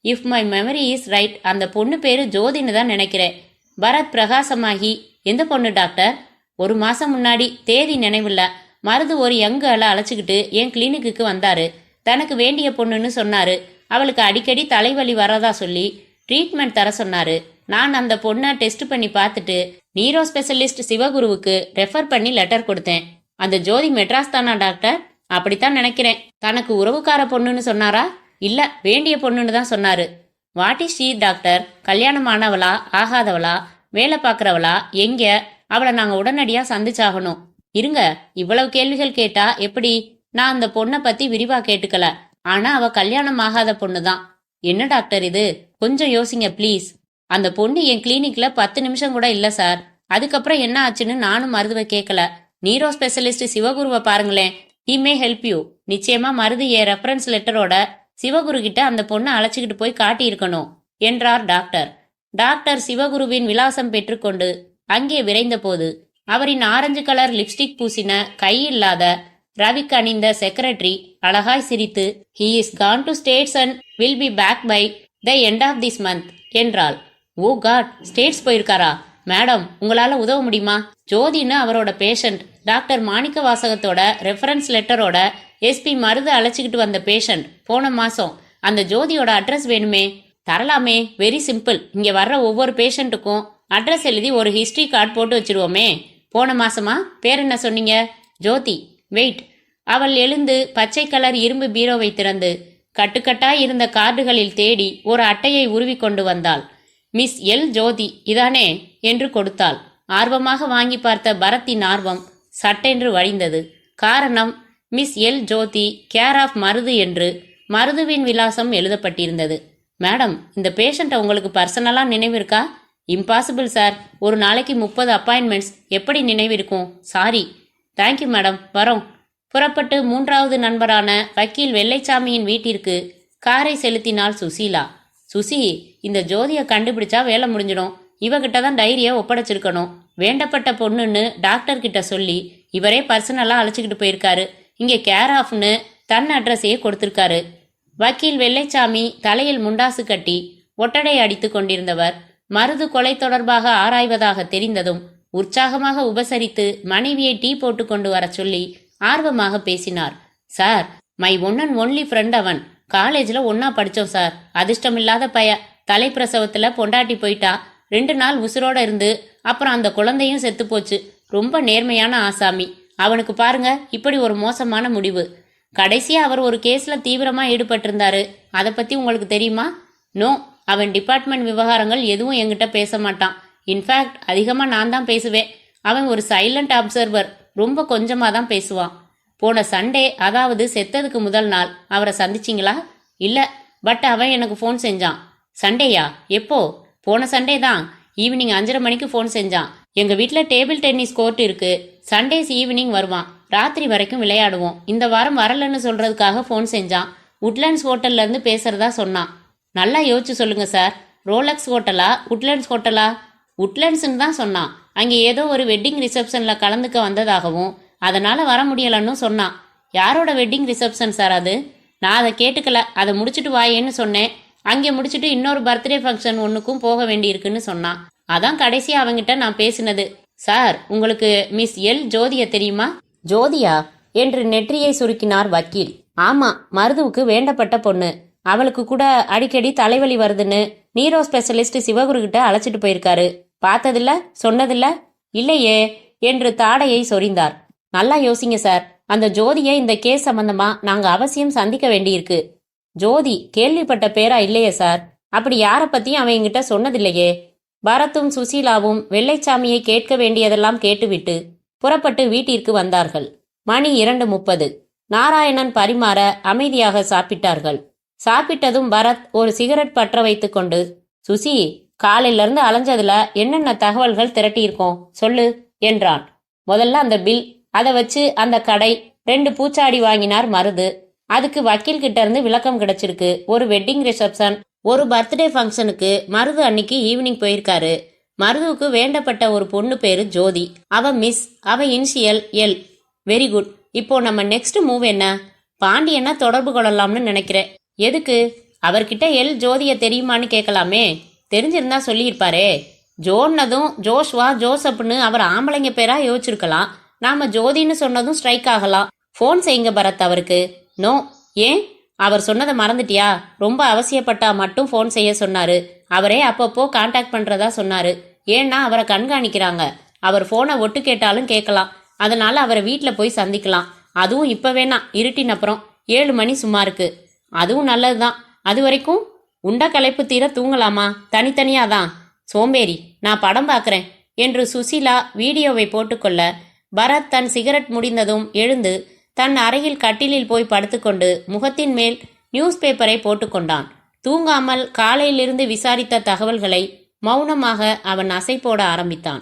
if my memory is right, அந்த பொண்ணு பேரு ஜோதின்னு தான் நினைக்கிறேன். பரத் பிரகாசமாகி, எந்த பொண்ணு டாக்டர்? 1 மாசம் முன்னாடி, தேதி நினைவில்ல, மருது ஒரு யங் கேர்ளை அழைச்சிக்கிட்டு என் கிளினிக்கு வந்தாரு. தனக்கு வேண்டிய பொண்ணுன்னு சொன்னாரு. அவளுக்கு அடிக்கடி தலைவலி வரதா சொல்லி ட்ரீட்மெண்ட் தர சொன்னாரு. நான் அந்த பொண்ணை டெஸ்ட் பண்ணி பார்த்துட்டு நீரோ ஸ்பெஷலிஸ்ட் சிவகுருவுக்கு ரெஃபர் பண்ணி லெட்டர் கொடுத்தேன். அந்த ஜோதி மெட்ராஸ் தானா டாக்டர்? அப்படித்தான் நினைக்கிறேன். தனக்கு உறவுக்கார பொண்ணுன்னு சொன்னாரா? இல்ல, வேண்டிய பொண்ணுன்னு தான் சொன்னாரு. What is she doctor? கல்யாணம் ஆனவளா, ஆகாதவளா, வேலை பார்க்கறவளா, எங்க? அவளை நாங்க உடனடியா சந்திச்சாகணும். இருங்க, இவ்வளவு கேள்விகள் கேட்டா எப்படி? நான் அந்த பொண்ணை பத்தி விரிவா கேட்டுக்கல. ஆனா அவ கல்யாணம் ஆகாத பொண்ணுதான். என்ன டாக்டர் இது? கொஞ்சம் யோசிங்க ப்ளீஸ். அந்த பொண்ணு என் கிளினிக்ல 10 நிமிஷம் கூட இல்ல சார். அதுக்கப்புறம் என்ன ஆச்சுன்னு நானும் மருதுவை கேட்கல. நீரோ ஸ்பெஷலிஸ்ட் சிவகுருவை பாருங்களேன். He may help you. நிச்சயமா மருது என் ரெஃபரன்ஸ் லெட்டரோட சிவகுரு கிட்ட அந்த பொண்ணை அழைச்சிக்கிட்டு போய் காட்டியிருக்கணும் என்றார் டாக்டர். டாக்டர் சிவகுருவின் விலாசம் பெற்றுக்கொண்டு அங்கே விரைந்த போது அவரின் ஆரஞ்சு கலர் லிப்ஸ்டிக் பூசின கையில்லாத ரவிக்கு அணிந்த செக்ரட்டரி அழகாய் சிரித்து, "He is gone to States and will be back by the end of this month" என்றாள். "ஓ காட், ஸ்டேட்ஸ் போயிருக்காரா? மேடம், உங்களால உதவ முடியுமா? ஜோதின்னு அவரோட பேஷண்ட். டாக்டர் மாணிக்க வாசகத்தோட ரெஃபரன்ஸ் லெட்டரோட எஸ்பி மருது அழைச்சிக்கிட்டு வந்த பேஷண்ட் போன மாசம். அந்த ஜோதியோட அட்ரஸ் வேணுமே." "தரலாமே, வெரி சிம்பிள். இங்க வர்ற ஒவ்வொரு பேஷண்ட்டுக்கும் அட்ரஸ் எழுதி ஒரு ஹிஸ்டரி கார்டு போட்டு வச்சிருவோமே." "போன மாசமா? பேர் என்ன சொன்னீங்க?" "ஜோதி." "வெயிட்." அவள் எழுந்து பச்சை கலர் இரும்பு பீரோவை திறந்து கட்டுக்கட்டாய் இருந்த கார்டுகளில் தேடி ஒரு அட்டையை உருவி கொண்டு வந்தாள். "மிஸ் எல் ஜோதி இதானே?" என்று கொடுத்தாள். ஆர்வமாக வாங்கி பார்த்த பரத்தின் ஆர்வம் சட்டென்று வழிந்தது. காரணம், miss L Jyothi care of Marudhu என்று மருதுவின் விலாசம் எழுதப்பட்டிருந்தது. "மேடம், இந்த பேஷண்ட்டை உங்களுக்கு பர்சனலா நினைவிருக்கா?" "Impossible sir. ஒரு நாளைக்கு 30 அப்பாயின்மெண்ட்ஸ். எப்படி நினைவிருக்கும்? சாரி." "தேங்க்யூ மேடம், வரோம்." புறப்பட்டு 3வது நண்பரான வக்கீல் வெள்ளைச்சாமியின் வீட்டிற்கு காரை செலுத்தினாள் சுசீலா. "சுசி, இந்த ஜோதியை கண்டுபிடிச்சா வேலை முடிஞ்சிடும். இவகிட்ட தான் டைரியை ஒப்படைச்சிருக்கணும். வேண்டப்பட்ட பொண்ணுன்னு டாக்டர் கிட்ட சொல்லி இவரே பர்சனலா அழைச்சிக்கிட்டு போயிருக்காரு. இங்கே கேர் ஆஃப்னு தன் அட்ரஸையே கொடுத்திருக்காரு." வக்கீல் வெள்ளைச்சாமி தலையில் முண்டாசு கட்டி ஒட்டடை அடித்து கொண்டிருந்தவர் மருது கொலை தொடர்பாக ஆராய்வதாக தெரிந்ததும் உற்சாகமாக உபசரித்து மனைவியை டீ போட்டு கொண்டு வர சொல்லி ஆர்வமாக பேசினார். "Sir, my one and only friend அவன். காலேஜில் ஒன்னா படித்தோம் சார். அதிர்ஷ்டமில்லாத பைய. தலைப்பிரசவத்தில் பொண்டாட்டி போயிட்டா. 2 நாள் உசுரோட இருந்து அப்புறம் அந்த குழந்தையும் செத்து போச்சு. ரொம்ப நேர்மையான ஆசாமி. அவனுக்கு பாருங்க இப்படி ஒரு மோசமான முடிவு. கடைசியா அவர் ஒரு கேஸ்ல தீவிரமா ஈடுபட்டிருந்தாரு. அதை பத்தி உங்களுக்கு தெரியுமா?" "நோ. அவன் டிபார்ட்மெண்ட் விவகாரங்கள் எதுவும் என்கிட்ட பேச மாட்டான். இன்ஃபேக்ட் அதிகமா நான் தான் பேசுவேன். அவன் ஒரு சைலண்ட் அப்சர்வர். ரொம்ப கொஞ்சமா தான் பேசுவான்." "போன சண்டே, அதாவது செத்ததுக்கு முதல் நாள் அவரை சந்திச்சிங்களா?" "இல்ல, பட் அவன் எனக்கு ஃபோன் செஞ்சான்." "சண்டேயா? எப்போ?" "போன சண்டே தான். ஈவினிங் 5:30 மணிக்கு ஃபோன் செஞ்சான். எங்க வீட்டில் டேபிள் டென்னிஸ் கோர்ட் இருக்கு. சண்டேஸ் ஈவினிங் வருவான். ராத்திரி வரைக்கும் விளையாடுவோம். இந்த வாரம் வரலன்னு சொல்றதுக்காக ஃபோன் செஞ்சான். உட்லண்ட்ஸ் ஹோட்டல்ல இருந்து பேசுறதா சொன்னான்." "நல்லா யோசிச்சு சொல்லுங்க சார். ரோலக்ஸ் ஹோட்டலா, உட்லண்ட்ஸ் ஹோட்டலா?" "உட்லண்ட்ஸ்ன்னு தான் சொன்னான். அங்கே ஏதோ ஒரு வெட்டிங் ரிசப்ஷன்ல கலந்துக்க வந்ததாகவும் அதனால வர முடியலன்னு சொன்னான்." "யாரோட வெட்டிங் ரிசப்ஷன் சார் அது?" "நான் அதை கேட்டுக்கல. அதை முடிச்சுட்டு வாயேன்னு சொன்னேன். அங்கே முடிச்சுட்டு இன்னொரு பர்த்டே ஃபங்க்ஷன் ஒன்றுக்கும் போக வேண்டியிருக்குன்னு சொன்னான். அதான் கடைசியா அவங்கிட்ட நான் பேசினது." "சார், உங்களுக்கு மிஸ் எல் ஜோதிய தெரியுமா?" "ஜோதியா?" என்று நெற்றியை சுருக்கினார் வக்கீல். "ஆமா, மருதுவுக்கு வேண்டப்பட்ட பொண்ணு. அவளுக்கு கூட அடிக்கடி தலைவலி வருதுன்னு நீரோ ஸ்பெஷலிஸ்ட் சிவகுரு கிட்ட அழைச்சிட்டு போயிருக்காரு. பார்த்ததில்ல? சொன்னதில்ல?" "இல்லையே" என்று தாடையை சொரிந்தார். "நல்லா யோசிங்க சார். அந்த ஜோதியை இந்த கேஸ் சம்பந்தமா நாங்க அவசியம் சந்திக்க வேண்டியிருக்கு." "ஜோதி கேள்விப்பட்ட பேரா இல்லையே சார். அப்படி யாரை பத்தியும் அவன் என்கிட்ட சொன்னதில்லையே." பரத்தும் சுசீலாவும் வெள்ளைச்சாமியை கேட்க வேண்டியதெல்லாம் கேட்டுவிட்டு புறப்பட்டு வீட்டிற்கு வந்தார்கள். மணி 2:30. நாராயணன் பரிமாற அமைதியாக சாப்பிட்டார்கள். சாப்பிட்டதும் பரத் ஒரு சிகரெட் பற்ற வைத்து கொண்டு, "சுசி, காலையில இருந்து அலைஞ்சதுல என்னென்ன தகவல்கள் திரட்டியிருக்கோம் சொல்லு" என்றான். "முதல்ல அந்த பில், அதை வச்சு அந்த கடை, 2 பூச்சாடி வாங்கினார் மருது. அதுக்கு வக்கீல் கிட்ட இருந்து விளக்கம் கிடைச்சிருக்கு. ஒரு வெட்டிங் ரிசப்ஷன், ஒரு பர்த்டே ஃபங்க்ஷனுக்கு மருது அன்னைக்கு ஈவினிங் போயிருக்காரு. மருதுவுக்கு வேண்டப்பட்ட ஒரு பொண்ணு பேரு ஜோதி. அவ மிஸ், அவ இனிஷியல் எல். Very good. இப்போ நம்ம நெக்ஸ்ட் மூவ் என்ன? பாண்டியனை தொடர்பு கொள்ளலாம்னு நினைக்கிறேன்." "எதுக்கு?" "அவர்கிட்ட எல் ஜோதிய தெரியுமான்னு கேட்கலாமே. தெரிஞ்சிருந்தா சொல்லியிருப்பாரே." "ஜோன்னதும் ஜோஷ்வா ஜோசப்னு அவர் ஆம்பளைங்க பேரா யோசிச்சிருக்கலாம். நாம ஜோதின்னு சொன்னதும் ஸ்ட்ரைக் ஆகலாம். ஃபோன் செய்யுங்க பரத் அவருக்கு." "நோ." "ஏன்? அவர் சொன்னதை மறந்துட்டியா? ரொம்ப அவசியப்பட்டா மட்டும் ஃபோன் செய்ய சொன்னாரு. அவரே அப்பப்போ கான்டாக்ட் பண்றதா சொன்னாரு. ஏன்னா அவரை கண்காணிக்கிறாங்க. அவர் ஃபோனை ஒட்டு கேட்டாலும் கேட்கலாம். அதனால அவரை வீட்டில் போய் சந்திக்கலாம். அதுவும் இப்போ வேணாம், இருட்டின் அப்புறம். 7 மணி சும்மா இருக்கு." "அதுவும் நல்லதுதான். அது வரைக்கும் உண்ட களைப்பு தீர தூங்கலாமா? தனித்தனியாதான்." "சோம்பேறி, நான் படம் பார்க்கறேன்" என்று சுசீலா வீடியோவை போட்டுக்கொள்ள பரத் தன் சிகரெட் முடிந்ததும் எழுந்து தன் அறையில் கட்டிலில் போய் படுத்துக்கொண்டு முகத்தின் மேல் நியூஸ் பேப்பரை போட்டுக்கொண்டான். தூங்காமல் காலையிலிருந்து விசாரித்த தகவல்களை மௌனமாக அவன் அசை போட ஆரம்பித்தான்.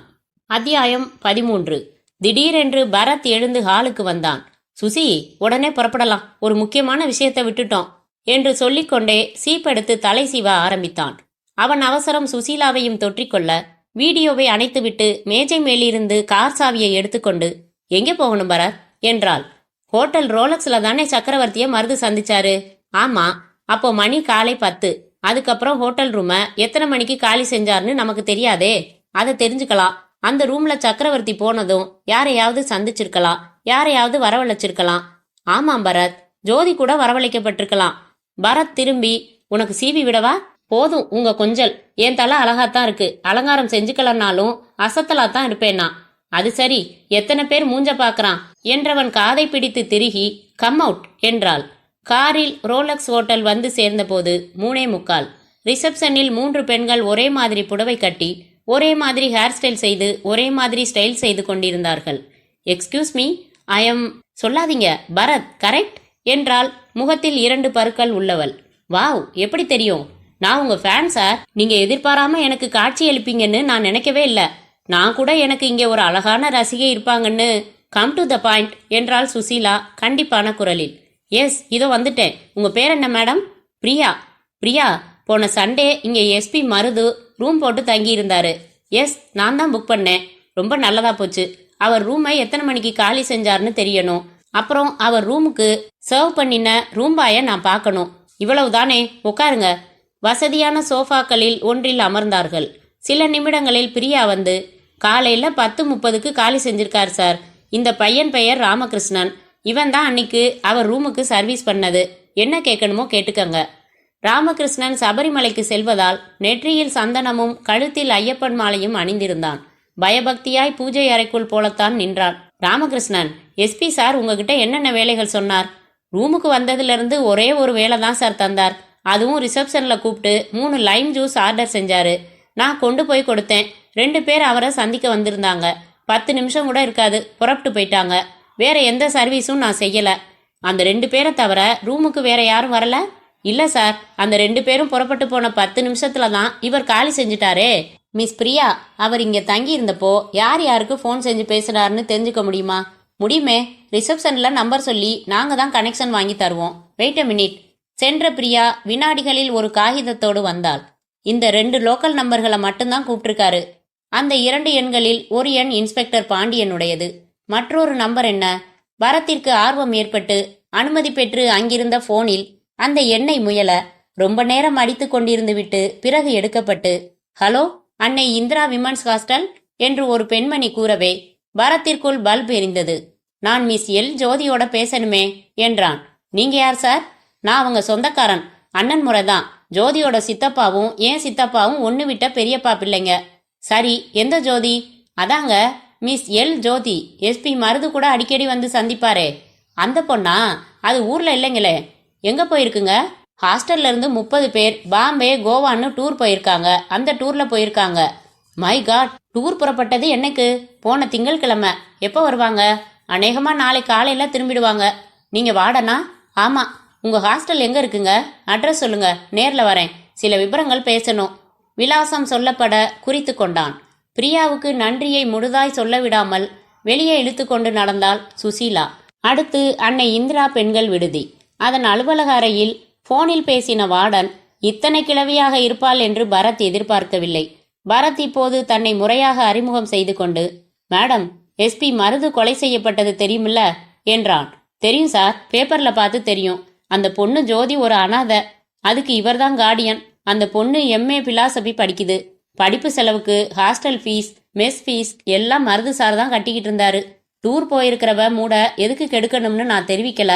அத்தியாயம் 13. திடீரென்று பரத் எழுந்து ஹாலுக்கு வந்தான். சுசி, உடனே புறப்படலாம், ஒரு முக்கியமான விஷயத்தை விட்டுட்டோம் என்று சொல்லிக்கொண்டே சீப்பெடுத்து தலை சீவ ஆரம்பித்தான். அவன் அவசரம் சுசீலாவையும் தொற்றிக்கொள்ள வீடியோவை அணைத்துவிட்டு மேஜை மேலிருந்து கார் சாவியை எடுத்துக்கொண்டு, எங்கே போகணும் பரத் என்றாள். ஹோட்டல் ரோலக்ஸ்ல தானே சக்கரவர்த்திய மருது சந்திச்சாரு. ஆமா, அப்போ மணி காலை 10. அதுக்கப்புறம் ஹோட்டல் ரூமை எத்தனை மணிக்கு காலி செஞ்சார்னு நமக்கு தெரியாதே. அதை தெரிஞ்சுக்கலாம். அந்த ரூம்ல சக்கரவர்த்தி போனதும் யாரையாவது சந்திச்சிருக்கலாம், யாரையாவது வரவழைச்சிருக்கலாம். ஆமாம் பரத், ஜோதி கூட வரவழைக்கப்பட்டிருக்கலாம். பரத் திரும்பி, உனக்கு சீவி விடவா? போதும் உங்க கொஞ்சல், என் தலை அழகாத்தான் இருக்கு, அலங்காரம் செஞ்சுக்கலன்னாலும் அசத்தலாத்தான் இருப்பேன்னா. அது சரி, எத்தனை பேர் மூஞ்ச பாக்குறான் என்றவன் காதை பிடித்து திருகி, கம் அவுட் என்றாள். காரில் ரோலக்ஸ் ஹோட்டல் வந்து சேர்ந்தபோது 3:45. ரிசப்ஷனில் 3 பெண்கள் ஒரே மாதிரி புடவை கட்டி, ஒரே மாதிரி ஹேர் ஸ்டைல் செய்து, ஒரே மாதிரி ஸ்டைல் செய்து கொண்டிருந்தார்கள். எக்ஸ்கியூஸ் மீ, ஐ எம்... சொல்லாதீங்க பரத், கரெக்ட் என்றால் முகத்தில் 2 பருக்கள் உள்ளவள். வாவ், எப்படி தெரியும்? நான் உங்க ஃபேன் சார். நீங்க எதிர்பாராம எனக்கு காட்சி அளிப்பீங்கன்னு நான் நினைக்கவே இல்லை. நான் கூட எனக்கு இங்கே ஒரு அழகான ரசிகை இருப்பாங்கன்னு. கம் டு த பாயிண்ட் என்றாள் சுசீலா கண்டிப்பான குரலில். எஸ், இதோ வந்துட்டேன். உங்க பேர் என்ன மேடம்? பிரியா. பிரியா, போன சண்டே இங்கே எஸ்பி மருது ரூம் போட்டு தங்கி இருந்தாரு. எஸ், நான் தான் புக் பண்ணேன். ரொம்ப நல்லதா போச்சு. அவர் ரூமை எத்தனை மணிக்கு காலி செஞ்சார்னு தெரியணும். அப்புறம் அவர் ரூமுக்கு சர்வ் பண்ணின ரூம் பாயை நான் பார்க்கணும். இவ்வளவு தானே, உட்காருங்க. வசதியான சோஃபாக்களில் ஒன்றில் அமர்ந்தார்கள். சில நிமிடங்களில் பிரியா வந்து, காலையில் 10:30க்கு காலி செஞ்சிருக்கார் சார். இந்த பையன் பெயர் ராமகிருஷ்ணன். இவன் தான் அன்னைக்கு அவர் ரூமுக்கு சர்வீஸ் பண்ணது. என்ன கேட்கணுமோ கேட்டுக்கங்க. ராமகிருஷ்ணன் சபரிமலைக்கு செல்வதால் நெற்றியில் சந்தனமும் கழுத்தில் ஐயப்பன் மாலையும் அணிந்திருந்தான். பயபக்தியாய் பூஜை அறைக்குள் போலத்தான் நின்றான். ராமகிருஷ்ணன், எஸ்பி சார் உங்ககிட்ட என்னென்ன வேலைகள் சொன்னார்? ரூமுக்கு வந்ததுலேருந்து ஒரே ஒரு வேலை தான் சார் தந்தார். அதுவும் ரிசப்ஷனில் கூப்பிட்டு 3 லைம் ஜூஸ் ஆர்டர் செஞ்சாரு. நான் கொண்டு போய் கொடுத்தேன். 2 பேர் அவரை சந்திக்க வந்திருந்தாங்க. 10 நிமிஷம் கூட இருக்காது, புறப்பட்டு போயிட்டாங்க. வேற எந்த சர்வீஸும் நான் செய்யல. அந்த 2 பேரை தவிர ரூமுக்கு வேற யாரும் வரல? இல்ல சார், அந்த 2 பேரும் புறப்பட்டு போன 10 நிமிஷத்துல தான் இவர் காலி செஞ்சுட்டாரே. மிஸ் பிரியா, அவர் இங்க தங்கி இருந்தப்போ யார் யாருக்கு ஃபோன் செஞ்சு பேசுறாருன்னு தெரிஞ்சுக்க முடியுமா? முடியுமே, ரிசப்ஷன்ல நம்பர் சொல்லி நாங்க தான் கனெக்ஷன் வாங்கி தருவோம். Wait a minute. சென்ற பிரியா வினாடிகளில் ஒரு காகிதத்தோடு வந்தாள். இந்த 2 லோக்கல் நம்பர்களை மட்டும்தான் கூப்பிட்டிருக்காரு. அந்த 2 எண்களில் ஒரு எண் இன்ஸ்பெக்டர் பாண்டியனுடையது. மற்றொரு நம்பர் என்ன? பரத்திற்கு ஆர்வம் ஏற்பட்டு அனுமதி பெற்று அங்கிருந்த போனில் அந்த எண்ணை முயல ரொம்ப நேரம் அடித்து கொண்டிருந்து விட்டு பிறகு எடுக்கப்பட்டு, ஹலோ, அன்னை இந்திரா விமன்ஸ் ஹாஸ்டல் என்று ஒரு பெண்மணி கூறவே பரத்திற்குள் பல்ப் எரிந்தது. நான் மிஸ் எல் ஜோதியோட பேசணுமே என்றான். நீங்க யார் சார்? நான் அவங்க சொந்தக்காரன், அண்ணன் முறைதான். ஜோதியோட சித்தப்பாவும் என் சித்தப்பாவும் ஒன்று விட்ட பெரியப்பா பிள்ளைங்க. சரி, எந்த ஜோதி? அதாங்க மிஸ் எல் ஜோதி, எஸ்பி மருது கூட அடிக்கடி வந்து சந்திப்பாரே அந்த பொண்ணா? அது ஊர்ல இல்லைங்களே. எங்க போயிருக்குங்க? ஹாஸ்டல்ல இருந்து 30 பேர் பாம்பே கோவான்னு டூர் போயிருக்காங்க. அந்த டூர்ல போயிருக்காங்க. மை காட், டூர் புறப்பட்டது என்னைக்கு? போன திங்கட்கிழமை. எப்போ வருவாங்க? அநேகமா நாளை காலையில திரும்பிடுவாங்க. நீங்க வாடனா? ஆமா. உங்க ஹாஸ்டல் எங்க இருக்குங்க? அட்ரஸ் சொல்லுங்க, நேர்ல வரேன். சில விபரங்கள் பேசணும். விலாசம் சொல்லப்பட குறித்து கொண்டான். பிரியாவுக்கு நன்றியை முழுதாய் சொல்ல விடாமல் வெளியே இழுத்து கொண்டு நடந்தாள் சுசீலா. அடுத்து அன்னை இந்திரா பெண்கள் விடுதி. அதன் அலுவலக அறையில் போனில் பேசின வார்டன் இத்தனை கிழவியாக இருப்பாள் என்று பரத் எதிர்பார்க்கவில்லை. பரத் இப்போது தன்னை முறையாக அறிமுகம் செய்து கொண்டு, மேடம், எஸ்பி மருது கொலை செய்யப்பட்டது தெரியுமில்ல என்றான். தெரியும் சார், பேப்பர்ல பார்த்து தெரியும். அந்த பொண்ணு ஜோதி ஒரு அனாதை. அதுக்கு இவர்தான் கார்டியன். அந்த பொண்ணு MA பிலாசபி படிக்குது. படிப்பு செலவுக்கு ஹாஸ்டல் ஃபீஸ், மெஸ் ஃபீஸ் எல்லாம் மருது சார் தான் கட்டிக்கிட்டு இருந்தாரு. டூர் போயிருக்கிறவ மூட எதுக்கு கெடுக்கணும்னு நான் தெரிவிக்கல.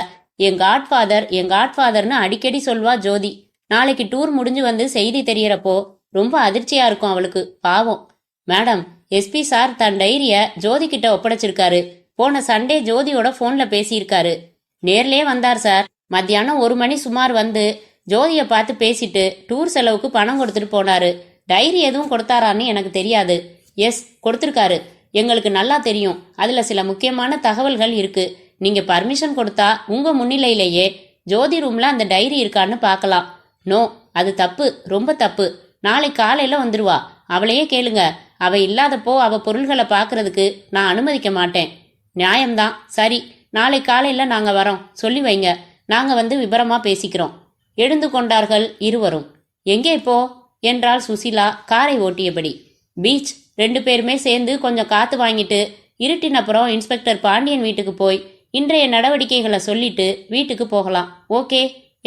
என் காட்ஃபாதர்னு அடிக்கடி சொல்வா ஜோதி. நாளைக்கு டூர் முடிஞ்சு வந்து செய்தி தெரியறப்போ ரொம்ப அதிர்ச்சியா இருக்கும் அவளுக்கு, பாவம். மேடம், எஸ்பி சார் தன் டைரிய ஜோதி கிட்ட ஒப்படைச்சிருக்காரு. போன சண்டே ஜோதியோட போன்ல பேசியிருக்காரு. நேர்லயே வந்தார் சார். மத்தியானம் 1 மணி சுமார் வந்து ஜோதியை பார்த்து பேசிட்டு டூர் செலவுக்கு பணம் கொடுத்துட்டு போனாரு. டைரி எதுவும் கொடுத்தாரான்னு எனக்கு தெரியாது. எஸ், கொடுத்துருக்காரு. எங்களுக்கு நல்லா தெரியும். அதுல சில முக்கியமான தகவல்கள் இருக்கு. நீங்க பர்மிஷன் கொடுத்தா உங்க முன்னிலையிலேயே ஜோதி ரூம்ல அந்த டைரி இருக்கான்னு பார்க்கலாம். நோ, அது தப்பு, ரொம்ப தப்பு. நாளை காலையில வந்துருவா. அவளையே கேளுங்க. அவ இல்லாதப்போ அவ பொருள்களை பார்க்கறதுக்கு நான் அனுமதிக்க மாட்டேன். நியாயம்தான். சரி, நாளை காலையில நாங்க வரோம், சொல்லி வைங்க. நாங்க வந்து விபரமா பேசிக்கிறோம். எழுந்து கொண்டார்கள் இருவரும். எங்கே இப்போ என்றாள் சுசீலா காரை ஓட்டியபடி. பீச். 2 பேருமே சேர்ந்து கொஞ்சம் காத்து வாங்கிட்டு இருட்டினப்புறம் இன்ஸ்பெக்டர் பாண்டியன் வீட்டுக்கு போய் இன்றைய நடவடிக்கைகளை சொல்லிட்டு வீட்டுக்கு போகலாம். ஓகே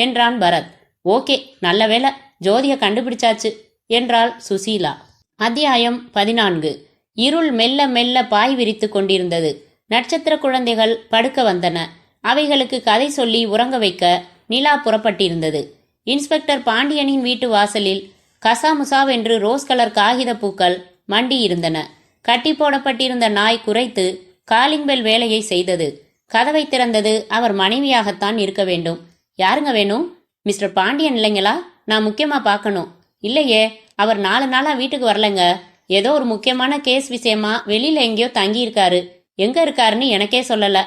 என்றான் பரத். ஓகே, நல்ல வேலை, ஜோதியை கண்டுபிடிச்சாச்சு என்றாள் சுசீலா. அத்தியாயம் 14. இருள் மெல்ல மெல்ல பாய் விரித்து கொண்டிருந்தது. நட்சத்திர குழந்தைகள் படுக்க வந்தன. அவைகளுக்கு கதை சொல்லி உறங்க வைக்க நிலா புறப்பட்டிருந்தது. இன்ஸ்பெக்டர் பாண்டியனின் வீட்டு வாசலில் கசாமுசாவென்று ரோஸ் கலர் காகித பூக்கள் மண்டி இருந்தன. கட்டி போடப்பட்டிருந்த நாய் குரைத்து காலிங் பெல் வேலையை செய்தது. கதவை திறந்தது அவர் மனைவியாகத்தான் இருக்க வேண்டும். யாருங்க வேணும்? மிஸ்டர் பாண்டியன் இல்லைங்களா? நான் முக்கியமா பார்க்கணும். இல்லையே, அவர் 4 நாளா வீட்டுக்கு வரலங்க. ஏதோ ஒரு முக்கியமான கேஸ் விஷயமா வெளியில எங்கேயோ தங்கி இருக்காரு. எங்க இருக்காருன்னு எனக்கே சொல்லல.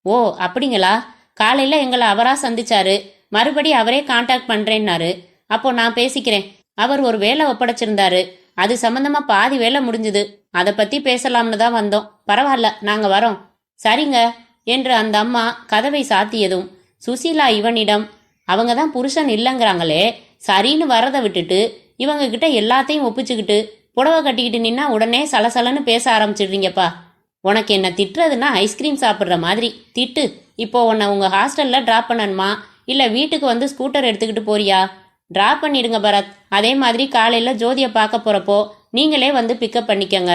ஓ அப்படிங்களா? காலையில எங்களை அவரா சந்திச்சாரு. மறுபடி அவரே கான்டாக்ட் பண்றேன்னாரு. அப்போ நான் பேசிக்கிறேன். அவர் ஒரு வேலை ஒப்படைச்சிருந்தாரு. அது சம்பந்தமா பாதி வேலை முடிஞ்சுது. அதை பத்தி பேசலாம்னு தான் வந்தோம். பரவாயில்ல, நாங்க வரோம். சரிங்க என்று அந்த அம்மா கதவை சாத்தியதும் சுசீலா இவனிடம், அவங்க தான் புருஷன் இல்லைங்கிறாங்களே, சரின்னு வரதை விட்டுட்டு இவங்க கிட்ட எல்லாத்தையும் ஒப்பிச்சுக்கிட்டு புடவை கட்டிக்கிட்டு நின்னா உடனே சலசலன்னு பேச ஆரம்பிச்சிடுறீங்கப்பா. உனக்கு என்ன திட்டுறதுன்னா ஐஸ்கிரீம் சாப்பிட்ற மாதிரி திட்டு. இப்போ உன்னை உங்க ஹாஸ்டல்ல டிராப் பண்ணணுமா, இல்ல வீட்டுக்கு வந்து ஸ்கூட்டர் எடுத்துக்கிட்டு போறியா? டிராப் பண்ணிடுங்க பரத். அதே மாதிரி காலையில ஜோதியை பார்க்க போறப்போ நீங்களே வந்து பிக்கப் பண்ணிக்கங்க.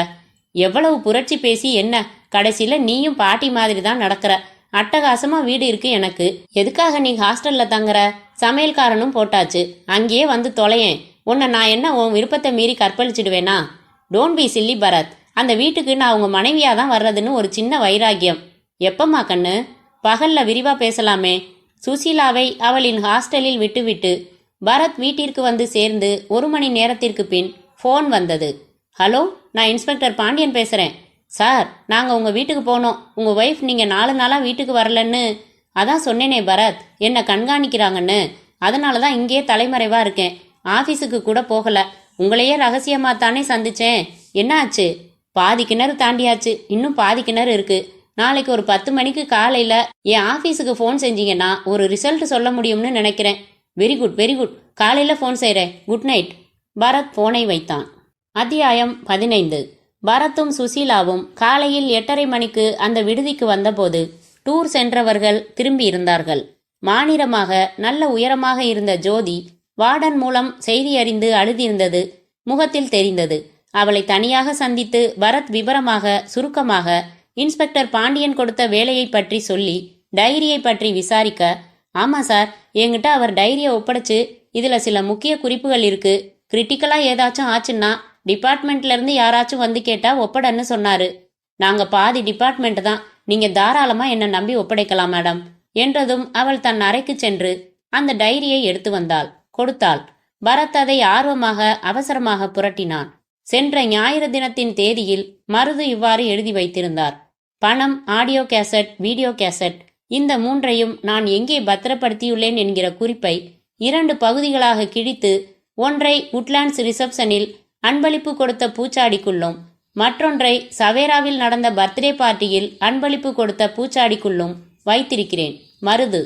எவ்வளவு புரட்சி பேசி என்ன, கடைசியில நீயும் பாட்டி மாதிரி தான் நடக்கிற. அட்டகாசமா வீடு இருக்கு எனக்கு. எதுக்காக நீ ஹாஸ்டல்ல தங்குற? சமையல்காரனும் போட்டாச்சு, அங்கேயே வந்து தொலையேன். உன்னை நான் என்ன உன் விருப்பத்தை மீறி கற்பழிச்சிடுவேனா? Don't be silly Bharath. அந்த வீட்டுக்கு நான் உங்க மனைவியா தான் வர்றதுன்னு ஒரு சின்ன வைராக்கியம். எப்பம்மா கண்ணு? பகல்ல விரிவா பேசலாமே. சுசீலாவை அவளின் ஹாஸ்டலில் விட்டுவிட்டு பரத் வீட்டிற்கு வந்து சேர்ந்து 1 மணி நேரத்திற்கு பின் ஃபோன் வந்தது. ஹலோ, நான் இன்ஸ்பெக்டர் பாண்டியன் பேசுறேன். சார், நாங்கள் உங்கள் வீட்டுக்கு போனோம். உங்கள் ஒய்ஃப் நீங்கள் 4 நாளாக வீட்டுக்கு வரலன்னு. அதான் சொன்னேனே பரத், என்னை கண்காணிக்கிறாங்கன்னு. அதனால தான் இங்கேயே தலைமறைவாக இருக்கேன். ஆஃபீஸுக்கு கூட போகலை. உங்களையே ரகசியமாக தானே சந்திச்சேன். என்ன ஆச்சு? பாதி கிணறு தாண்டியாச்சு, இன்னும் பாதி கிணறு இருக்கு. நாளைக்கு ஒரு 10 மணிக்கு காலையில் என் ஆஃபீஸுக்கு ஃபோன் செஞ்சீங்கன்னா ஒரு ரிசல்ட் சொல்ல முடியும்னு நினைக்கிறேன். Very good very good. காலையில் ஃபோன் செய்கிறேன். Good night. பரத் ஃபோனை வைத்தான். அத்தியாயம் 15. பரத்தும் சுசீலாவும் காலையில் 8:30 மணிக்கு அந்த விடுதிக்கு வந்தபோது டூர் சென்றவர்கள் திரும்பி இருந்தார்கள். மாநிறமாக நல்ல உயரமாக இருந்த ஜோதி வார்டன் மூலம் செய்தி அறிந்து அழுதிருந்தது முகத்தில் தெரிந்தது. அவளை தனியாக சந்தித்து பரத் விபரமாக சுருக்கமாக இன்ஸ்பெக்டர் பாண்டியன் கொடுத்த வேலையை பற்றி சொல்லி டைரியை பற்றி விசாரிக்க, ஆமா சார், என்கிட்ட அவர் டைரியை ஒப்படைச்சு இதுல சில முக்கிய குறிப்புகள் இருக்கு. கிரிட்டிக்கலா ஏதாச்சும் ஆச்சுன்னா டிபார்ட்மெண்ட்ல இருந்து யாராச்சும் வந்து கேட்டா ஒப்படன்னு சொன்னாரு. நாங்க பாதி டிபார்ட்மெண்ட் தான், நீங்க தாராளமா என்ன நம்பி ஒப்படைக்கலாம் மேடம் என்றதும் அவள் தன் அறைக்கு சென்று அந்த டைரியை எடுத்து வந்தாள், கொடுத்தாள். பரத் அதை ஆர்வமாக அவசரமாக புரட்டினான். சென்ற ஞாயிறு தினத்தின் தேதியில் மருது இவ்வாறு எழுதி வைத்திருந்தார். பணம், ஆடியோ கேசட், வீடியோ கேசட், இந்த 3ஐயும் நான் எங்கே பத்திரப்படுத்தியுள்ளேன் என்கிற குறிப்பை 2 பகுதிகளாக கிழித்து ஒன்றை உட்லாண்ட்ஸ் ரிசப்ஷனில் அன்பளிப்பு கொடுத்த பூச்சாடிக்குள்ளும் மற்றொன்றை சவேராவில் நடந்த பர்த்டே பார்ட்டியில் அன்பளிப்பு கொடுத்த பூச்சாடிக்குள்ளும் வைத்திருக்கிறேன். மருது.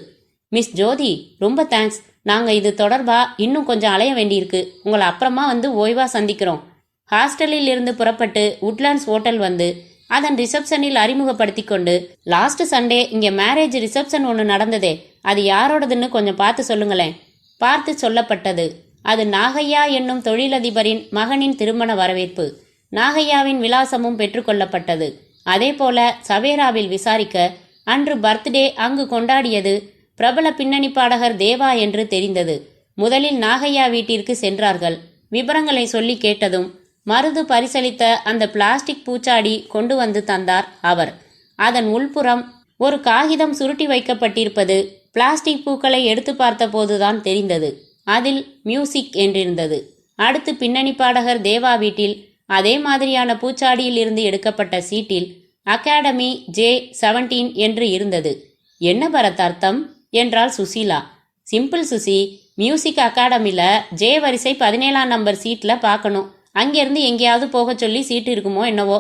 மிஸ் ஜோதி, ரொம்ப தேங்க்ஸ். நாங்க இது தொடர்பா இன்னும் கொஞ்சம் அலைய வேண்டியிருக்கு. உங்களை அப்புறமா வந்து ஓய்வா சந்திக்கிறோம். ஹாஸ்டலில் இருந்து புறப்பட்டு உட்லாண்ட்ஸ் ஹோட்டல் வந்து அதன் ரிசப்ஷனில் அறிமுகப்படுத்தி கொண்டு, லாஸ்ட் சண்டே இங்க மேரேஜ் ரிசப்ஷன் ஒன்று நடந்ததே, அது யாரோடதுன்னு கொஞ்சம் பார்த்து சொல்லுங்களேன். பார்த்து சொல்லப்பட்டது. அது நாகையா என்னும் தொழிலதிபரின் மகனின் திருமண வரவேற்பு. நாகையாவின் விலாசமும் பெற்றுக்கொள்ளப்பட்டது. அதே போல சவேராவில் விசாரிக்க அன்று பர்த்டே அங்கு கொண்டாடியது பிரபல பின்னணி பாடகர் தேவா என்று தெரிந்தது. முதலில் நாகையா வீட்டிற்கு சென்றார்கள். விவரங்களை சொல்லி கேட்டதும் மருது பரிசளித்த அந்த பிளாஸ்டிக் பூச்சாடி கொண்டு வந்து தந்தார் அவர். அதன் உள்புறம் ஒரு காகிதம் சுருட்டி வைக்கப்பட்டிருப்பது பிளாஸ்டிக் பூக்களை எடுத்து பார்த்த போதுதான் தெரிந்தது. அதில் மியூசிக் என்றிருந்தது. அடுத்து பின்னணி பாடகர் தேவா வீட்டில் அதே மாதிரியான பூச்சாடியில் இருந்து எடுக்கப்பட்ட சீட்டில் அகாடமி J17 என்று இருந்தது. என்ன பரத் அர்த்தம் என்றாள் சுசீலா. சிம்பிள் சுசி, மியூசிக் அகாடமில J வரிசை 17ஆம் நம்பர் சீட்ல பார்க்கணும். அங்கிருந்து எங்கேயாவது போகச் சொல்லி சீட்டு இருக்குமோ என்னவோ.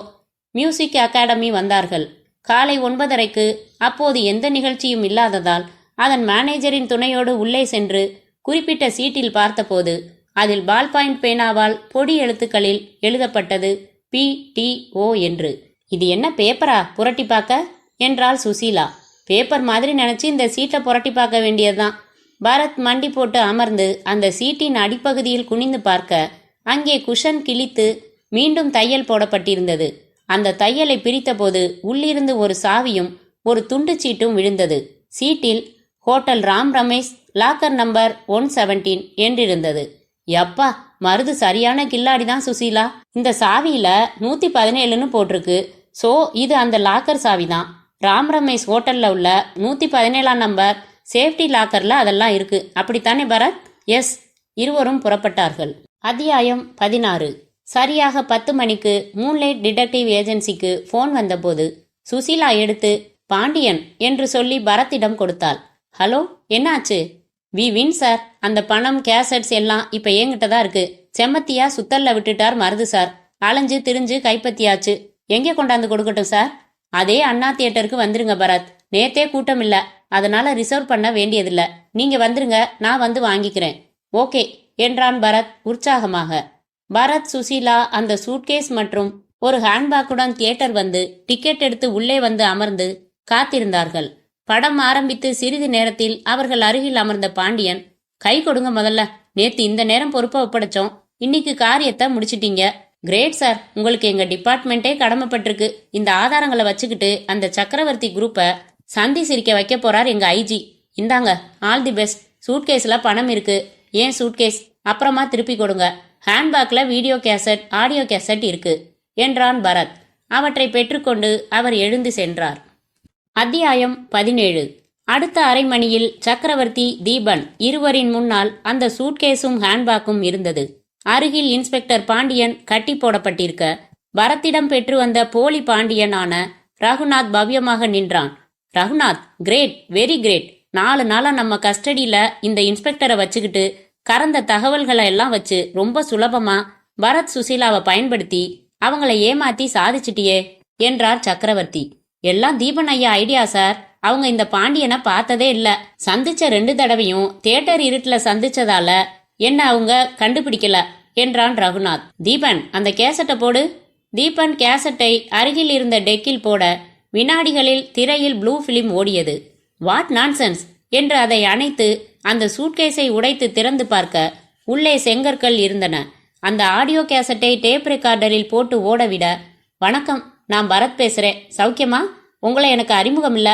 மியூசிக் அகாடமி வந்தார்கள். காலை 9:30க்கு. அப்போது எந்த நிகழ்ச்சியும் இல்லாததால் அதன் மேனேஜரின் துணையோடு உள்ளே சென்று குறிப்பிட்ட சீட்டில் பார்த்தபோது அதில் பால் பாயிண்ட் பேனாவால் பொடி எழுத்துக்களில் எழுதப்பட்டது PTO என்று. இது என்ன பேப்பரா புரட்டி பார்க்க என்றாள் சுசீலா. பேப்பர் மாதிரி நினைச்சு இந்த சீட்டை புரட்டி பார்க்க வேண்டியதுதான். பரத் மண்டி போட்டு அமர்ந்து அந்த சீட்டின் அடிப்பகுதியில் குனிந்து பார்க்க அங்கே குஷன் கிழித்து மீண்டும் தையல் போடப்பட்டிருந்தது. அந்த தையலை பிரித்தபோது உள்ளிருந்து ஒரு சாவியும் ஒரு துண்டு சீட்டும் விழுந்தது. சீட்டில் hotel Ram Ramesh, locker number 117 என்றிருந்தது. யப்பா, மருது சரியான கில்லாடிதான் சுசீலா. இந்த சாவியில 117ன்னு போட்டிருக்கு. சோ இது அந்த லாக்கர் சாவிதான். ராம் ரமேஷ் ஹோட்டல்ல உள்ள 117ஆம் நம்பர் சேஃப்டி லாக்கர்ல அதெல்லாம் இருக்கு. அப்படித்தானே பரத்? எஸ். இருவரும் புறப்பட்டார்கள். அத்தியாயம் 16. சரியாக 10 மணிக்கு மூன்லைட் டிடெக்டிவ் ஏஜென்சிக்கு போன் வந்தபோது சுசீலா எடுத்து பாண்டியன் என்று சொல்லி பரத்திடம் கொடுத்தாள். ஹலோ, என்னாச்சு? We win sir. அந்த பணம் கேசட்ஸ் எல்லாம் இப்ப என்கிட்ட தான் இருக்கு. செம்மத்தியா சுத்தல்ல விட்டுட்டார் மருது சார். அலைஞ்சு திரிஞ்சு கைப்பத்தியாச்சு. எங்கே கொண்டாந்து கொடுக்கட்டும் சார்? அதே அண்ணா தியேட்டருக்கு வந்துருங்க பரத். நேத்தே கூட்டம் இல்ல, அதனால ரிசர்வ் பண்ண வேண்டியதில்ல. நீங்க வந்துருங்க, நான் வந்து வாங்கிக்கிறேன். ஓகே என்றான் பரத் உற்சாகமாக. பரத், சுசீலா அந்த சூட்கேஸ் மற்றும் ஒரு ஹேண்ட்பேக்குடன் தியேட்டர் வந்து டிக்கெட் எடுத்து உள்ளே வந்து அமர்ந்து காத்திருந்தார்கள். படம் ஆரம்பித்து சிறிது நேரத்தில் அவர்கள் அருகில் அமர்ந்த பாண்டியன், கை கொடுங்க முதல்ல. நேத்து இந்த நேரம் பொறுப்பை ஒப்படைச்சோம், இன்னைக்கு காரியத்தை முடிச்சிட்டீங்க. Great sir. உங்களுக்கு எங்க டிபார்ட்மெண்ட்டே கடமைப்பட்டிருக்கு. இந்த ஆதாரங்களை வச்சுக்கிட்டு அந்த சக்கரவர்த்தி குரூப்பை சந்தி சிரிக்க வைக்க போறார் எங்க ஐஜி. இந்தாங்க, ஆல் தி பெஸ்ட். சூட்கேஸ்ல பணம் இருக்கு. ஏன் சூட்கேஸ் அப்புறமா திருப்பி கொடுங்க. ஹேண்ட்பேக்ல வீடியோ கேசட், ஆடியோ கேசட் இருக்கு என்றான் பரத். அவற்றை பெற்றுக்கொண்டு அவர் எழுந்து சென்றார். அத்தியாயம் 17. அடுத்த அரை மணியில் சக்கரவர்த்தி, தீபன் இருவரின் முன்னால் அந்த சூட்கேஸும் ஹேண்ட்பேக்கும் இருந்தது. அருகில் இன்ஸ்பெக்டர் பாண்டியன் கட்டி போடப்பட்டிருக்க பரத்திடம் பெற்று வந்த போலி பாண்டியனான ரகுநாத் பவ்யமாக நின்றான். Raghunath, great, very great. 4 நாளா நம்ம கஸ்டடியில இந்த இன்ஸ்பெக்டரை வச்சுக்கிட்டு கறந்த தகவல்களை எல்லாம் வச்சு ரொம்ப சுலபமா பரத், சுசீலாவை பயன்படுத்தி அவங்கள ஏமாத்தி சாதிச்சிட்டியே என்றார் சக்கரவர்த்தி. எல்லாம் தீபன் ஐயா ஐடியா சார். அவங்க இந்த பாண்டியனை பார்த்ததே இல்ல. சந்திச்ச 2 தடவையும் தியேட்டர் இருட்டுல சந்திச்சதால என்ன அவங்க கண்டுபிடிக்கல என்றான் ரகுநாத். தீபன், அந்த கேசட்டை போடு. தீபன் கேசட்டை அருகில் இருந்த டெக்கில் போட வினாடிகளில் திரையில் ப்ளூ பிலிம் ஓடியது. வாட் நான்சென்ஸ் என்று அதை அணைத்து அந்த சூட்கேஸை உடைத்து திறந்து பார்க்க உள்ளே செங்கற்கள் இருந்தன. அந்த ஆடியோ கேசட்டை டேப் ரெக்கார்டரில் போட்டு ஓடவிட, வணக்கம், நான் பரத் பேசுறேன். சௌக்கியமா? உங்களை எனக்கு அறிமுகம் இல்ல.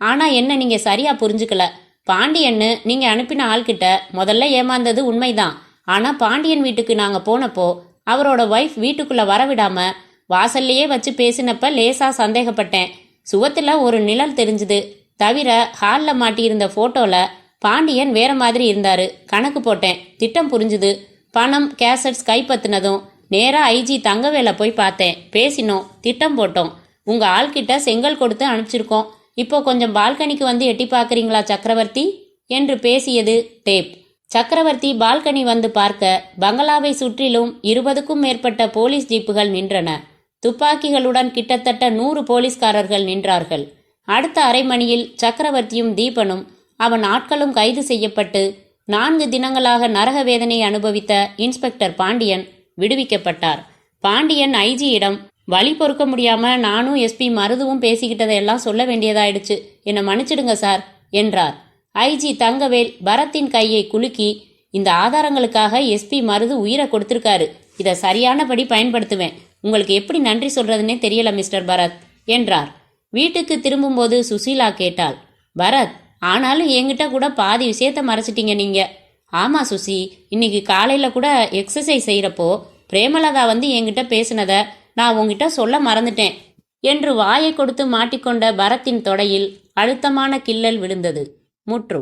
ஆனா என்ன நீங்க சரியா புரிஞ்சுக்கல. பாண்டியன்னு நீங்க அனுப்பின ஆள்கிட்ட முதல்ல ஏமாந்தது உண்மைதான். ஆனா பாண்டியன் வீட்டுக்கு நாங்க போனப்போ அவரோட ஒய்ஃப் வீட்டுக்குள்ள வரவிடாம வாசல்லையே வச்சு பேசினப்ப லேசா சந்தேகப்பட்டேன். சுவத்துல ஒரு நிழல் தெரிஞ்சுது. தவிர ஹால்ல மாட்டியிருந்த போட்டோல பாண்டியன் வேற மாதிரி இருந்தாரு. கணக்கு போட்டேன். திட்டம் புரிஞ்சுது. பணம், கேசட்ஸ் கைப்பற்றினதும் நேரா ஐஜி தங்கவேல போய் பார்த்தேன். பேசினோம், திட்டம் போட்டோம். உங்க ஆள்கிட்ட செங்கல் கொடுத்து அனுப்பிச்சிருக்கோம். இப்போ கொஞ்சம் பால்கனிக்கு வந்து எட்டி பார்க்கறீங்களா சக்கரவர்த்தி என்று பேசியது டேப். சக்கரவர்த்தி பால்கனி வந்து பார்க்க பங்களாவை சுற்றிலும் 20க்கும் மேற்பட்ட போலீஸ் ஜீப்புகள் நின்றன. துப்பாக்கிகளுடன் கிட்டத்தட்ட 100 போலீஸ்காரர்கள் நின்றார்கள். அடுத்த அரை மணியில் சக்கரவர்த்தியும் தீபனும் அவன் ஆட்களும் கைது செய்யப்பட்டு 4 தினங்களாக நரக வேதனை அனுபவித்த இன்ஸ்பெக்டர் பாண்டியன் விடுவிக்கப்பட்டார். பாண்டியன் ஐஜியிடம், வழி பொறுக்க முடியாம நானும் எஸ்பி மருதுவும் பேசிக்கிட்டதையெல்லாம் சொல்ல வேண்டியதாயிடுச்சு, என்னை மன்னிச்சிடுங்க சார் என்றார். ஐஜி தங்கவேல் பரத்தின் கையை குலுக்கி, இந்த ஆதாரங்களுக்காக எஸ்பி மருது உயிரை கொடுத்திருக்காரு. இதை சரியானபடி பயன்படுத்துவேன். உங்களுக்கு எப்படி நன்றி சொல்றதுன்னே தெரியல மிஸ்டர் பரத் என்றார். வீட்டுக்கு திரும்பும்போது சுசீலா கேட்டாள், பரத், ஆனாலும் என்கிட்ட கூட பாதி விஷயத்த மறைச்சிட்டீங்க நீங்க. ஆமா சுசி, இன்னைக்கு காலையில கூட எக்ஸசைஸ் செய்யறப்போ பிரேமலதா வந்து என்கிட்ட பேசினத நான் உங்ககிட்ட சொல்ல மறந்துட்டேன் என்று வாயை கொடுத்து மாட்டிக்கொண்ட பரத்தின் தொடையில் அழுத்தமான கிள்ளல் விழுந்தது. முற்று.